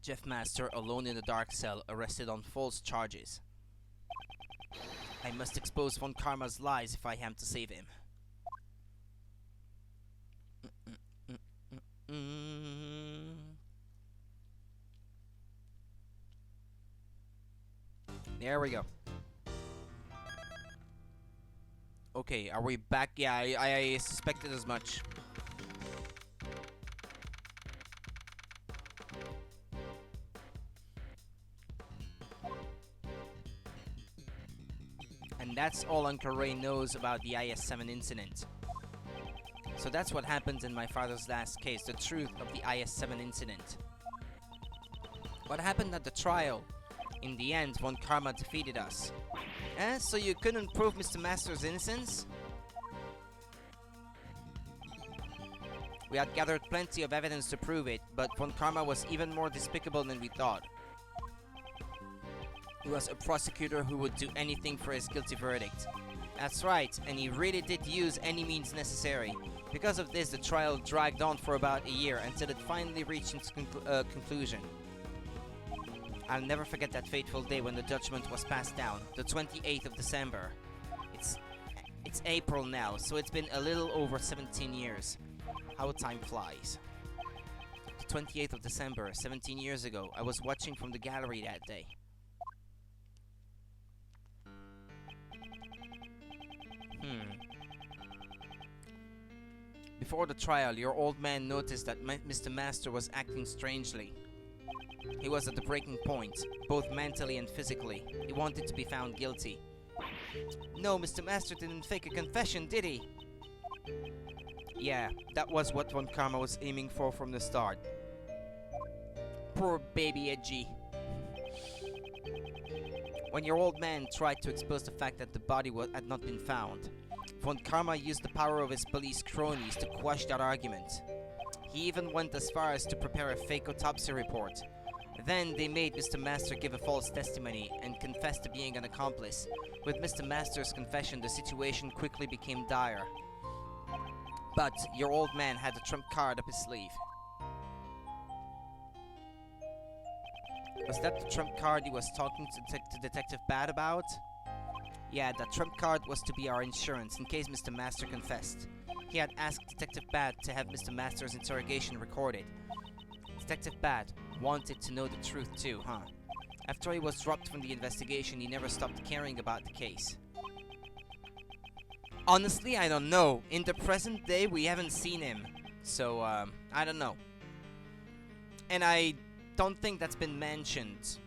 Speaker 1: Jeff Master, alone in the dark cell, arrested on false charges. I must expose Von Karma's lies if I am to save him. There we go. Okay, are we back? Yeah, I suspected as much. And that's all Uncle Ray knows about the IS-7 incident. So that's what happened in my father's last case, the truth of the IS-7 incident. What happened at the trial? In the end, Von Karma defeated us. So you couldn't prove Mr. Master's innocence? We had gathered plenty of evidence to prove it, but Von Karma was even more despicable than we thought. He was a prosecutor who would do anything for his guilty verdict. That's right, and he really did use any means necessary. Because of this, the trial dragged on for about a year until it finally reached its conclusion. I'll never forget that fateful day when the judgment was passed down, the 28th of December. It's April now, so it's been a little over 17 years. How time flies. The 28th of December, 17 years ago, I was watching from the gallery that day. Before the trial, your old man noticed that Mr. Master was acting strangely. He was at the breaking point, both mentally and physically. He wanted to be found guilty. No, Mr. Master didn't fake a confession, did he? Yeah, that was what Von Karma was aiming for from the start. Poor baby Edgy. When your old man tried to expose the fact that the body had not been found, Von Karma used the power of his police cronies to quash that argument. He even went as far as to prepare a fake autopsy report. Then they made Mr. Master give a false testimony and confess to being an accomplice. With Mr. Master's confession, the situation quickly became dire. But your old man had a trump card up his sleeve. Was that the trump card he was talking to Detective Bad about? Yeah, that trump card was to be our insurance in case Mr. Master confessed. He had asked Detective Bad to have Mr. Master's interrogation recorded. Detective Bad wanted to know the truth too, huh? After he was dropped from the investigation, he never stopped caring about the case. Honestly, I don't know. In the present day, we haven't seen him. So, I don't know. And I don't think that's been mentioned.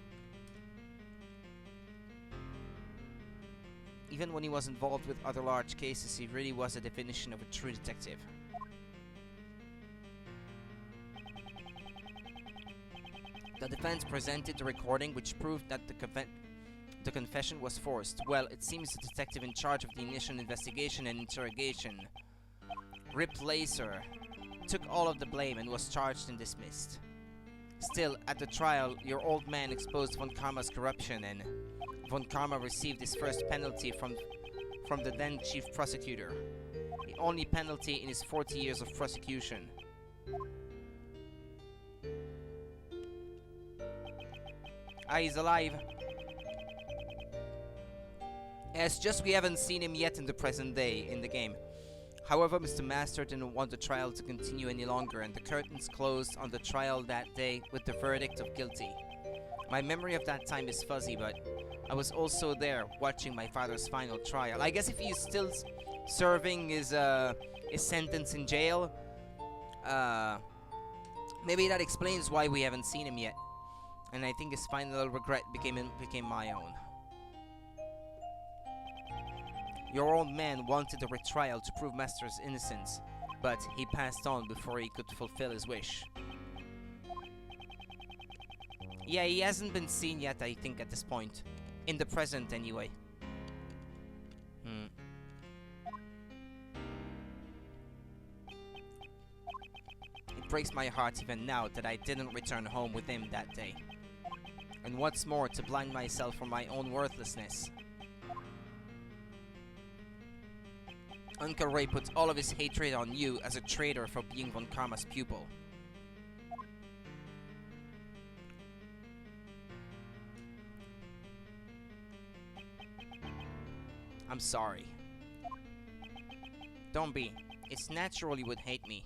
Speaker 1: Even when he was involved with other large cases, he really was a definition of a true detective. The defense presented the recording which proved that the confession was forced. Well, it seems the detective in charge of the initial investigation and interrogation, Rip Lacer, took all of the blame and was charged and dismissed. Still, at the trial, your old man exposed Von Karma's corruption and Von Karma received his first penalty from the then chief prosecutor. The only penalty in his 40 years of prosecution. Ah, he's alive. It's just we haven't seen him yet in the present day in the game. However, Mr. Master didn't want the trial to continue any longer, and the curtains closed on the trial that day with the verdict of guilty. My memory of that time is fuzzy, but I was also there watching my father's final trial. I guess if he's still serving his sentence in jail, maybe that explains why we haven't seen him yet. And I think his final regret became my own. Your old man wanted a retrial to prove Master's innocence, but he passed on before he could fulfill his wish. Yeah, he hasn't been seen yet, I think, at this point. In the present, anyway. It breaks my heart even now that I didn't return home with him that day. And what's more, to blind myself from my own worthlessness. Uncle Ray puts all of his hatred on you as a traitor for being Von Karma's pupil. I'm sorry. Don't be. It's natural you would hate me.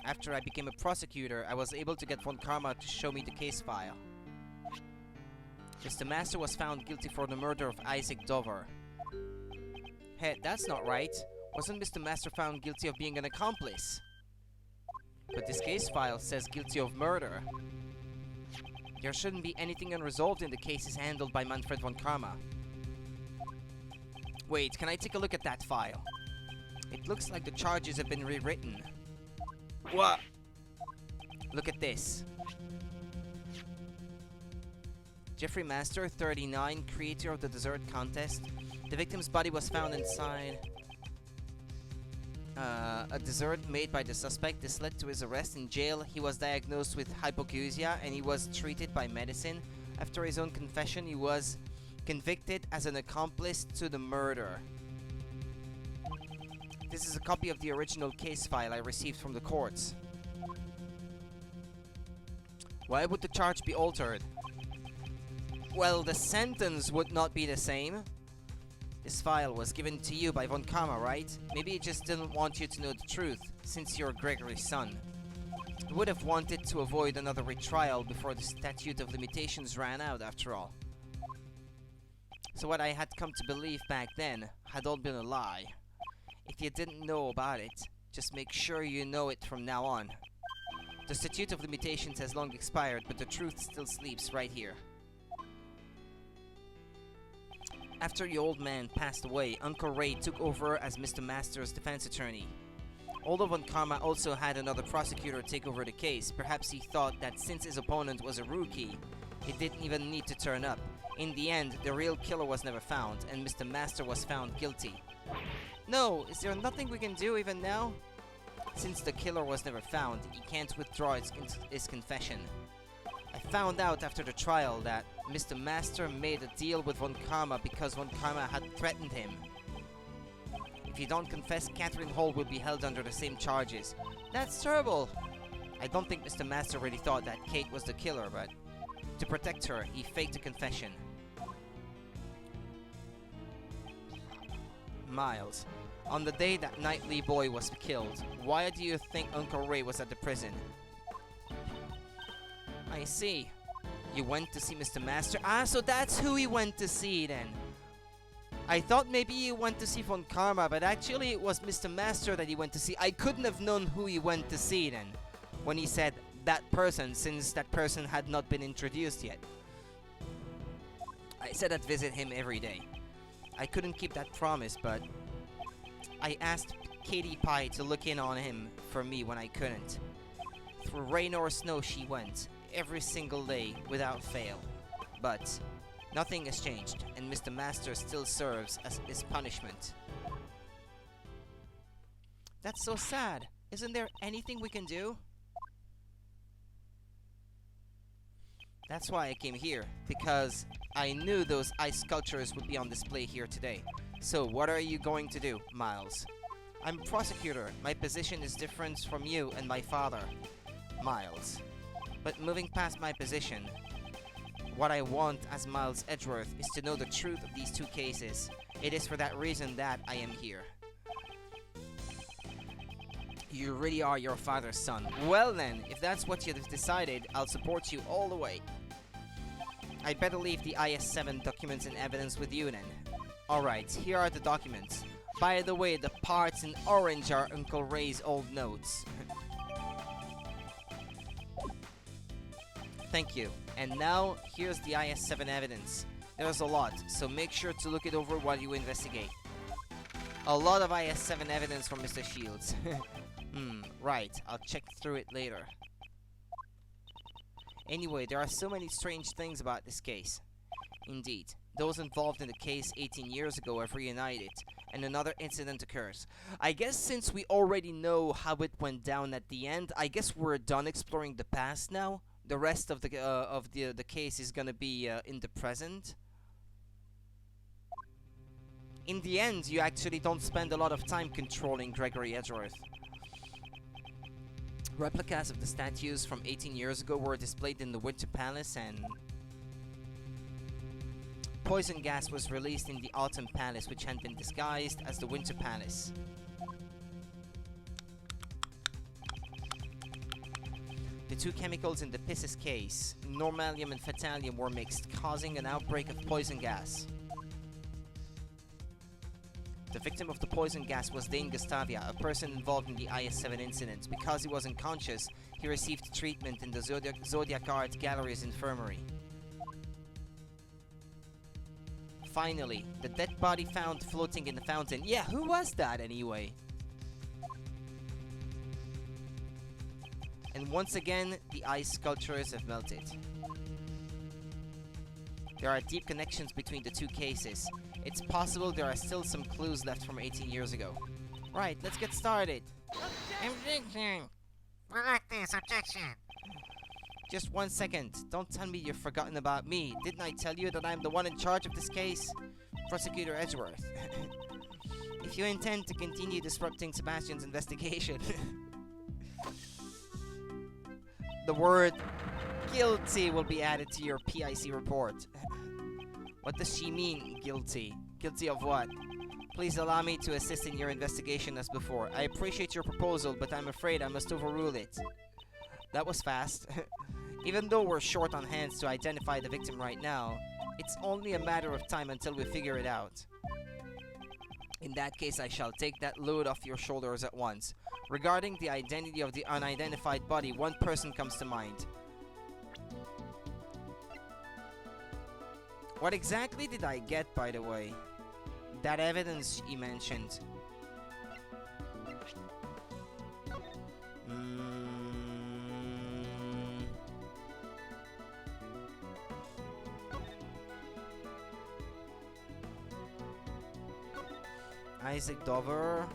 Speaker 1: After I became a prosecutor, I was able to get Von Karma to show me the case file. Mr. Master was found guilty for the murder of Isaac Dover. Hey, that's not right. Wasn't Mr. Master found guilty of being an accomplice? But this case file says guilty of murder. There shouldn't be anything unresolved in the cases handled by Manfred Von Karma. Wait, can I take a look at that file? It looks like the charges have been rewritten. What? Look at this. Jeffrey Master, 39, creator of the dessert contest. The victim's body was found inside a dessert made by the suspect. This led to his arrest in jail. He was diagnosed with hypogeusia and he was treated by medicine. After his own confession, he was convicted as an accomplice to the murder. This is a copy of the original case file I received from the courts. Why would the charge be altered? Well, the sentence would not be the same. This file was given to you by Von Karma, right? Maybe he just didn't want you to know the truth, since you're Gregory's son. He would have wanted to avoid another retrial before the statute of limitations ran out, after all. So what I had come to believe back then had all been a lie. If you didn't know about it, just make sure you know it from now on. The statute of limitations has long expired, but the truth still sleeps right here. After the old man passed away, Uncle Ray took over as Mr. Master's defense attorney. Although Von Karma also had another prosecutor take over the case, perhaps he thought that since his opponent was a rookie, he didn't even need to turn up. In the end, the real killer was never found, and Mr. Master was found guilty. No, is there nothing we can do even now? Since the killer was never found, he can't withdraw his confession. I found out after the trial that Mr. Master made a deal with Von Karma because Von Karma had threatened him. If you don't confess, Catherine Hall will be held under the same charges. That's terrible! I don't think Mr. Master really thought that Kate was the killer, but to protect her, he faked a confession. Miles, on the day that Knightley boy was killed, why do you think Uncle Ray was at the prison? I see. You went to see Mr. Master? Ah, so that's who he went to see then. I thought maybe he went to see Von Karma, but actually it was Mr. Master that he went to see. I couldn't have known who he went to see then, when he said that person, since that person had not been introduced yet. I said I'd visit him every day. I couldn't keep that promise, but I asked Katie Pie to look in on him for me when I couldn't. Through rain or snow she went, every single day, without fail. But nothing has changed, and Mr. Master still serves as his punishment. That's so sad. Isn't there anything we can do? That's why I came here, because I knew those ice sculptures would be on display here today. So what are you going to do, Miles? I'm prosecutor. My position is different from you and my father, Miles. But moving past my position, what I want as Miles Edgeworth is to know the truth of these two cases. It is for that reason that I am here. You really are your father's son. Well then, if that's what you've decided, I'll support you all the way. I'd better leave the IS-7 documents and evidence with you then. Alright, here are the documents. By the way, the parts in orange are Uncle Ray's old notes. Thank you. And now, here's the IS-7 evidence. There's a lot, so make sure to look it over while you investigate. A lot of IS-7 evidence from Mr. Shields. Right. I'll check through it later. Anyway, there are so many strange things about this case. Indeed, those involved in the case 18 years ago have reunited, and another incident occurs. I guess since we already know how it went down at the end, I guess we're done exploring the past now. The rest of the case is gonna be in the present. In the end, you actually don't spend a lot of time controlling Gregory Edgeworth. Replicas of the statues from 18 years ago were displayed in the Winter Palace, and poison gas was released in the Autumn Palace, which had been disguised as the Winter Palace. The two chemicals in the Pisces case, normalium and phthallium, were mixed, causing an outbreak of poison gas. The victim of the poison gas was Dane Gustavia, a person involved in the IS-7 incident. Because he was unconscious, he received treatment in the Zodiac Art Gallery's infirmary. Finally, the dead body found floating in the fountain. Yeah, who was that anyway? And once again, the ice sculptures have melted. There are deep connections between the two cases. It's possible there are still some clues left from 18 years ago. Right, let's get started.
Speaker 3: Objection! Practice objection!
Speaker 1: Just 1 second. Don't tell me you've forgotten about me. Didn't I tell you that I'm the one in charge of this case? Prosecutor Edgeworth. If you intend to continue disrupting Sebastian's investigation... the word guilty will be added to your PIC report. What does she mean, guilty? Guilty of what? Please allow me to assist in your investigation as before. I appreciate your proposal, but I'm afraid I must overrule it. That was fast. Even though we're short on hands to identify the victim right now, it's only a matter of time until we figure it out. In that case, I shall take that load off your shoulders at once. Regarding the identity of the unidentified body, one person comes to mind. What exactly did I get, by the way? That evidence you mentioned. Isaac Dover.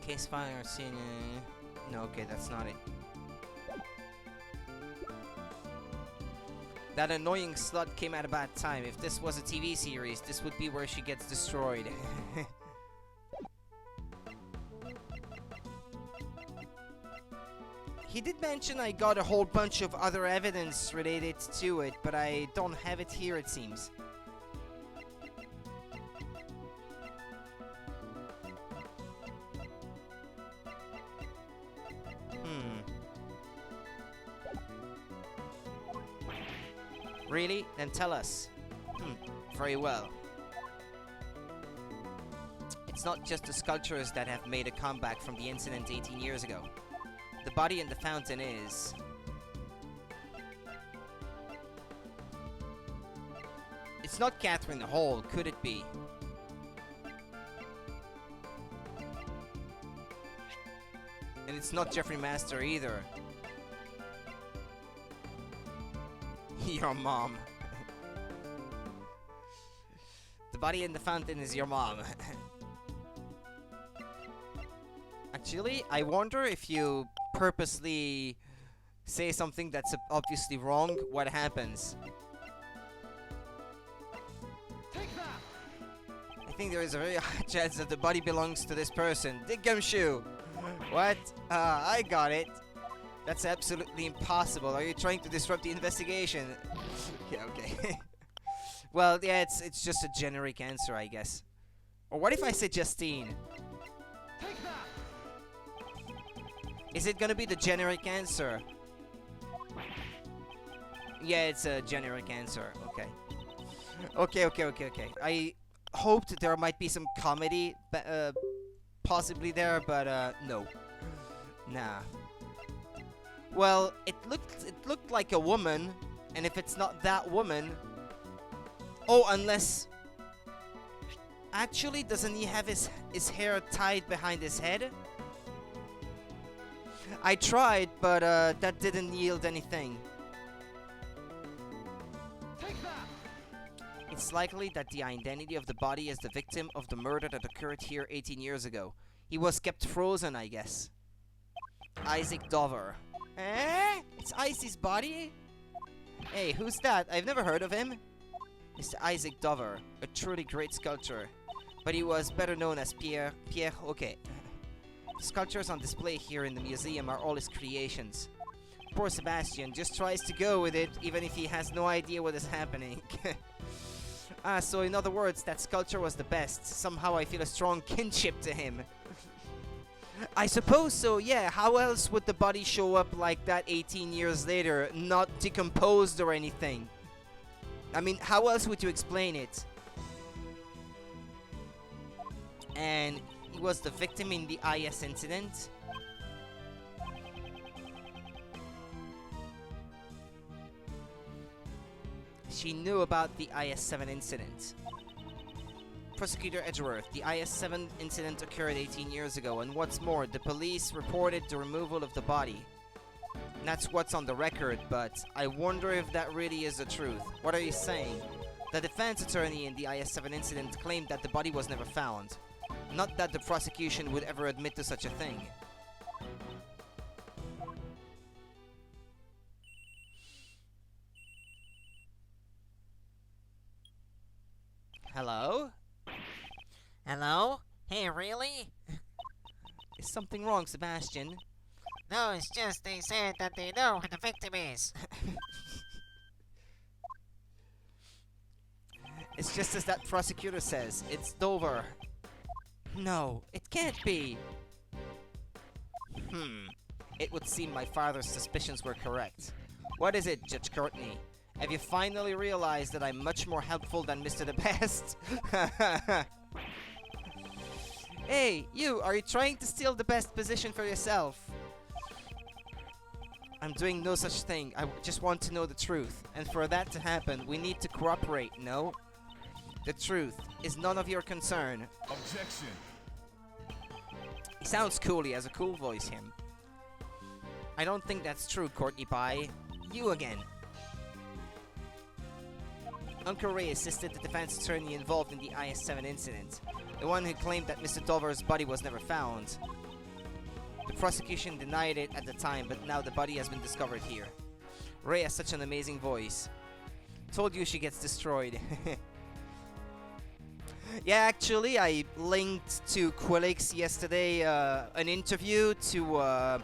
Speaker 1: Case file or scene. No, okay, that's not it. That annoying slut came at a bad time. If this was a TV series, this would be where she gets destroyed. He did mention I got a whole bunch of other evidence related to it, but I don't have it here, it seems. Really? Then tell us. Very well. It's not just the sculptures that have made a comeback from the incident 18 years ago. The body in the fountain is... It's not Catherine Hall, could it be? And it's not Jeffrey Master either. Your mom. The body in the fountain is your mom. Actually, I wonder if you purposely say something that's obviously wrong, what happens?
Speaker 3: Take that!
Speaker 1: I think there is a very high chance that the body belongs to this person. Dig Gumshoe! What? I got it. That's absolutely impossible. Are you trying to disrupt the investigation? Yeah, okay. Well, yeah, it's just a generic answer, I guess. Or what if I say Justine?
Speaker 3: Take that!
Speaker 1: Is it gonna be the generic answer? Yeah, it's a generic answer. Okay. Okay. I hoped there might be some comedy, possibly there, but no. Nah. Well, it looked like a woman, and if it's not that woman... Oh, unless... Actually, doesn't he have his hair tied behind his head? I tried, but that didn't yield anything.
Speaker 3: Take that!
Speaker 1: It's likely that the identity of the body is the victim of the murder that occurred here 18 years ago. He was kept frozen, I guess. Isaac Dover. Eh? It's Icy's body? Hey, who's that? I've never heard of him. Mr. Isaac Dover, a truly great sculptor. But he was better known as Pierre Hoquet. The sculptures on display here in the museum are all his creations. Poor Sebastian just tries to go with it, even if he has no idea what is happening. So in other words, that sculpture was the best. Somehow I feel a strong kinship to him. I suppose so, yeah. How else would the body show up like that 18 years later, not decomposed or anything? I mean, how else would you explain it? And he was the victim in the IS incident. She knew about the IS-7 incident. Prosecutor Edgeworth, the IS-7 incident occurred 18 years ago, and what's more, the police reported the removal of the body. And that's what's on the record, but I wonder if that really is the truth. What are you saying? The defense attorney in the IS-7 incident claimed that the body was never found. Not that the prosecution would ever admit to such a thing. Hello?
Speaker 3: Hello? Hey, really?
Speaker 1: Is something wrong, Sebastian?
Speaker 3: No, it's just they said that they know who the victim is.
Speaker 1: It's just as that prosecutor says. It's Dover. No, it can't be. It would seem my father's suspicions were correct. What is it, Judge Courtney? Have you finally realized that I'm much more helpful than Mr. the Best? Hey, you! Are you trying to steal the best position for yourself? I'm doing no such thing. I just want to know the truth. And for that to happen, we need to cooperate, no? The truth is none of your concern.
Speaker 2: Objection.
Speaker 1: He sounds cool. He has a cool voice, him. I don't think that's true, Courtney Pie. You again. Uncle Ray assisted the defense attorney involved in the IS-7 incident. The one who claimed that Mr. Dover's body was never found. The prosecution denied it at the time, but now the body has been discovered here. Ray has such an amazing voice. Told you she gets destroyed. Yeah, actually, I linked to Quillix yesterday an interview to a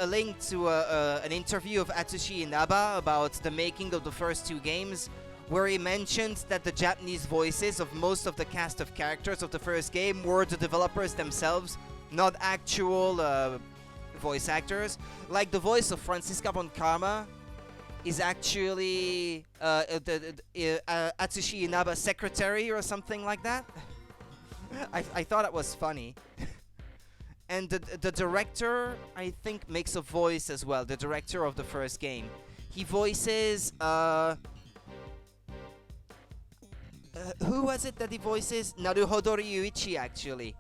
Speaker 1: link to an interview of Atsushi Inaba about the making of the first two games, where he mentioned that the Japanese voices of most of the cast of characters of the first game were the developers themselves, not actual voice actors. Like the voice of Franziska von Karma is actually Atsushi Inaba's secretary or something like that. I thought it was funny. And the director, I think, makes a voice as well. The director of the first game. He voices... who was it that he voices? Naruhodo Ryuichi, actually.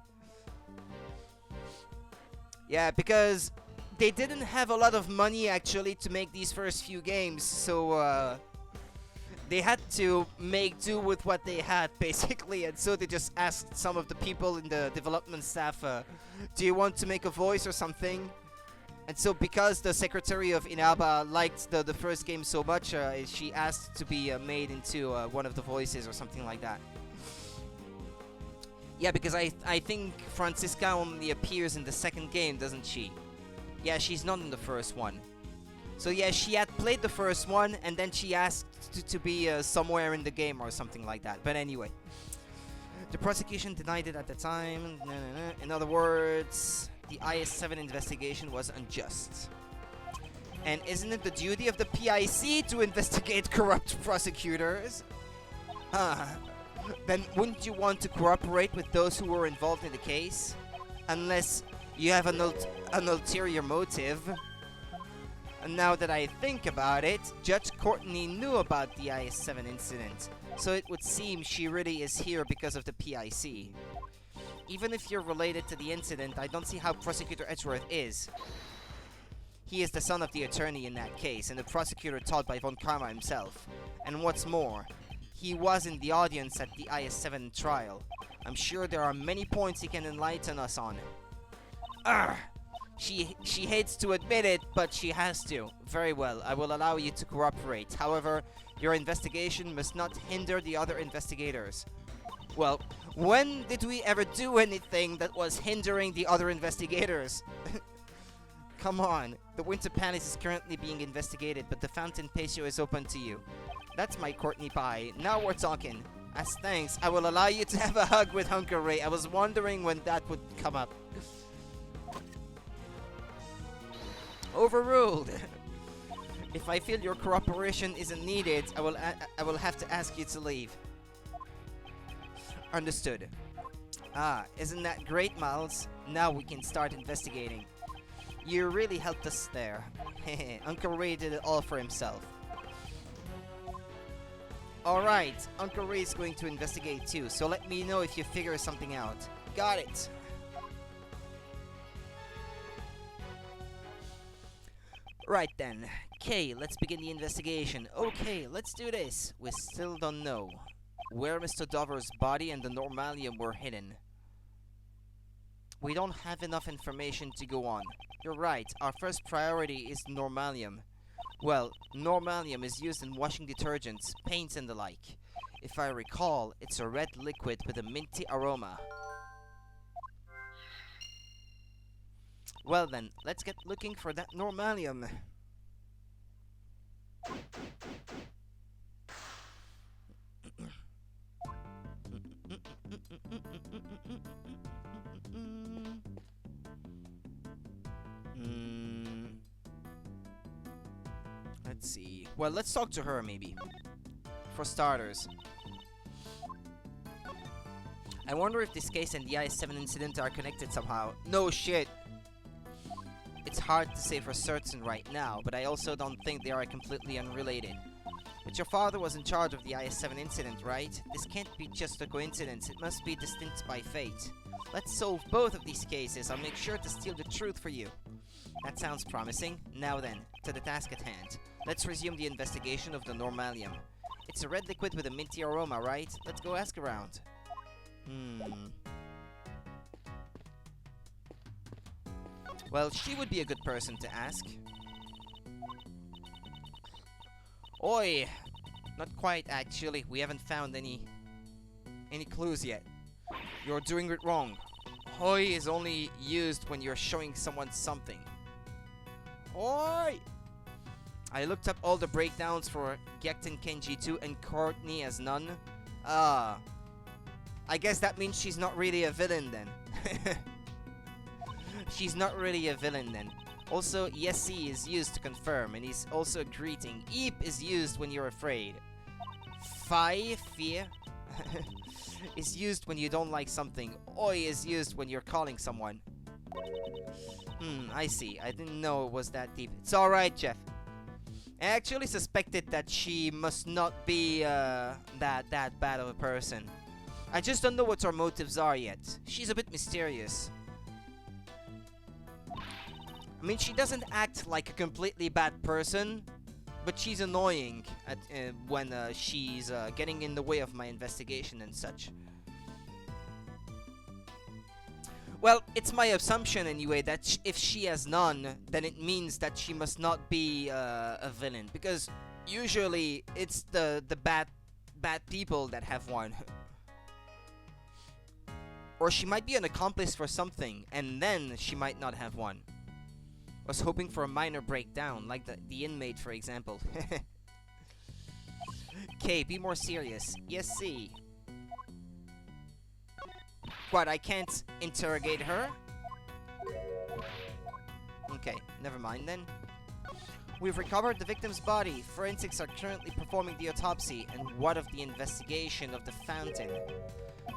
Speaker 1: Yeah, because they didn't have a lot of money, actually, to make these first few games. So, they had to make do with what they had, basically. And so they just asked some of the people in the development staff, do you want to make a voice or something? And so because the secretary of Inaba liked the first game so much, she asked to be made into one of the voices or something like that. Yeah, because I think Franziska only appears in the second game, doesn't she? Yeah, she's not in the first one. So yeah, she had played the first one, and then she asked to be somewhere in the game or something like that. But anyway, the prosecution denied it at the time. In other words, the IS-7 investigation was unjust. And isn't it the duty of the PIC to investigate corrupt prosecutors? Then wouldn't you want to cooperate with those who were involved in the case? Unless you have an ulterior motive. And now that I think about it, Judge Courtney knew about the IS-7 incident. So it would seem she really is here because of the PIC. Even if you're related to the incident, I don't see how Prosecutor Edgeworth is. He is the son of the attorney in that case, and the prosecutor taught by von Karma himself. And what's more, he was in the audience at the IS-7 trial. I'm sure there are many points he can enlighten us on. Urgh! She hates to admit it, but she has to. Very well, I will allow you to cooperate. However, your investigation must not hinder the other investigators. Well, when did we ever do anything that was hindering the other investigators? Come on, the Winter Palace is currently being investigated, but the Fountain Patio is open to you. That's my Courtney Pie. Now we're talking. As thanks, I will allow you to have a hug with Hunker Ray. I was wondering when that would come up. Overruled. If I feel your cooperation isn't needed, I will have to ask you to leave. Understood. Ah, isn't that great, Miles? Now we can start investigating. You really helped us there. Hehe, Uncle Ray did it all for himself. Alright, Uncle Ray's going to investigate too, so let me know if you figure something out. Got it! Right then. Okay, let's begin the investigation. Okay, let's do this. We still don't know where Mr. Dover's body and the Normalium were hidden. We don't have enough information to go on. You're right, our first priority is Normalium. Well, Normalium is used in washing detergents, paints and the like. If I recall, it's a red liquid with a minty aroma. Well then, let's get looking for that Normalium. Let's see. Well, let's talk to her, maybe. For starters. I wonder if this case and the IS-7 incident are connected somehow. No shit! It's hard to say for certain right now, but I also don't think they are completely unrelated. But your father was in charge of the IS-7 incident, right? This can't be just a coincidence, it must be distinct by fate. Let's solve both of these cases, I'll make sure to steal the truth for you. That sounds promising. Now then, to the task at hand. Let's resume the investigation of the Normalium. It's a red liquid with a minty aroma, right? Let's go ask around. Well, she would be a good person to ask. Oi! Not quite, actually. We haven't found any clues yet. You're doing it wrong. Oi is only used when you're showing someone something. Oi! I looked up all the breakdowns for Gekten Kenji 2 and Courtney as none. I guess that means she's not really a villain then. She's not really a villain then. Also, Yessi is used to confirm, and he's also a greeting. Eep is used when you're afraid. Fear is used when you don't like something. Oi is used when you're calling someone. I see. I didn't know it was that deep. It's alright, Jeff. I actually suspected that she must not be that bad of a person. I just don't know what her motives are yet. She's a bit mysterious. I mean, she doesn't act like a completely bad person, but she's annoying at, when she's getting in the way of my investigation and such. Well, it's my assumption anyway that if she has none, then it means that she must not be a villain, because usually it's the bad people that have one. Or she might be an accomplice for something, and then she might not have one. Was hoping for a minor breakdown, like the inmate, for example. Okay, be more serious. Yes, see. What, I can't interrogate her? Okay, never mind then. We've recovered the victim's body. Forensics are currently performing the autopsy. And what of the investigation of the fountain?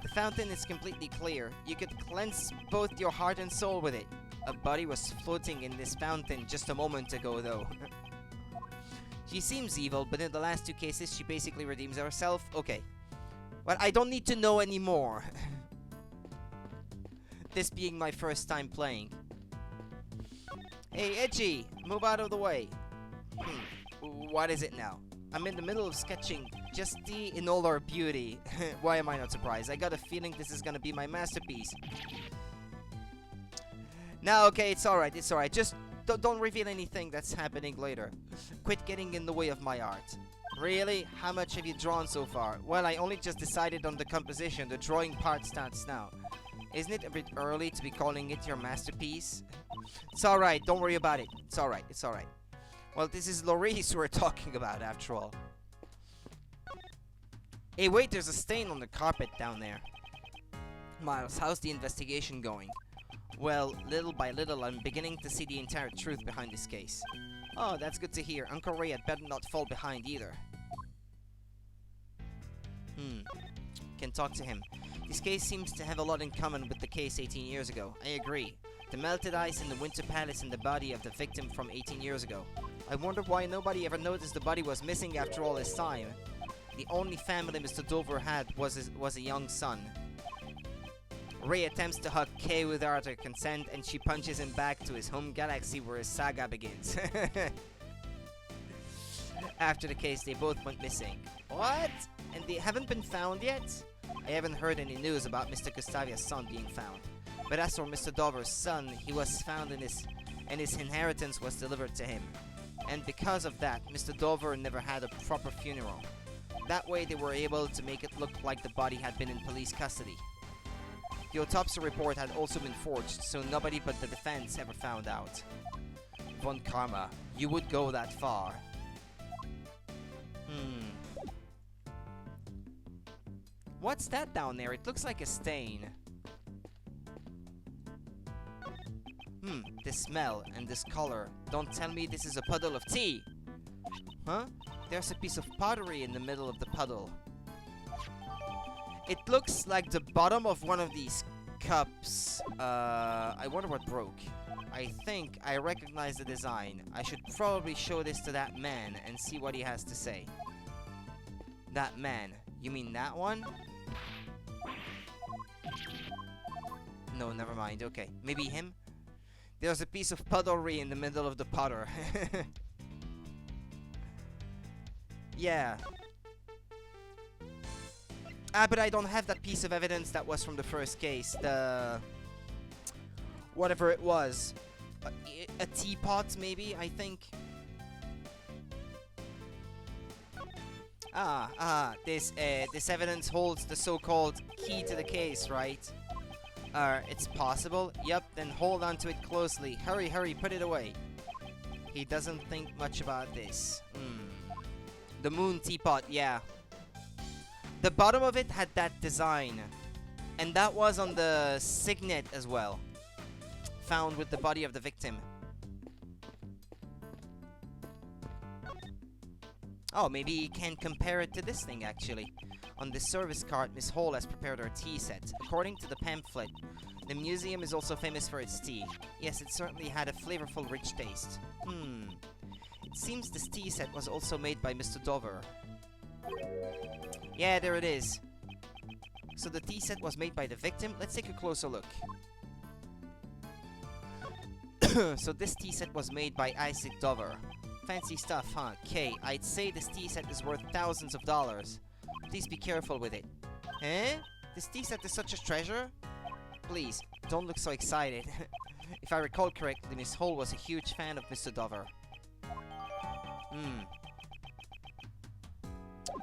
Speaker 1: The fountain is completely clear. You could cleanse both your heart and soul with it. A body was floating in this fountain just a moment ago, though. She seems evil, but in the last two cases, she basically redeems herself. Okay. But I don't need to know anymore. This being my first time playing. Hey, Edgy! Move out of the way. What is it now? I'm in the middle of sketching Justy in all her beauty. Why am I not surprised? I got a feeling this is gonna be my masterpiece. Now, okay, it's alright, it's alright. Just don't reveal anything that's happening later. Quit getting in the way of my art. Really? How much have you drawn so far? Well, I only just decided on the composition. The drawing part starts now. Isn't it a bit early to be calling it your masterpiece? It's alright, don't worry about it. It's alright, it's alright. Well, this is Laurice we're talking about, after all. Hey, wait, there's a stain on the carpet down there. Miles, how's the investigation going? Well, little by little, I'm beginning to see the entire truth behind this case. Oh, that's good to hear. Uncle Ray had better not fall behind either. Can talk to him. This case seems to have a lot in common with the case 18 years ago. I agree. The melted ice in the Winter Palace and the body of the victim from 18 years ago. I wonder why nobody ever noticed the body was missing after all this time. The only family Mr. Dover had was a young son. Ray attempts to hug Kay without her consent, and she punches him back to his home galaxy where his saga begins. After the case, they both went missing. What? And they haven't been found yet? I haven't heard any news about Mr. Gustavia's son being found. But as for Mr. Dover's son, he was found and his inheritance was delivered to him. And because of that, Mr. Dover never had a proper funeral. That way they were able to make it look like the body had been in police custody. The autopsy report had also been forged, so nobody but the defense ever found out. Von Karma, you would go that far. What's that down there? It looks like a stain. This smell and this color. Don't tell me this is a puddle of tea. Huh? There's a piece of pottery in the middle of the puddle. It looks like the bottom of one of these cups. I wonder what broke. I think I recognize the design. I should probably show this to that man and see what he has to say. That man. You mean that one? No, never mind. Okay. Maybe him? There's a piece of puddlery in the middle of the putter. Yeah. But I don't have that piece of evidence that was from the first case. The... whatever it was. A teapot, maybe, I think. This evidence holds the so-called key to the case, right? It's possible? Yup, then hold on to it closely. Hurry, hurry, put it away. He doesn't think much about this. The moon teapot, yeah. The bottom of it had that design. And that was on the signet as well. Found with the body of the victim. Oh, maybe you can compare it to this thing, actually. On the service cart, Miss Hall has prepared her tea set. According to the pamphlet, the museum is also famous for its tea. Yes, it certainly had a flavorful, rich taste. It seems this tea set was also made by Mr. Dover. Yeah, there it is. So the tea set was made by the victim? Let's take a closer look. So this tea set was made by Isaac Dover. Fancy stuff, huh? Okay, I'd say this tea set is worth thousands of dollars. Please be careful with it. Eh? This tea set is such a treasure? Please, don't look so excited. If I recall correctly, Miss Hall was a huge fan of Mr. Dover.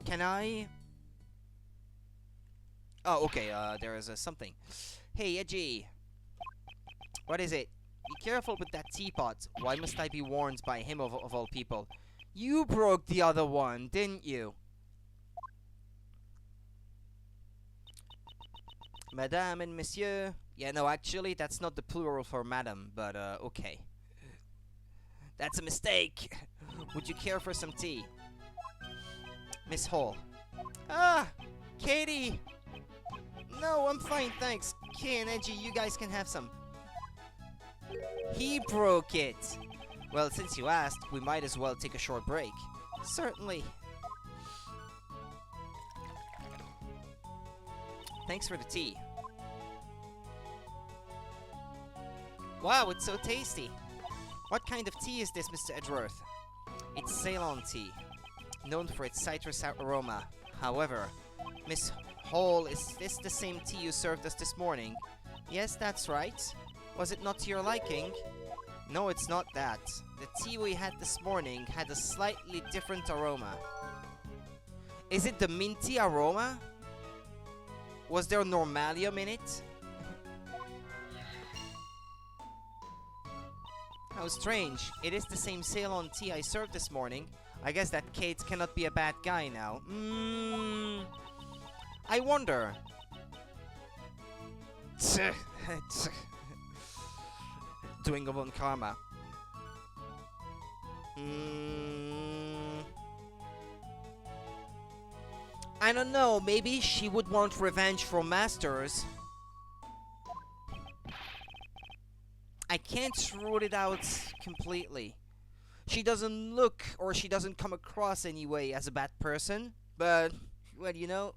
Speaker 1: Can I... Oh, okay, there is something. Hey, Edgy. What is it? Be careful with that teapot. Why must I be warned by him of all people? You broke the other one, didn't you? Madame and Monsieur. Yeah, no, actually, that's not the plural for madam, but, okay. That's a mistake. Would you care for some tea? Miss Hall. Ah! Katie! No, I'm fine, thanks. Kay and Edgy, you guys can have some. He broke it! Well, since you asked, we might as well take a short break. Certainly. Thanks for the tea. Wow, it's so tasty! What kind of tea is this, Mr. Edgeworth? It's Ceylon tea, known for its citrus aroma. However, Miss Hall, is this the same tea you served us this morning? Yes, that's right. Was it not to your liking? No, it's not that. The tea we had this morning had a slightly different aroma. Is it the minty aroma? Was there normalium in it? How strange. It is the same Ceylon tea I served this morning. I guess that Kate cannot be a bad guy now. I wonder. Doing of on karma. I don't know, maybe she would want revenge from Masters. I can't rule it out completely. She doesn't look, or she doesn't come across anyway as a bad person, but, well, you know.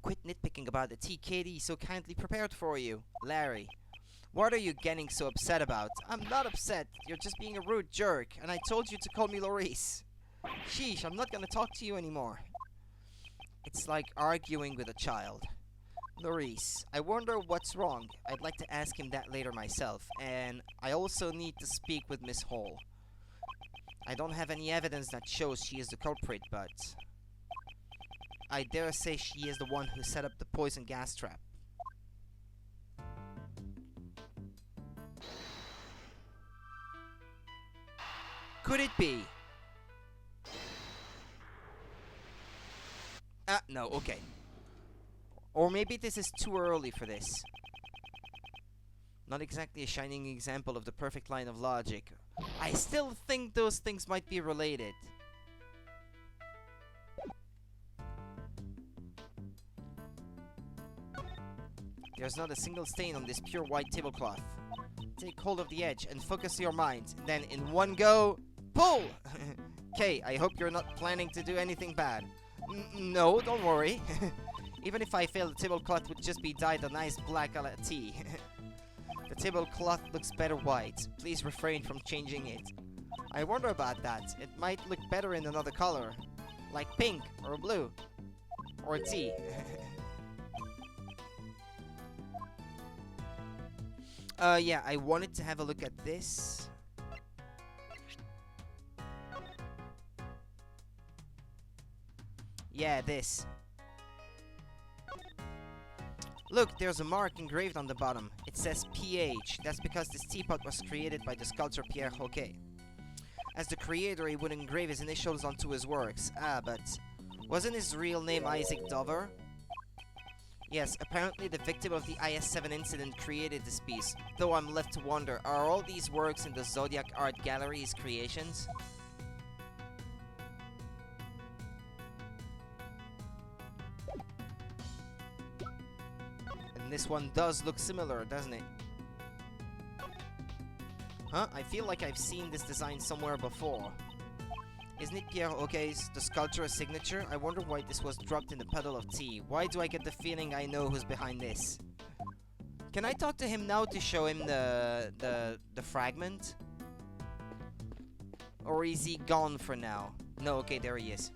Speaker 1: Quit nitpicking about the tea Katie so kindly prepared for you. Larry, what are you getting so upset about? I'm not upset, you're just being a rude jerk, and I told you to call me Laurice. Sheesh, I'm not gonna talk to you anymore. It's like arguing with a child. Laurice, I wonder what's wrong. I'd like to ask him that later myself, and I also need to speak with Miss Hall. I don't have any evidence that shows she is the culprit, but I dare say she is the one who set up the poison gas trap. Could it be? No, okay. Or maybe this is too early for this. Not exactly a shining example of the perfect line of logic. I still think those things might be related. There's not a single stain on this pure white tablecloth. Take hold of the edge and focus your mind. Then in one go, pull! Okay, I hope you're not planning to do anything bad. No, don't worry. Even if I fail, the tablecloth would just be dyed a nice black a la tea. The tablecloth looks better white. Please refrain from changing it. I wonder about that. It might look better in another color. Like pink, or blue. Or tea. Yeah, I wanted to have a look at this. Yeah, this. Look, there's a mark engraved on the bottom. It says PH. That's because this teapot was created by the sculptor Pierre Hoquet. As the creator, he would engrave his initials onto his works. Ah, but wasn't his real name Isaac Dover? Yes, apparently the victim of the IS-7 incident created this piece. Though I'm left to wonder, are all these works in the Zodiac Art Gallery his creations? And this one does look similar, doesn't it? Huh? I feel like I've seen this design somewhere before. Isn't it Pierre Hoquet's, the sculptor's signature? I wonder why this was dropped in the puddle of tea. Why do I get the feeling I know who's behind this? Can I talk to him now to show him the fragment? Or is he gone for now? No, okay, there he is.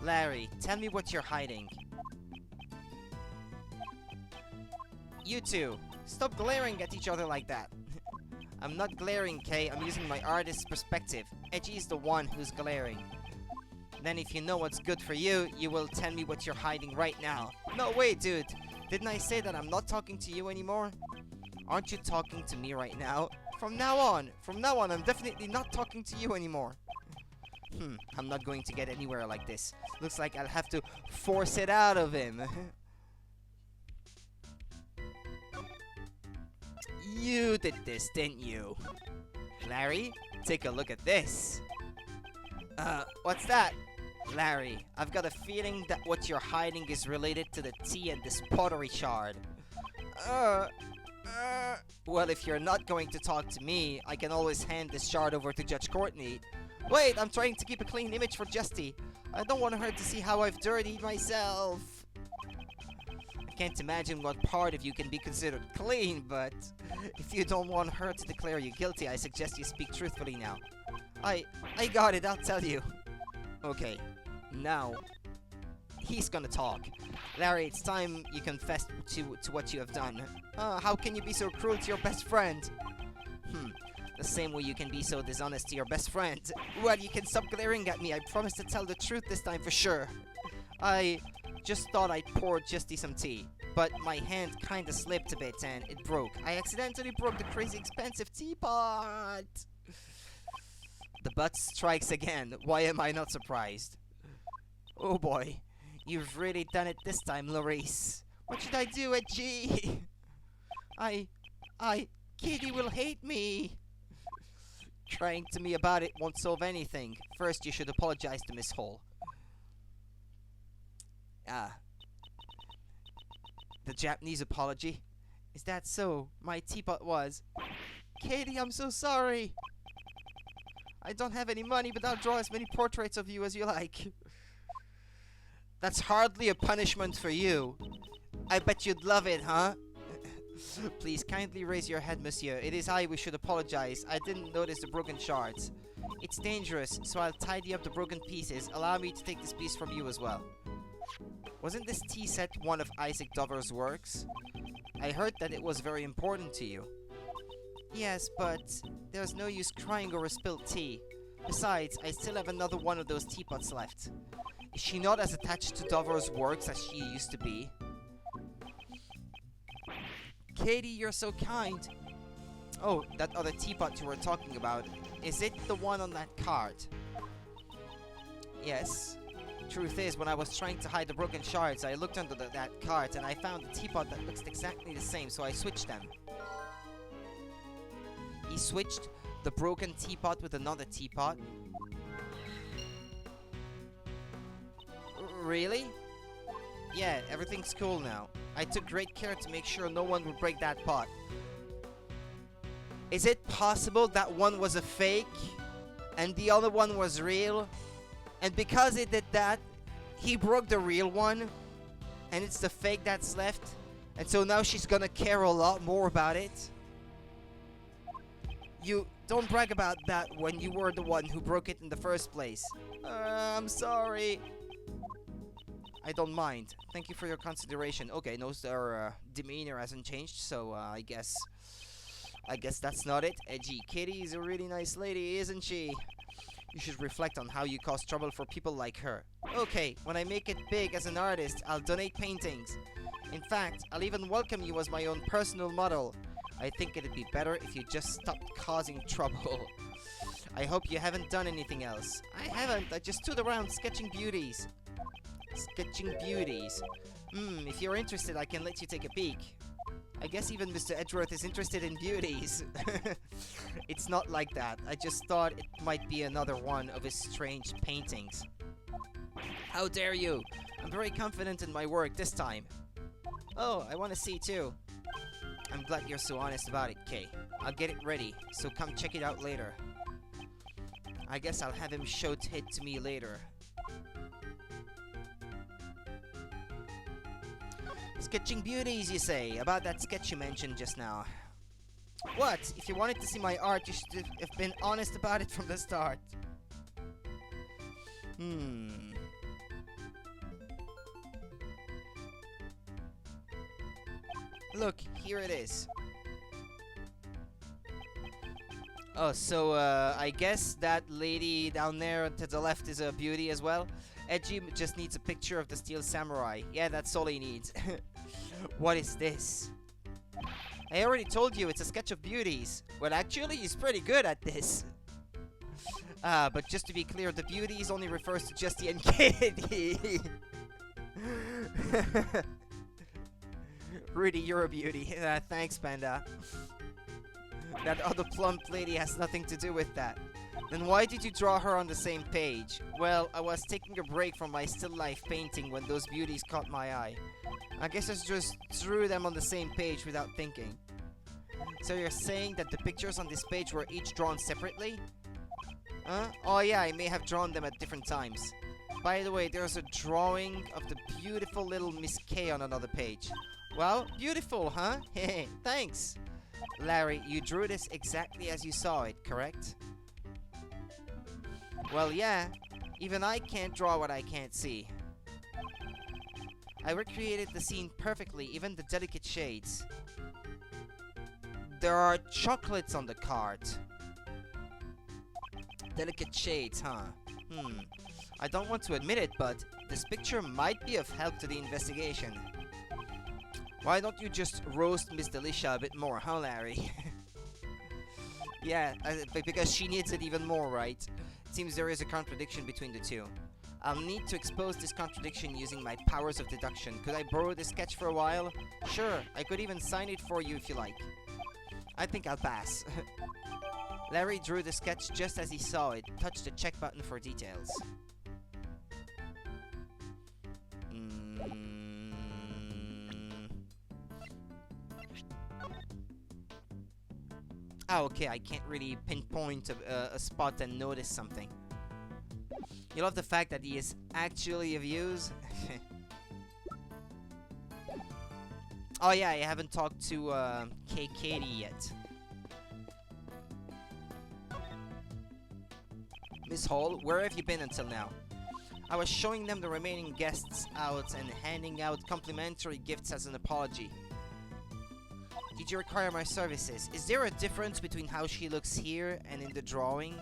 Speaker 1: Larry, tell me what you're hiding. You two, stop glaring at each other like that. I'm not glaring, Kay. I'm using my artist's perspective. Edgy is the one who's glaring. Then if you know what's good for you, you will tell me what you're hiding right now. No, wait, dude. Didn't I say that I'm not talking to you anymore? Aren't you talking to me right now? From now on, I'm definitely not talking to you anymore. I'm not going to get anywhere like this. Looks like I'll have to force it out of him. You did this, didn't you? Larry, take a look at this. What's that? Larry, I've got a feeling that what you're hiding is related to the tea and this pottery shard. Well, if you're not going to talk to me, I can always hand this shard over to Judge Courtney. Wait, I'm trying to keep a clean image for Justy. I don't want her to see how I've dirtied myself. I can't imagine what part of you can be considered clean, but if you don't want her to declare you guilty, I suggest you speak truthfully now. I got it, I'll tell you. Okay, now, he's gonna talk. Larry, it's time you confess to what you have done. How can you be so cruel to your best friend? The same way you can be so dishonest to your best friend. Well, you can stop glaring at me. I promise to tell the truth this time for sure. I just thought I'd pour Justy some tea, but my hand kinda slipped a bit and it broke. I accidentally broke the crazy expensive teapot. The butt strikes again. Why am I not surprised? Oh boy, you've really done it this time, Laurice. What should I do, Edgy? Kitty will hate me. Crying to me about it won't solve anything. First, you should apologize to Miss Hall. The Japanese apology? Is that so? My teapot was. Katie, I'm so sorry. I don't have any money, but I'll draw as many portraits of you as you like. That's hardly a punishment for you. I bet you'd love it, huh? Please, kindly raise your head, monsieur. It is I who should apologize. I didn't notice the broken shards. It's dangerous, so I'll tidy up the broken pieces. Allow me to take this piece from you as well. Wasn't this tea set one of Isaac Dover's works? I heard that it was very important to you. Yes, but there's no use crying over spilled tea. Besides, I still have another one of those teapots left. Is she not as attached to Dover's works as she used to be? Katie, you're so kind. Oh, that other teapot you were talking about. Is it the one on that card? Yes. Truth is, when I was trying to hide the broken shards, I looked under that cart and I found a teapot that looks exactly the same, so I switched them. He switched the broken teapot with another teapot. Really? Yeah, everything's cool now. I took great care to make sure no one would break that pot. Is it possible that one was a fake and the other one was real? And because he did that, he broke the real one and it's the fake that's left. And so now she's gonna care a lot more about it. You don't brag about that when you were the one who broke it in the first place. I'm sorry. I don't mind. Thank you for your consideration. Okay, no, their demeanor hasn't changed, so I guess that's not it. Edgy Kitty is a really nice lady, isn't she? You should reflect on how you cause trouble for people like her. Okay, when I make it big as an artist, I'll donate paintings. In fact, I'll even welcome you as my own personal model. I think it'd be better if you just stopped causing trouble. I hope you haven't done anything else. I haven't, I just stood around sketching beauties. Sketching beauties. If you're interested, I can let you take a peek. I guess even Mr. Edgeworth is interested in beauties. It's not like that. I just thought it might be another one of his strange paintings. How dare you? I'm very confident in my work this time. Oh, I want to see too. I'm glad you're so honest about it, Kay. I'll get it ready, so come check it out later. I guess I'll have him show it to me later. Sketching beauties, you say? About that sketch you mentioned just now. What? If you wanted to see my art, you should have been honest about it from the start. Look, here it is. Oh, so, I guess that lady down there to the left is a beauty as well. Edgy just needs a picture of the Steel Samurai. Yeah, that's all he needs. What is this? I already told you it's a sketch of beauties. Well, actually, he's pretty good at this. But just to be clear, the beauties only refers to Justy and Katie. Rudy, you're a beauty. Thanks, Panda. That other plump lady has nothing to do with that. Then why did you draw her on the same page? Well, I was taking a break from my still life painting when those beauties caught my eye. I guess I just drew them on the same page without thinking. So you're saying that the pictures on this page were each drawn separately? Huh? Oh yeah, I may have drawn them at different times. By the way, there's a drawing of the beautiful little Miss K on another page. Well, beautiful, huh? Hehe, thanks. Larry, you drew this exactly as you saw it, correct? Well, yeah. Even I can't draw what I can't see. I recreated the scene perfectly, even the delicate shades. There are chocolates on the cart. Delicate shades, huh? I don't want to admit it, but this picture might be of help to the investigation. Why don't you just roast Miss Delicia a bit more, huh, Larry? Yeah, because she needs it even more, right? It seems there is a contradiction between the two. I'll need to expose this contradiction using my powers of deduction. Could I borrow this sketch for a while? Sure, I could even sign it for you if you like. I think I'll pass. Larry drew the sketch just as he saw it, touched the check button for details. Oh, okay, I can't really pinpoint a spot and notice something. You love the fact that he is actually of use? Oh yeah, I haven't talked to Katie yet. Miss Hall, where have you been until now? I was showing them the remaining guests out and handing out complimentary gifts as an apology. Did you require my services? Is there a difference between how she looks here and in the drawing?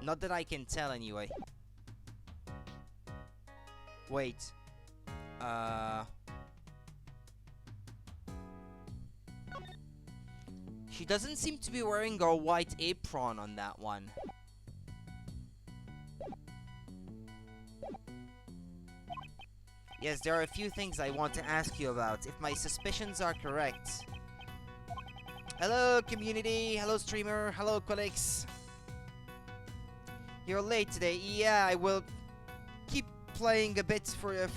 Speaker 1: Not that I can tell anyway. Wait. She doesn't seem to be wearing a white apron on that one. Yes, there are a few things I want to ask you about, if my suspicions are correct. Hello, community. Hello, streamer. Hello, colleagues. You're late today. Yeah, I will keep playing a bit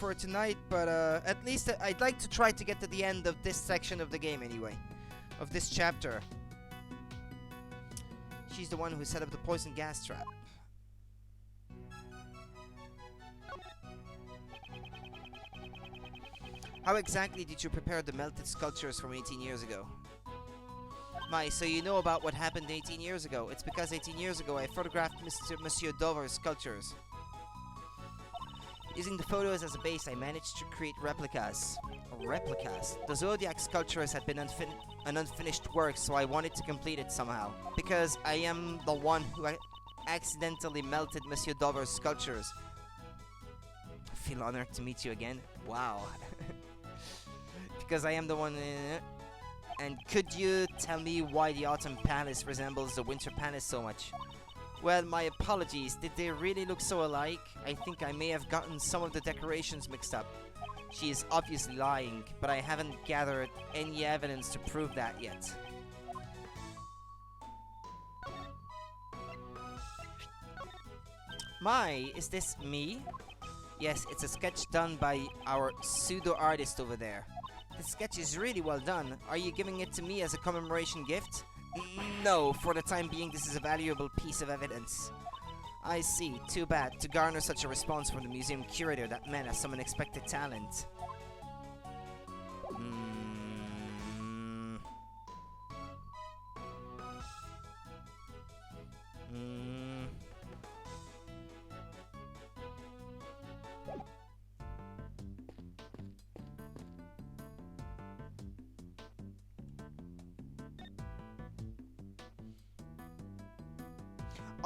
Speaker 1: for tonight, but at least I'd like to try to get to the end of this section of the game anyway. Of this chapter. She's the one who set up the poison gas trap. How exactly did you prepare the melted sculptures from 18 years ago? My, so you know about what happened 18 years ago. It's because 18 years ago I photographed Monsieur Dover's sculptures. Using the photos as a base, I managed to create replicas. Replicas? The Zodiac sculptures had been an unfinished work, so I wanted to complete it somehow. Because I am the one who accidentally melted Monsieur Dover's sculptures. I feel honored to meet you again. Wow. Because I am the one... And could you tell me why the Autumn Palace resembles the Winter Palace so much? Well, my apologies. Did they really look so alike? I think I may have gotten some of the decorations mixed up. She is obviously lying, but I haven't gathered any evidence to prove that yet. My, is this me? Yes, it's a sketch done by our pseudo-artist over there. The sketch is really well done. Are you giving it to me as a commemoration gift? No, for the time being this is a valuable piece of evidence. I see, too bad. To garner such a response from the museum curator, that man has some unexpected talent.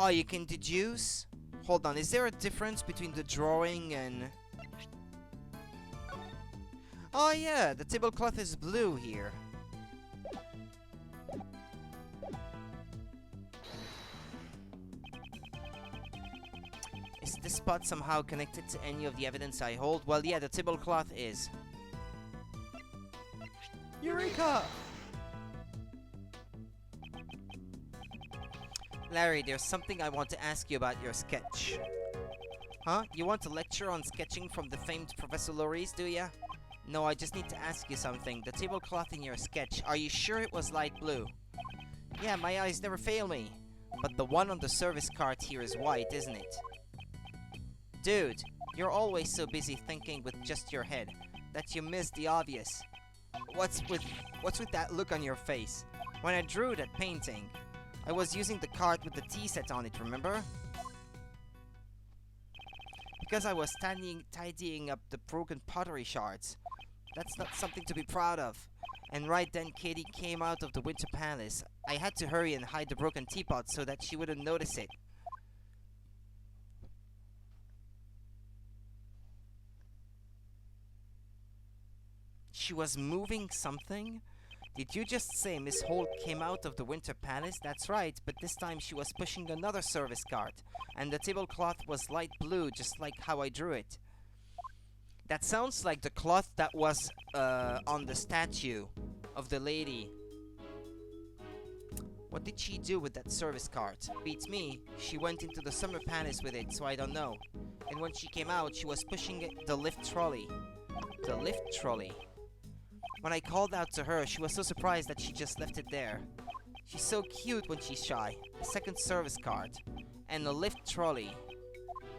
Speaker 1: Oh, you can deduce? Hold on, is there a difference between the drawing and... Oh yeah, the tablecloth is blue here. Is this spot somehow connected to any of the evidence I hold? Well, yeah, the tablecloth is. Eureka! Larry, there's something I want to ask you about your sketch. Huh? You want to lecture on sketching from the famed Professor Loris, do ya? No, I just need to ask you something. The tablecloth in your sketch, are you sure it was light blue? Yeah, my eyes never fail me. But the one on the service cart here is white, isn't it? Dude, you're always so busy thinking with just your head that you miss the obvious. What's with that look on your face? When I drew that painting, I was using the card with the tea set on it, remember? Because I was tidying up the broken pottery shards. That's not something to be proud of. And right then Katie came out of the Winter Palace. I had to hurry and hide the broken teapot so that she wouldn't notice it. She was moving something? Did you just say Miss Holt came out of the Winter Palace? That's right, but this time she was pushing another service cart, and the tablecloth was light blue, just like how I drew it. That sounds like the cloth that was on the statue of the lady. What did she do with that service cart? Beats me. She went into the summer palace with it, so I don't know. And when she came out, she was pushing the lift trolley. The lift trolley. When I called out to her, she was so surprised that she just left it there. She's so cute when she's shy. A second service cart. And a lift trolley.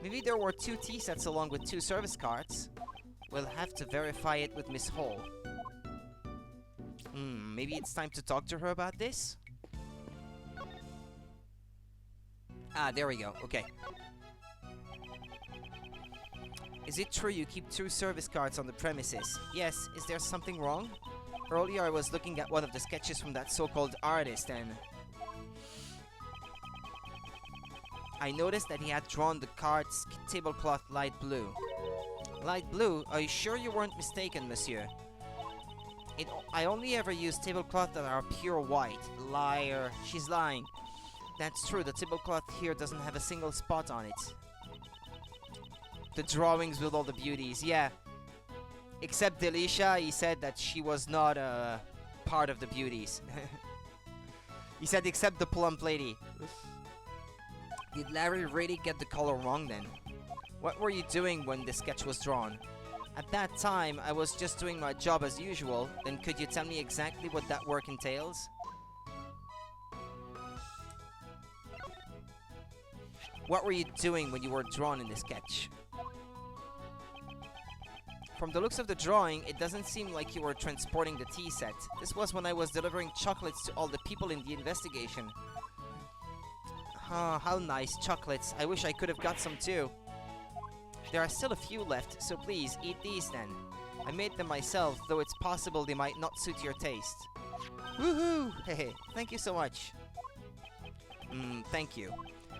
Speaker 1: Maybe there were 2 tea sets along with 2 service carts. We'll have to verify it with Miss Hall. Maybe it's time to talk to her about this? Ah, there we go. Okay. Is it true you keep 2 service carts on the premises? Yes. Is there something wrong? Earlier I was looking at one of the sketches from that so-called artist and... I noticed that he had drawn the cart's tablecloth light blue. Light blue? Are you sure you weren't mistaken, monsieur? I only ever use tablecloth that are pure white. Liar. She's lying. That's true, the tablecloth here doesn't have a single spot on it. The drawings with all the beauties, yeah. Except Delicia, he said that she was not part of the beauties. He said except the plump lady. Did Larry really get the color wrong then? What were you doing when the sketch was drawn? At that time, I was just doing my job as usual. Then could you tell me exactly what that work entails? What were you doing when you were drawn in the sketch? From the looks of the drawing, it doesn't seem like you were transporting the tea set. This was when I was delivering chocolates to all the people in the investigation. Oh, how nice, chocolates. I wish I could have got some too. There are still a few left, so please, eat these then. I made them myself, though it's possible they might not suit your taste. Woohoo! Hehe, thank you so much. Thank you.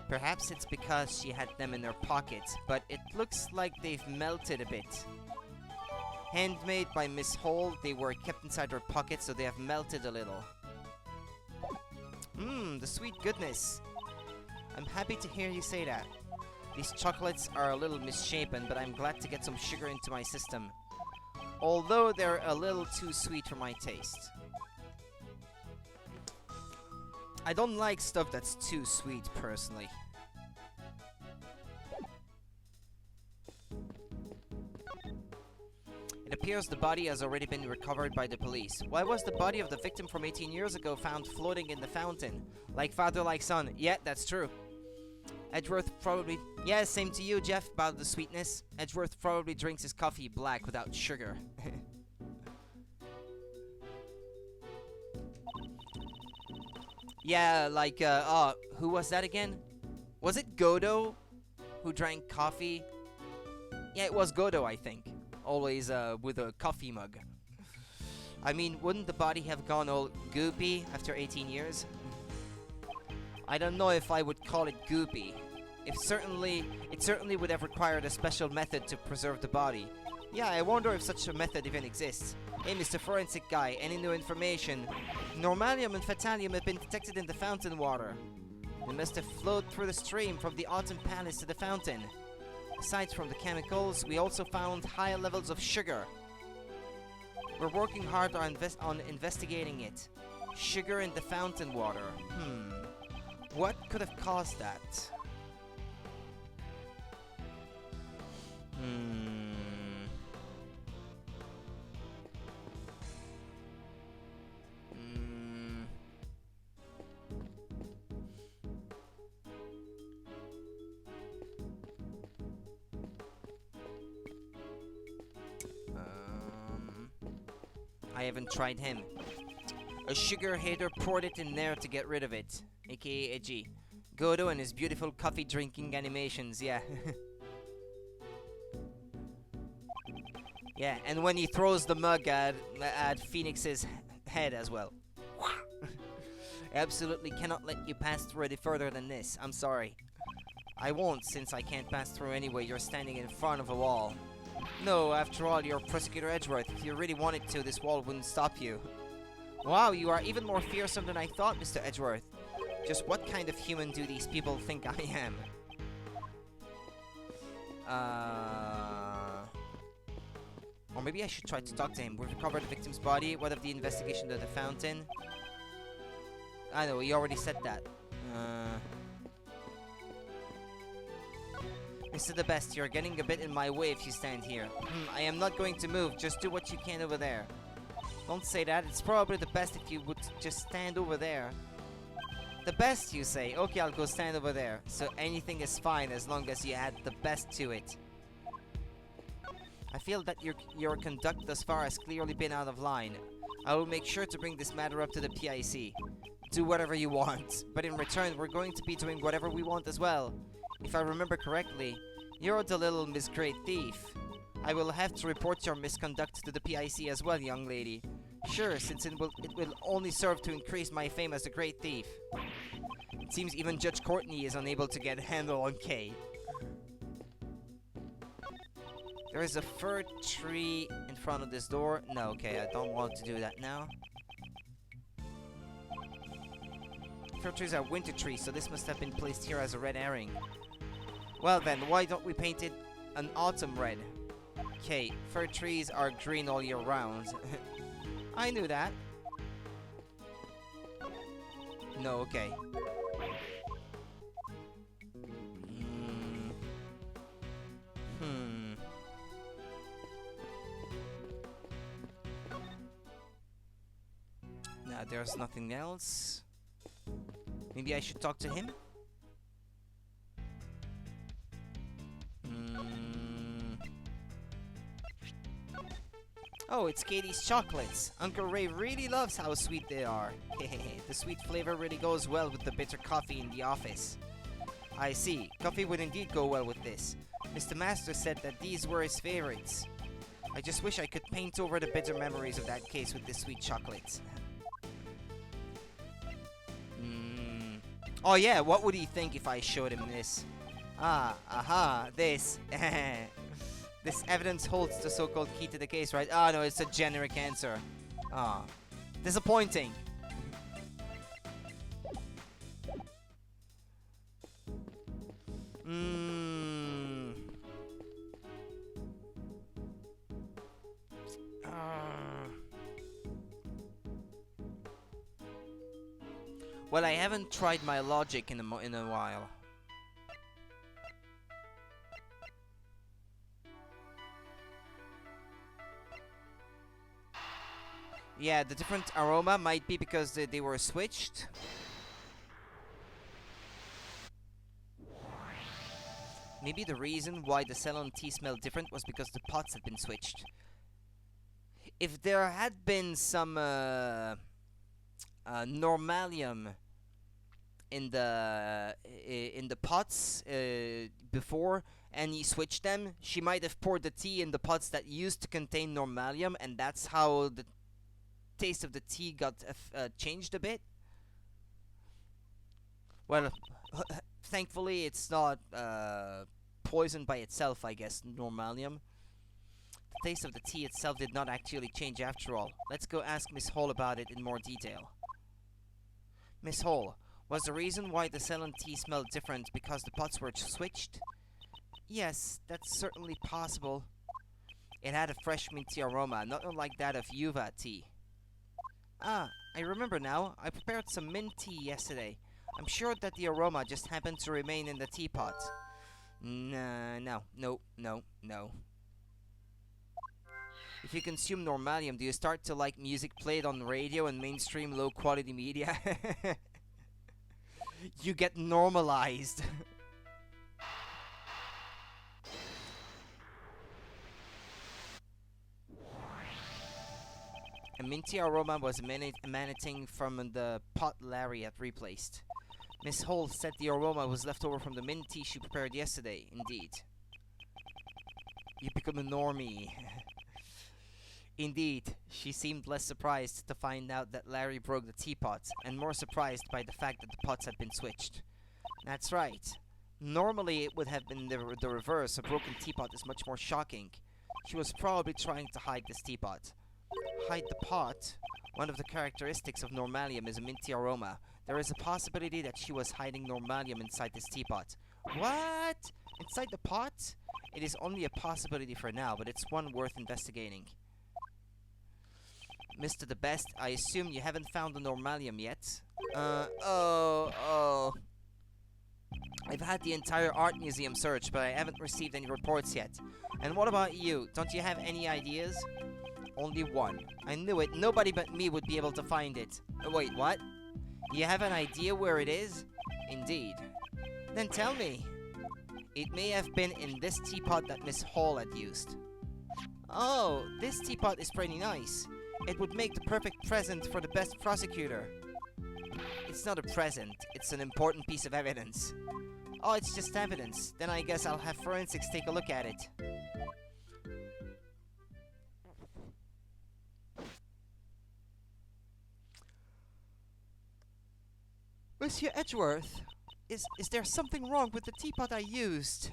Speaker 1: Perhaps it's because she had them in her pocket, but it looks like they've melted a bit. Handmade by Miss Hall, they were kept inside her pocket, so they have melted a little. The sweet goodness. I'm happy to hear you say that. These chocolates are a little misshapen, but I'm glad to get some sugar into my system. Although they're a little too sweet for my taste. I don't like stuff that's too sweet, personally. It appears the body has already been recovered by the police. Why was the body of the victim from 18 years ago found floating in the fountain? Like father, like son. Yeah, that's true. Edgeworth probably... Yeah, same to you, Jeff, about the sweetness. Edgeworth probably drinks his coffee black without sugar. Yeah, like, who was that again? Was it Godo who drank coffee? Yeah, it was Godo, I think. Always, with a coffee mug. I mean, wouldn't the body have gone all goopy after 18 years? I don't know if I would call it goopy. It certainly would have required a special method to preserve the body. Yeah, I wonder if such a method even exists. Hey, Mr. Forensic Guy, any new information? Normalium and Fatalium have been detected in the fountain water. They must have flowed through the stream from the Autumn Palace to the fountain. Aside from the chemicals, we also found high levels of sugar. We're working hard on investigating it. Sugar in the fountain water. What could have caused that? I haven't tried him. A sugar hater poured it in there to get rid of it, aka Edgy. Godo and his beautiful coffee drinking animations, yeah. Yeah, and when he throws the mug at Phoenix's head as well. I absolutely cannot let you pass through any further than this. I'm sorry. I won't, since I can't pass through anyway. You're standing in front of a wall. No, after all, you're Prosecutor Edgeworth. If you really wanted to, this wall wouldn't stop you. Wow, you are even more fearsome than I thought, Mr. Edgeworth. Just what kind of human do these people think I am? Or maybe I should try to talk to him. We've recovered the victim's body. What of the investigation to the fountain? I know, he already said that. Mr. the Best, you're getting a bit in my way if you stand here. I am not going to move. Just do what you can over there. Don't say that. It's probably the best if you would just stand over there. The best, you say? Okay, I'll go stand over there. So anything is fine as long as you add the best to it. I feel that your conduct thus far has clearly been out of line. I will make sure to bring this matter up to the PIC. Do whatever you want. But in return, we're going to be doing whatever we want as well. If I remember correctly, you're the little Miss Great Thief. I will have to report your misconduct to the PIC as well, young lady. Sure, since it will only serve to increase my fame as a Great Thief. It seems even Judge Courtney is unable to get a handle on Kay. There is a fir tree in front of this door. No, okay, I don't want to do that now. Fir trees are winter trees, so this must have been placed here as a red herring. Well then, why don't we paint it an autumn red? Okay, fir trees are green all year round. I knew that. No, okay. Hmm. Now there's nothing else. Maybe I should talk to him? Oh, it's Katie's chocolates. Uncle Ray really loves how sweet they are. The sweet flavor really goes well with the bitter coffee in the office. I see. Coffee would indeed go well with this. Mr. Master said that these were his favorites. I just wish I could paint over the bitter memories of that case with this sweet chocolate. Oh yeah, what would he think if I showed him this? Ah, aha, this. This evidence holds the so-called key to the case, right? Ah, no, it's a generic answer. Ah, disappointing. Well, I haven't tried my logic in a while. Yeah, the different aroma might be because they were switched. Maybe the reason why the Ceylon tea smelled different was because the pots had been switched. If there had been some normalium in the pots before, and he switched them, she might have poured the tea in the pots that used to contain normalium, and that's how the taste of the tea got changed a bit. Well, thankfully it's not poisoned by itself, I guess, normalium. The taste of the tea itself did not actually change after all. Let's go ask Miss Hall about it in more detail. Miss Hall, was the reason why the Ceylon tea smelled different because the pots were switched? Yes, that's certainly possible. It had a fresh minty aroma, not unlike that of Yuva tea. Ah, I remember now. I prepared some mint tea yesterday. I'm sure that the aroma just happened to remain in the teapot. No. If you consume normalium, do you start to like music played on radio and mainstream low-quality media? You get normalized. A minty aroma was emanating from the pot Larry had replaced. Miss Hall said the aroma was left over from the mint tea she prepared yesterday. Indeed. You become a normie. Indeed, she seemed less surprised to find out that Larry broke the teapot, and more surprised by the fact that the pots had been switched. That's right. Normally it would have been the reverse. A broken teapot is much more shocking. She was probably trying to hide this teapot. Hide the pot? One of the characteristics of normalium is a minty aroma. There is a possibility that she was hiding normalium inside this teapot. What? Inside the pot? It is only a possibility for now, but it's one worth investigating. Mr. the Best, I assume you haven't found the normalium yet? Oh. I've had the entire art museum searched, but I haven't received any reports yet. And what about you? Don't you have any ideas? Only one. I knew it. Nobody but me would be able to find it. Wait, what? You have an idea where it is? Indeed. Then tell me. It may have been in this teapot that Miss Hall had used. Oh, this teapot is pretty nice. It would make the perfect present for the best prosecutor. It's not a present. It's an important piece of evidence. Oh, it's just evidence. Then I guess I'll have forensics take a look at it. Monsieur Edgeworth, is there something wrong with the teapot I used?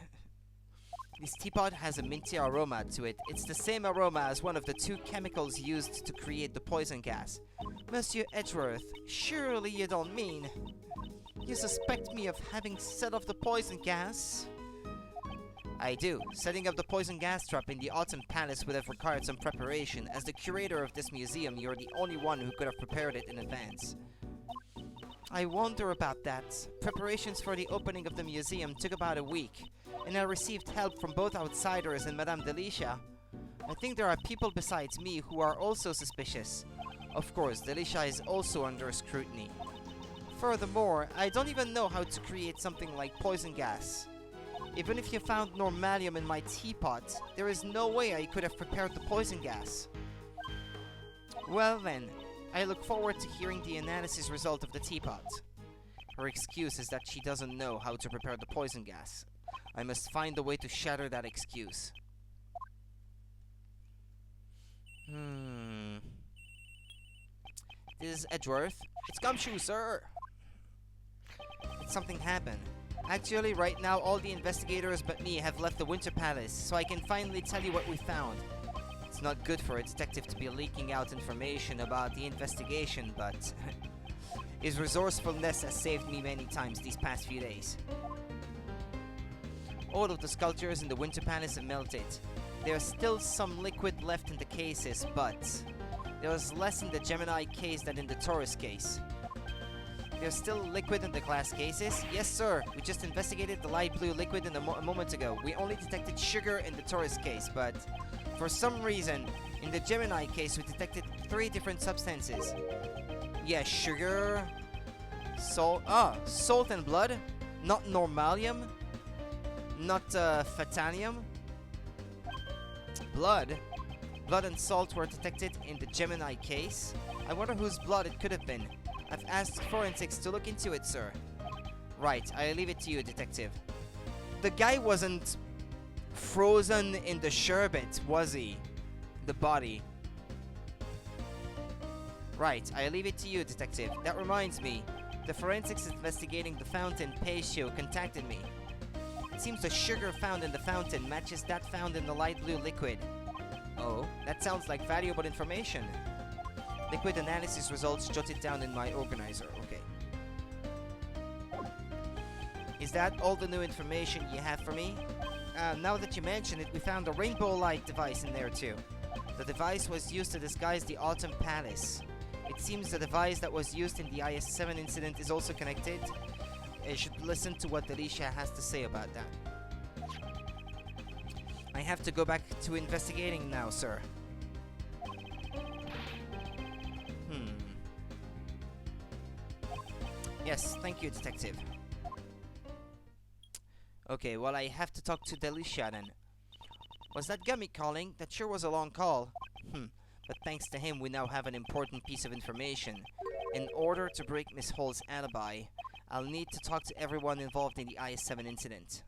Speaker 1: This teapot has a minty aroma to it. It's the same aroma as one of the two chemicals used to create the poison gas. Monsieur Edgeworth, surely you don't mean... You suspect me of having set off the poison gas? I do. Setting up the poison gas trap in the Autumn Palace would have required some preparation. As the curator of this museum, you're the only one who could have prepared it in advance. I wonder about that. Preparations for the opening of the museum took about a week, and I received help from both outsiders and Madame Delicia. I think there are people besides me who are also suspicious. Of course, Delicia is also under scrutiny. Furthermore, I don't even know how to create something like poison gas. Even if you found normalium in my teapot, there is no way I could have prepared the poison gas. Well then, I look forward to hearing the analysis result of the teapot. Her excuse is that she doesn't know how to prepare the poison gas. I must find a way to shatter that excuse. This is Edgeworth. It's Gumshoe, sir! Did something happen? Actually, right now, all the investigators but me have left the Winter Palace, so I can finally tell you what we found. It's not good for a detective to be leaking out information about the investigation, but his resourcefulness has saved me many times these past few days. All of the sculptures in the Winter Palace have melted. There's still some liquid left in the cases, but there's less in the Gemini case than in the Taurus case. There's still liquid in the glass cases? Yes, sir. We just investigated the light blue liquid a moment ago. We only detected sugar in the Taurus case, but for some reason, in the Gemini case, we detected 3 different substances. Yeah, sugar, salt. Salt and blood. Not normalium. Not fatanium. Blood. Blood and salt were detected in the Gemini case. I wonder whose blood it could have been. I've asked forensics to look into it, sir. Right, I leave it to you, detective. The guy wasn't frozen in the sherbet, was he? The body. Right, I leave it to you, detective. That reminds me, the forensics investigating the fountain Patio contacted me. It seems the sugar found in the fountain matches that found in the light blue liquid. Oh, that sounds like valuable information. Liquid analysis results jotted down in my organizer. Okay. Is that all the new information you have for me? Now that you mention it, we found a rainbow light device in there too. The device was used to disguise the Autumn Palace. It seems the device that was used in the IS-7 incident is also connected. I should listen to what Delicia has to say about that. I have to go back to investigating now, sir. Yes, thank you, detective. Okay, well, I have to talk to Delicia then. Was that Gummy calling? That sure was a long call. But thanks to him, we now have an important piece of information. In order to break Miss Hall's alibi, I'll need to talk to everyone involved in the IS-7 incident.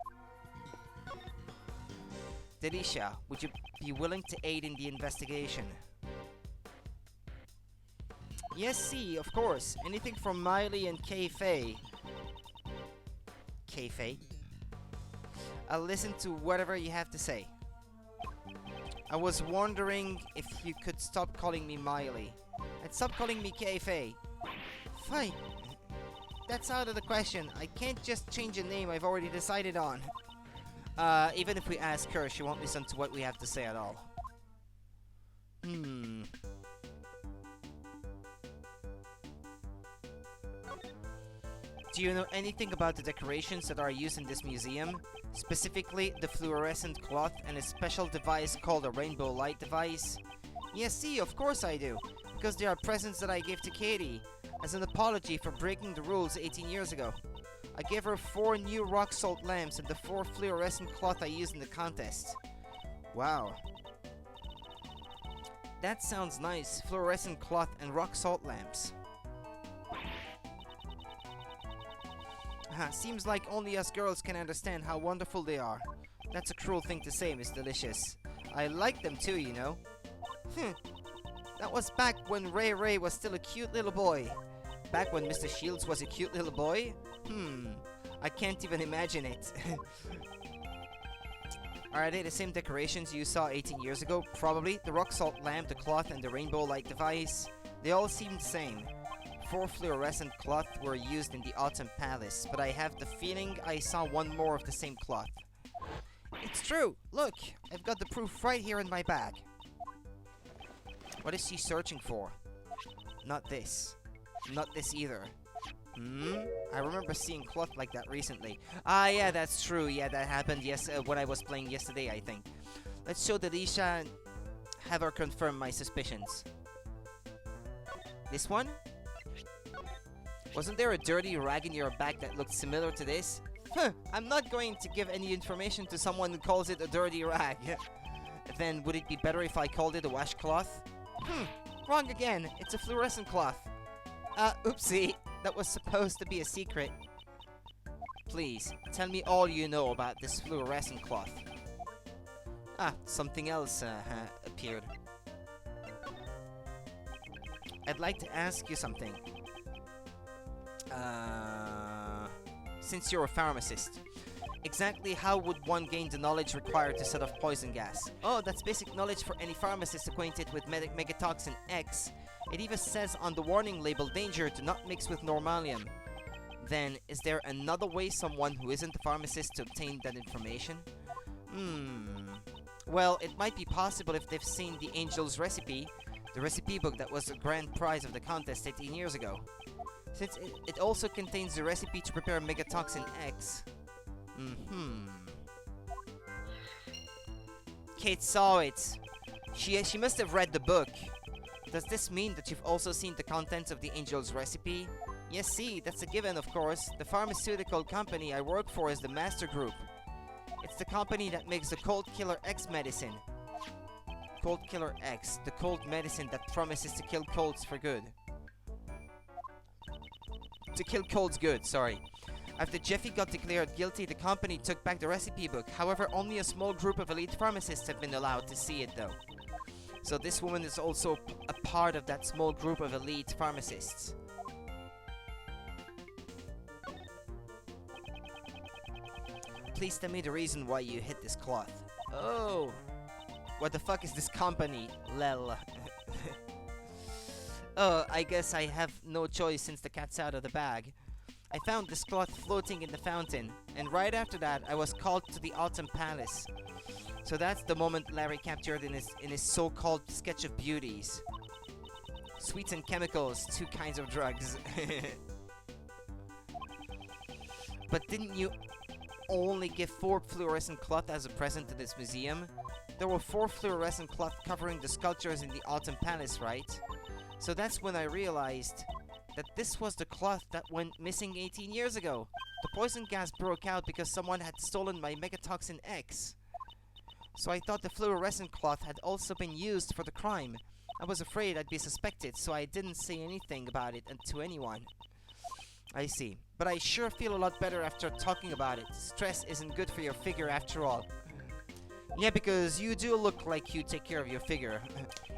Speaker 1: Delicia, would you be willing to aid in the investigation? Yes, see, of course. Anything from Miley and Kay-Faye. Kay-Faye? I'll listen to whatever you have to say. I was wondering if you could stop calling me Miley. And stop calling me Kay-Faye. Fine. That's out of the question. I can't just change a name I've already decided on. Even if we ask her, she won't listen to what we have to say at all. Do you know anything about the decorations that are used in this museum? Specifically, the fluorescent cloth and a special device called a rainbow light device? Yes, see, of course I do. Because they are presents that I gave to Katie, as an apology for breaking the rules 18 years ago. I gave her 4 new rock salt lamps and the 4 fluorescent cloth I used in the contest. Wow. That sounds nice, fluorescent cloth and rock salt lamps. Seems like only us girls can understand how wonderful they are. That's a cruel thing to say, Miss Delicious. I like them too, you know. That was back when Ray was still a cute little boy. Back when Mr. Shields was a cute little boy? I can't even imagine it. Are they the same decorations you saw 18 years ago? Probably. The rock salt lamp, the cloth, and the rainbow light device. They all seem the same. 4 fluorescent cloth were used in the Autumn Palace, but I have the feeling I saw 1 more of the same cloth. It's true! Look! I've got the proof right here in my bag. What is she searching for? Not this. Not this either. I remember seeing cloth like that recently. Ah, yeah, that's true. Yeah, that happened when I was playing yesterday, I think. Let's show Delisha and have her confirm my suspicions. This one? Wasn't there a dirty rag in your bag that looked similar to this? I'm not going to give any information to someone who calls it a dirty rag. Then would it be better if I called it a washcloth? Wrong again. It's a fluorescent cloth. Oopsie. That was supposed to be a secret. Please, tell me all you know about this fluorescent cloth. Something else appeared. I'd like to ask you something. Since you're a pharmacist, exactly how would one gain the knowledge required to set off poison gas? Oh, that's basic knowledge for any pharmacist acquainted with megatoxin X. It even says on the warning label, danger, do not mix with normalium. Then, is there another way someone who isn't a pharmacist to obtain that information? Well, it might be possible if they've seen the Angel's Recipe, the recipe book that was the grand prize of the contest 18 years ago. Since it also contains the recipe to prepare megatoxin X. Kate saw it. She must have read the book. Does this mean that you've also seen the contents of the Angel's Recipe? Yes, see, that's a given, of course. The pharmaceutical company I work for is the Master Group. It's the company that makes the Cold Killer X medicine. Cold Killer X, the cold medicine that promises to kill colds for good. To kill colds good, sorry. After Jeffy got declared guilty, the company took back the recipe book. However, only a small group of elite pharmacists have been allowed to see it, though. So this woman is also a part of that small group of elite pharmacists. Please tell me the reason why you hid this cloth. Oh! What the fuck is this company? Lel. Oh, I guess I have no choice since the cat's out of the bag. I found this cloth floating in the fountain, and right after that, I was called to the Autumn Palace. So that's the moment Larry captured in his so-called sketch of beauties. Sweets and chemicals, 2 kinds of drugs. But didn't you only give 4 fluorescent cloth as a present to this museum? There were 4 fluorescent cloth covering the sculptures in the Autumn Palace, right? So that's when I realized that this was the cloth that went missing 18 years ago. The poison gas broke out because someone had stolen my megatoxin X. So I thought the fluorescent cloth had also been used for the crime. I was afraid I'd be suspected, so I didn't say anything about it to anyone. I see. But I sure feel a lot better after talking about it. Stress isn't good for your figure after all. Yeah, because you do look like you take care of your figure.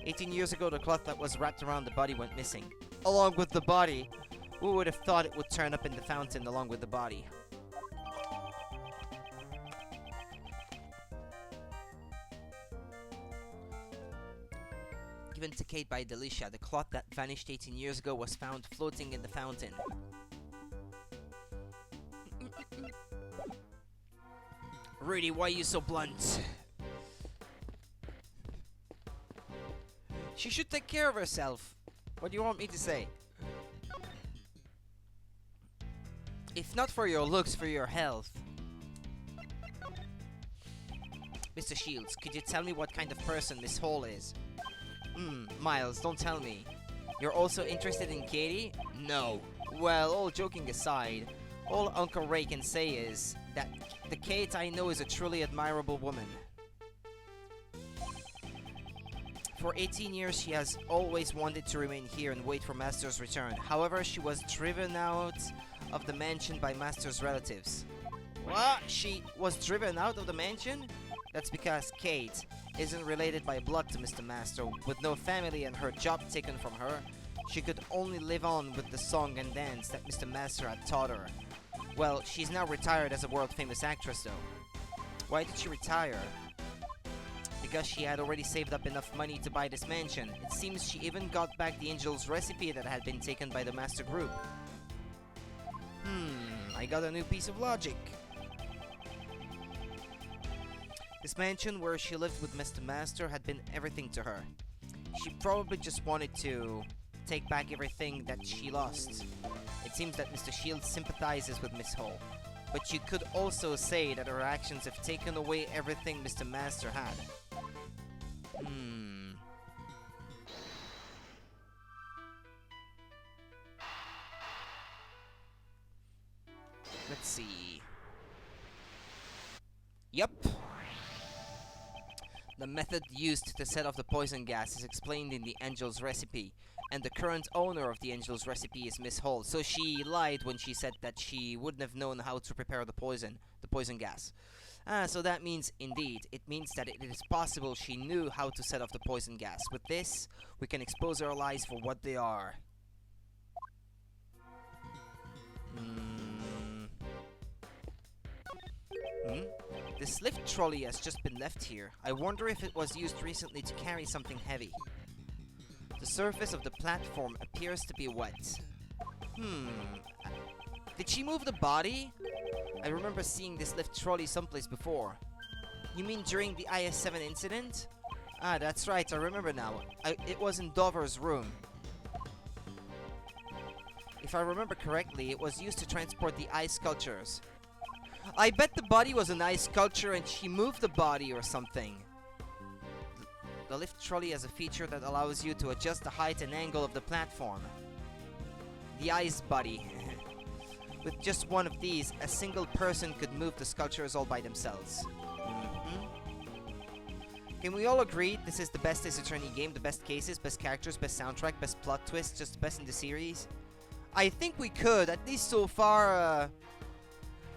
Speaker 1: 18 years ago, the cloth that was wrapped around the body went missing. Along with the body. Who would have thought it would turn up in the fountain along with the body? Given to Kate by Delisha, the cloth that vanished 18 years ago was found floating in the fountain. Rudy, why are you so blunt? She should take care of herself. What do you want me to say? If not for your looks, for your health. Mr. Shields, could you tell me what kind of person Miss Hall is? Miles, don't tell me. You're also interested in Katie? No. Well, all joking aside, all Uncle Ray can say is that the Kate I know is a truly admirable woman. For 18 years, she has always wanted to remain here and wait for Master's return. However, she was driven out of the mansion by Master's relatives. What? She was driven out of the mansion? That's because Kate isn't related by blood to Mr. Master. With no family and her job taken from her, she could only live on with the song and dance that Mr. Master had taught her. Well, she's now retired as a world-famous actress, though. Why did she retire? Because she had already saved up enough money to buy this mansion. It seems she even got back the Angel's Recipe that had been taken by the Master Group. I got a new piece of logic. This mansion where she lived with Mr. Master had been everything to her. She probably just wanted to take back everything that she lost. It seems that Mr. Shield sympathizes with Miss Hall, but you could also say that her actions have taken away everything Mr. Master had. Let's see. Yup. The method used to set off the poison gas is explained in the Angel's recipe, and the current owner of the Angel's recipe is Miss Hall. So she lied when she said that she wouldn't have known how to prepare the poison gas. So that means, indeed, it means that it is possible she knew how to set off the poison gas. With this, we can expose our lies for what they are. This lift trolley has just been left here. I wonder if it was used recently to carry something heavy. The surface of the platform appears to be wet. Did she move the body? I remember seeing this lift trolley someplace before. You mean during the IS-7 incident? Ah, that's right, I remember now. It was in Dover's room. If I remember correctly, it was used to transport the ice sculptures. I bet the body was an ice sculpture and she moved the body or something. The lift trolley has a feature that allows you to adjust the height and angle of the platform. The ice body. With just one of these, a single person could move the sculptures all by themselves. Can we all agree this is the best Ace Attorney game, the best cases, best characters, best soundtrack, best plot twist, just the best in the series? I think we could, at least so far.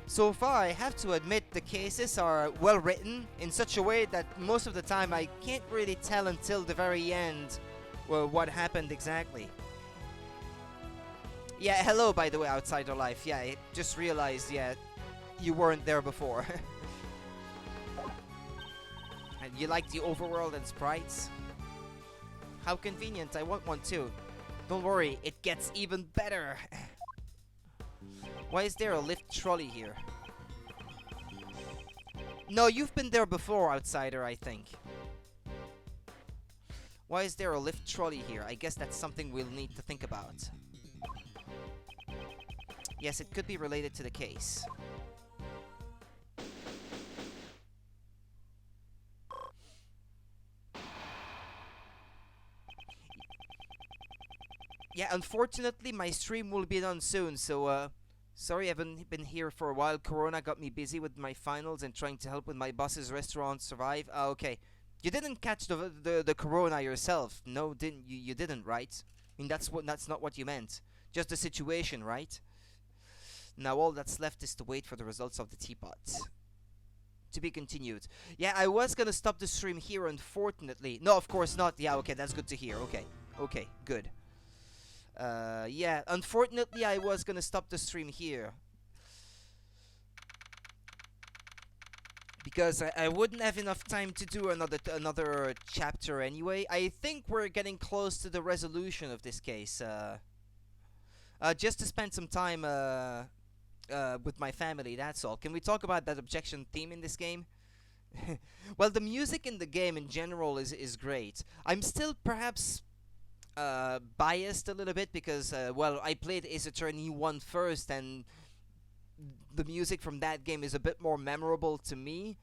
Speaker 1: So far, I have to admit the cases are well written in such a way that most of the time I can't really tell until the very end what happened exactly. Yeah, hello by the way, Outsider Life. Yeah, I just realized, yeah, you weren't there before. And you like the overworld and sprites? How convenient, I want one too. Don't worry, it gets even better. Why is there a lift trolley here? No, you've been there before, Outsider, I think. Why is there a lift trolley here? I guess that's something we'll need to think about. Yes, it could be related to the case. Yeah, unfortunately, my stream will be done soon, so, sorry I haven't been here for a while. Corona got me busy with my finals and trying to help with my boss's restaurant survive. Okay. You didn't catch the Corona yourself. No, didn't you? You didn't, right? I mean, that's not what you meant. Just the situation, right? Now all that's left is to wait for the results of the teapot. To be continued. Yeah, I was gonna stop the stream here, unfortunately. No, of course not. Yeah, okay, that's good to hear. Okay. Okay, good. Yeah, unfortunately I was gonna stop the stream here. Because I wouldn't have enough time to do another chapter anyway. I think we're getting close to the resolution of this case. Just to spend some time with my family, that's all. Can we talk about that objection theme in this game? Well, the music in the game in general is great. I'm still perhaps biased a little bit because, well, I played Ace Attorney 1 first, and the music from that game is a bit more memorable to me.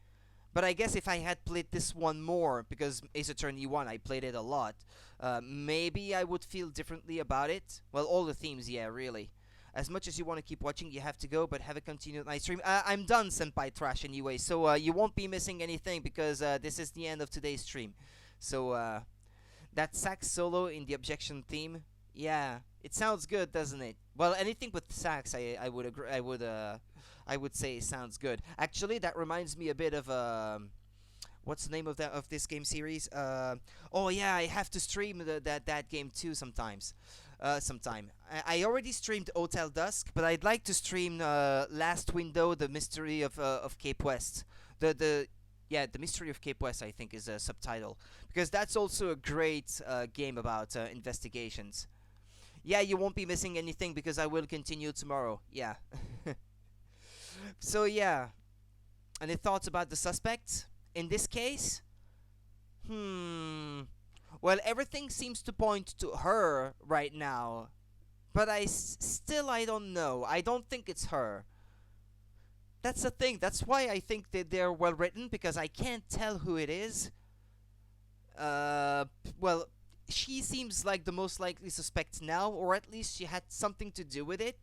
Speaker 1: But I guess if I had played this one more, because Ace Attorney 1, I played it a lot, maybe I would feel differently about it. Well, all the themes, yeah, really. As much as you want to keep watching, you have to go, but have a continued night stream. I'm done, Senpai Trash, anyway, so you won't be missing anything, because this is the end of today's stream. So, that sax solo in the objection theme, yeah, it sounds good, doesn't it? Well, anything with sax, I would agree. I would say sounds good. Actually, that reminds me a bit of what's the name of this game series? Oh yeah, I have to stream that game too sometimes. Sometime. I already streamed Hotel Dusk, but I'd like to stream Last Window: The Mystery of Cape West. The Mystery of Cape West, I think, is a subtitle, because that's also a great game about investigations. Yeah, you won't be missing anything because I will continue tomorrow. Yeah. So yeah. Any thoughts about the suspect? in this case, well, everything seems to point to her right now, but still I don't know. I don't think it's her. That's the thing. That's why I think that they're well written, because I can't tell who it is. Well, she seems like the most likely suspect now, or at least she had something to do with it.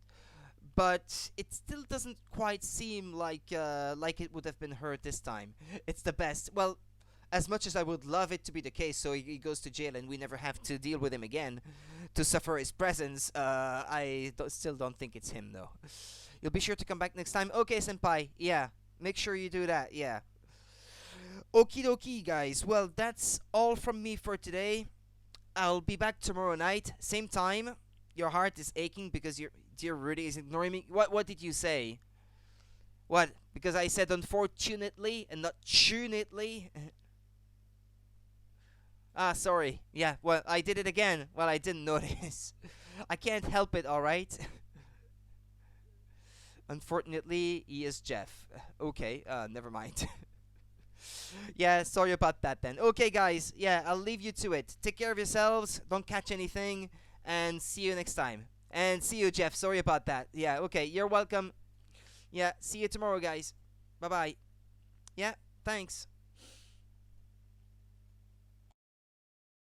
Speaker 1: But it still doesn't quite seem like it would have been her this time. It's the best. Well, as much as I would love it to be the case, so he goes to jail and we never have to deal with him again, to suffer his presence. Still don't think it's him though. You'll be sure to come back next time. Okay, senpai. Yeah, make sure you do that. Yeah. Okie dokie, guys. Well, that's all from me for today. I'll be back tomorrow night, same time. Your heart is aching because your dear Rudy is ignoring me. What did you say? What? Because I said unfortunately and not tunately? Ah, sorry. Yeah, well, I did it again. Well, I didn't notice. I can't help it, alright? Unfortunately, he is Jeff. Okay, never mind. Yeah, sorry about that then. Okay, guys. Yeah, I'll leave you to it. Take care of yourselves. Don't catch anything. And see you next time. And see you, Jeff. Sorry about that. Yeah, okay. You're welcome. Yeah, see you tomorrow, guys. Bye-bye. Yeah, thanks.